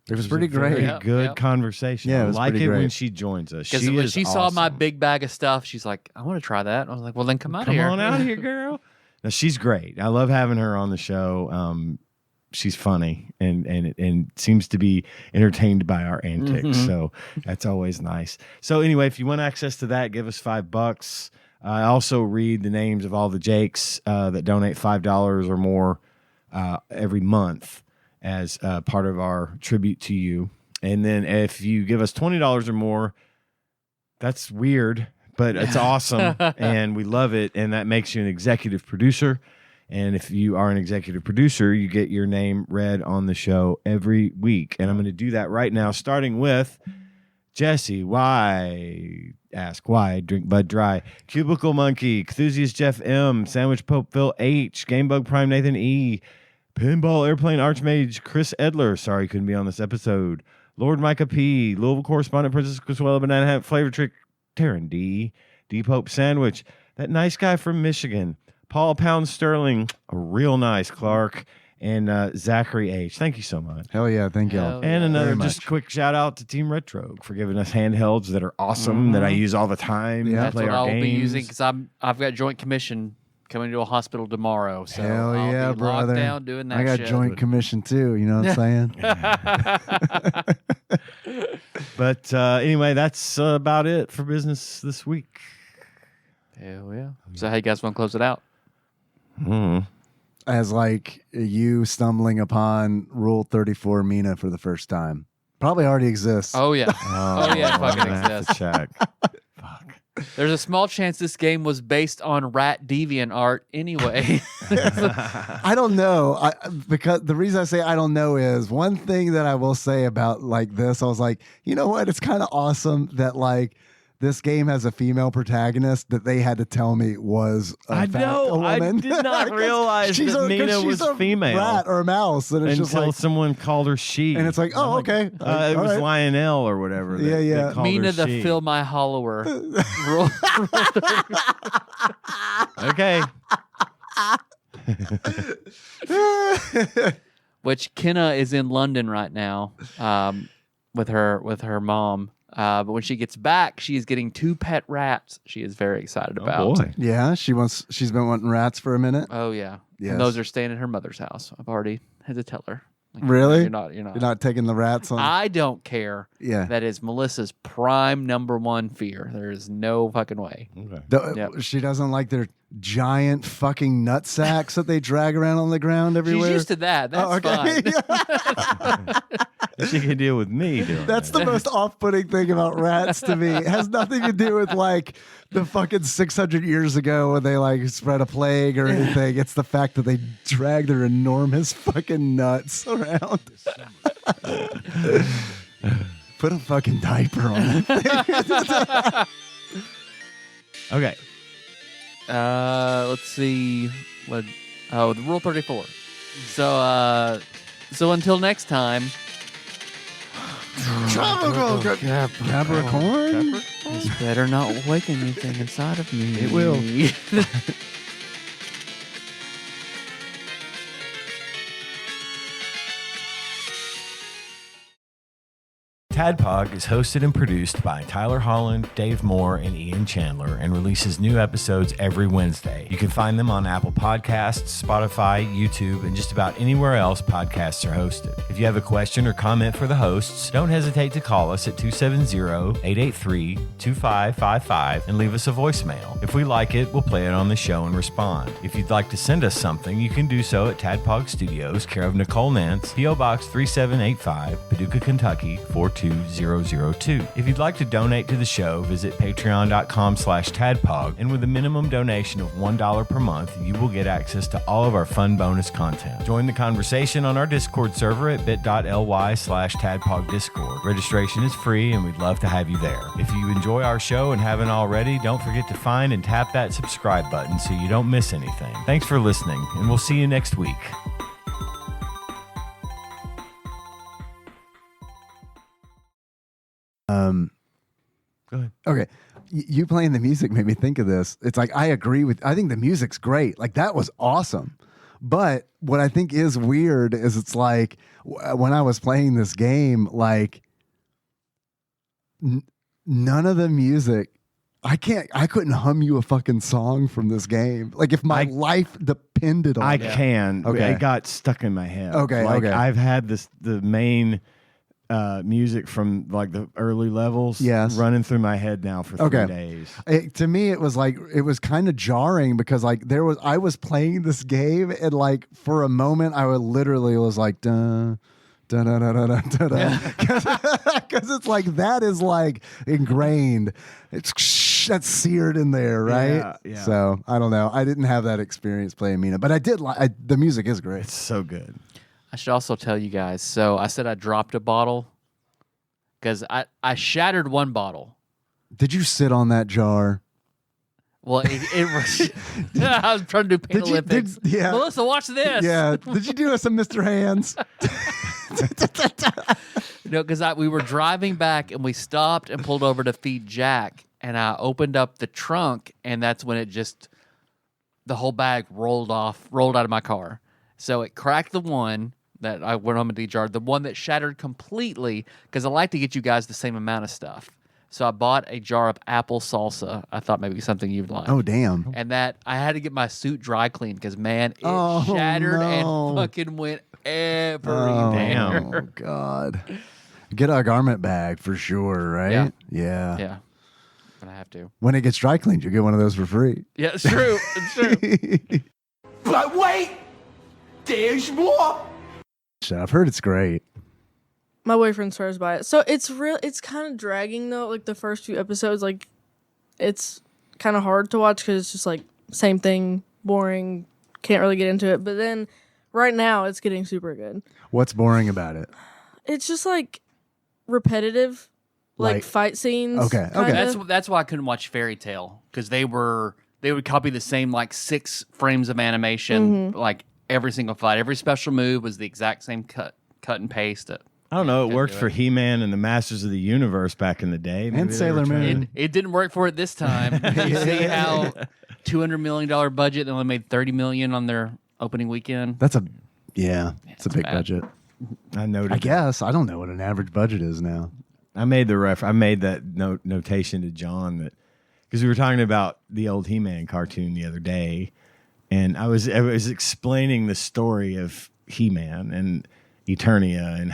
It was pretty great. Very good conversation. Yeah, it I was like pretty it great. when she joins us. Because when she saw my big bag of stuff, she's like, I want to try that. I was like, well, then come out here. Come on out here, girl. No, she's great. I love having her on the show. She's funny and seems to be entertained by our antics. So that's always nice. So anyway, if you want access to that, give us $5. I also read the names of all the Jakes that donate $5 or more every month as part of our tribute to you. And then if you give us $20 or more, that's weird, but it's awesome and we love it. And that makes you an executive producer. And if you are an executive producer, you get your name read on the show every week. And I'm going to do that right now, starting with Jesse. Why? Ask why. Drink Bud Dry. Cubicle Monkey. Enthusiast Jeff M. Sandwich Pope Phil H. Gamebug Prime Nathan E. Pinball Airplane Archmage Chris Edler. Sorry, couldn't be on this episode. Lord Micah P. Louisville Correspondent Princess Criswella Banana Hat Flavor Trick Taryn D. D Pope Sandwich. That nice guy from Michigan. Paul Pound Sterling. A real nice Clark. And Zachary H. Thank you so much. Hell yeah. Thank you. Hell And another Very just much. quick shout out to Team Retro for giving us handhelds that are awesome that I use all the time. Yeah. to That's play what our I'll be games. using because I've got Joint Commission coming to a hospital tomorrow. So Hell I'll yeah, be brother. locked down doing that I got shit. Joint Commission too. You know what I'm saying? But anyway, that's about it for business this week. Hell yeah. So how you guys want to close it out? As like you stumbling upon Rule 34 Mina for the first time. Probably already exists. Oh yeah. Oh, yeah, it fucking I'm gonna have to exists. check. Fuck. There's a small chance this game was based on rat deviant art anyway. I don't know. Because the reason I say I don't know is one thing that I will say about like this. I was like, you know what? It's kind of awesome that like this game has a female protagonist that they had to tell me was I a know. I woman. did not 'Cause realize she's that Mina she's was a female. rat or a mouse, and it's just Until like, someone called her she. and it's like, oh, okay, it all was right. Lionel or whatever. Yeah, yeah. That called Mina her the she. Fill My Hollower. Roll- Okay. Which Kenna is in London right now with her mom. But when she gets back, she is getting 2 pet rats. She is very excited about. Oh boy. Yeah, she's been wanting rats for a minute. Oh yeah. Yes. And those are staying at her mother's house. I've already had to tell her. Like, Really? You're not. You're not taking the rats on. I don't care. Yeah. That is Melissa's prime #1 fear. There is no fucking way. Okay. Yep. She doesn't like their giant fucking nut sacks that they drag around on the ground everywhere. She's used to that. That's fine. She can deal with me doing That's that. the most off-putting thing about rats to me. It has nothing to do with like the fucking 600 years ago when they like spread a plague or anything. It's the fact that they drag their enormous fucking nuts around. Put a fucking diaper on it. Okay. Let's see. What? Oh, the Rule 34. So until next time. Capricorn? This better not awaken anything inside of me. It will. TADPOG is hosted and produced by Tyler Holland, Dave Moore, and Ian Chandler, and releases new episodes every Wednesday. You can find them on Apple Podcasts, Spotify, YouTube, and just about anywhere else podcasts are hosted. If you have a question or comment for the hosts, don't hesitate to call us at 270-883-2555 and leave us a voicemail. If we like it, we'll play it on the show and respond. If you'd like to send us something, you can do so at TADPOG Studios, care of Nicole Nance, P.O. Box 3785, Paducah, Kentucky 42002. If you'd like to donate to the show, visit patreon.com/tadpog, and with a minimum donation of $1 per month, you will get access to all of our fun bonus content. Join the conversation on our Discord server at bit.ly/tadpogdiscord. Registration is free, and we'd love to have you there. If you enjoy our show and haven't already, don't forget to find and tap that subscribe button so you don't miss anything. Thanks for listening, and we'll see you next week. Go ahead. Okay. You playing the music made me think of this. It's like, I think the music's great. Like, that was awesome. But what I think is weird is it's like when I was playing this game, like none of the music, I couldn't hum you a fucking song from this game. Like, if my life depended on it. I can. Okay. It got stuck in my head. Okay, like, okay. I've had the main music from like the early levels running through my head now for 3 days. To me, it was kind of jarring because like I was playing this game and like for a moment I would literally was like dun dun dun dun dun dun dun, because it's like that is like ingrained. That's seared in there, right? Yeah. So I don't know. I didn't have that experience playing Mina, but I did like the music is great. It's so good. I should also tell you guys. So I said I dropped a bottle because I shattered one bottle. Did you sit on that jar? Well, it was. I was trying to do Pain Olympics. Yeah. Melissa, watch this. Yeah. Did you do some Mr. Hands? No, because we were driving back and we stopped and pulled over to feed Jack, and I opened up the trunk, and that's when the whole bag rolled out of my car. So it cracked the one that I went home and dejarred, the one that shattered completely, because I like to get you guys the same amount of stuff. So I bought a jar of apple salsa. I thought maybe something you'd like. Oh, damn. And that I had to get my suit dry cleaned because, man, it shattered and fucking went everywhere. Oh, God. Get a garment bag for sure, right? Yeah. Yeah. But I have to. When it gets dry cleaned, you get one of those for free. Yeah, it's true. It's true. But wait! There's more! I've heard it's great. My boyfriend swears by it. So it's kind of dragging though. Like the first few episodes, like it's kind of hard to watch because it's just like same thing, boring, can't really get into it. But then right now it's getting super good. What's boring about it? It's just like repetitive, like fight scenes. Okay. kinda. That's why I couldn't watch Fairy Tale, because they would copy the same like 6 frames of animation, like every single fight. Every special move was the exact same cut and paste. I don't know. It worked for He-Man and the Masters of the Universe back in the day. Maybe And Sailor Moon. It didn't work for it this time. You see how $200 million budget, they only made $30 million on their opening weekend. It's a big bad. budget. I noted. I guess. I don't know what an average budget is now. I made that notation to John that because we were talking about the old He-Man cartoon the other day, and I was explaining the story of He-Man and Eternia and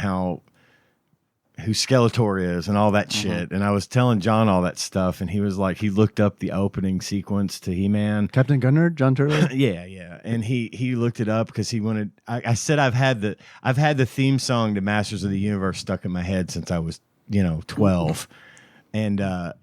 who Skeletor is and all that shit. And I was telling John all that stuff, and he was like, he looked up the opening sequence to He-Man. Captain Gunner, John Turley? Yeah. And he looked it up because he wanted. I said I've had the theme song to Masters of the Universe stuck in my head since I was 12, and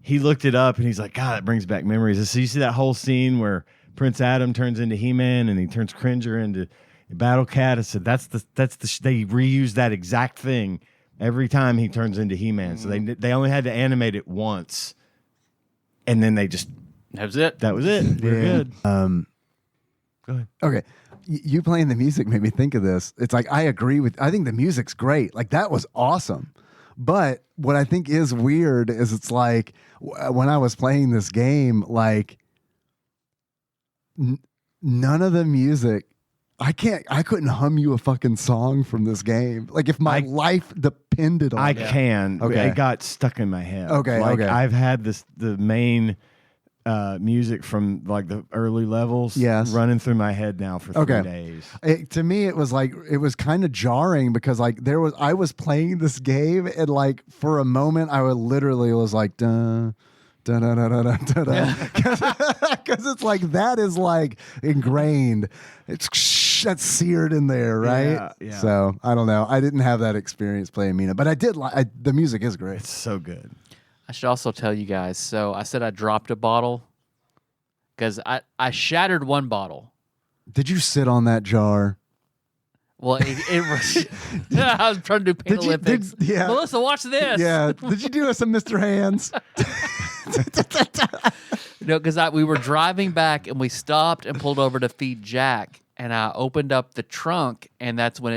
he looked it up and he's like, God, that brings back memories. So you see that whole scene where Prince Adam turns into He-Man and he turns Cringer into Battle Cat. I said that's the they reuse that exact thing every time he turns into He-Man. So they only had to animate it once, and then they just That was it. We're good. Go ahead. Okay. You playing the music made me think of this. It's like, I think the music's great. Like, that was awesome. But what I think is weird is it's like when I was playing this game, like none of the music, I couldn't hum you a fucking song from this game. Like, if my life depended pinned it on. I you. can. Okay. It got stuck in my head. Okay, Like okay. I've had the main music from like the early levels Yes. running through my head now for 3 days. To me, it was like it was kind of jarring because like I was playing this game and like for a moment I would literally was like dun dun dun dun dun dun dun because it's like that is like ingrained. It's that's seared in there, right? Yeah, yeah. So I don't know. I didn't have that experience playing Mina, but I did like the music is great. It's so good. I should also tell you guys. So I said I dropped a bottle because I shattered one bottle. Did you sit on that jar? Well, it was. I was trying to do Pain Olympics. yeah. Melissa, watch this. Yeah. Did you do some Mr. Hands? No, because we were driving back and we stopped and pulled over to feed Jack, and I opened up the trunk, and that's when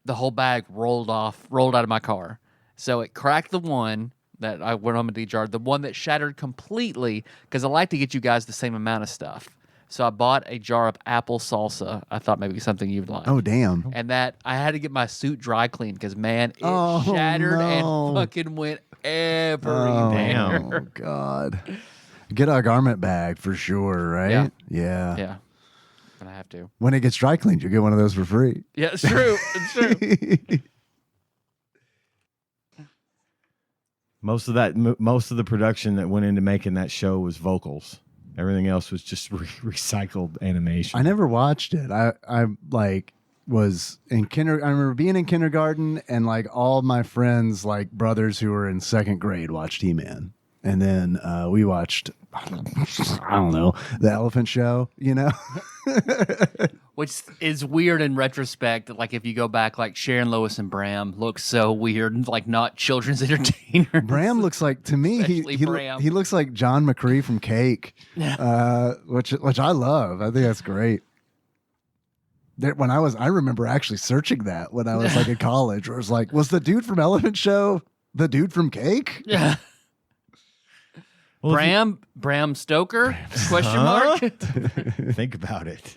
the whole bag rolled out of my car. So it cracked the one that I went home and dejarred, the one that shattered completely, because I like to get you guys the same amount of stuff. So I bought a jar of apple salsa. I thought maybe something you'd like. Oh, damn. And that I had to get my suit dry cleaned because, man, it Oh, shattered no. and fucking went everywhere. Oh, God. Get a garment bag for sure, right? Yeah. Yeah. But I have to. When it gets dry cleaned, you get one of those for free. Yeah, it's true. It's true. Most of the production that went into making that show was vocals. Everything else was just recycled animation. I never watched it. I like was in I remember being in kindergarten and like all my friends, like brothers who were in second grade, watched He-Man, and then we watched I don't know, the Elephant Show. You know. Which is weird in retrospect. Like if you go back, like Sharon, Lois, and Bram look so weird, like not children's entertainers. Bram looks like to me Especially he Bram. he looks like John McCree from Cake, which I love. I think that's great. I remember actually searching that when I was like in college, where it was like, was the dude from Elephant Show the dude from Cake? Yeah. Well, Bram Stoker? Question mark. Think about it.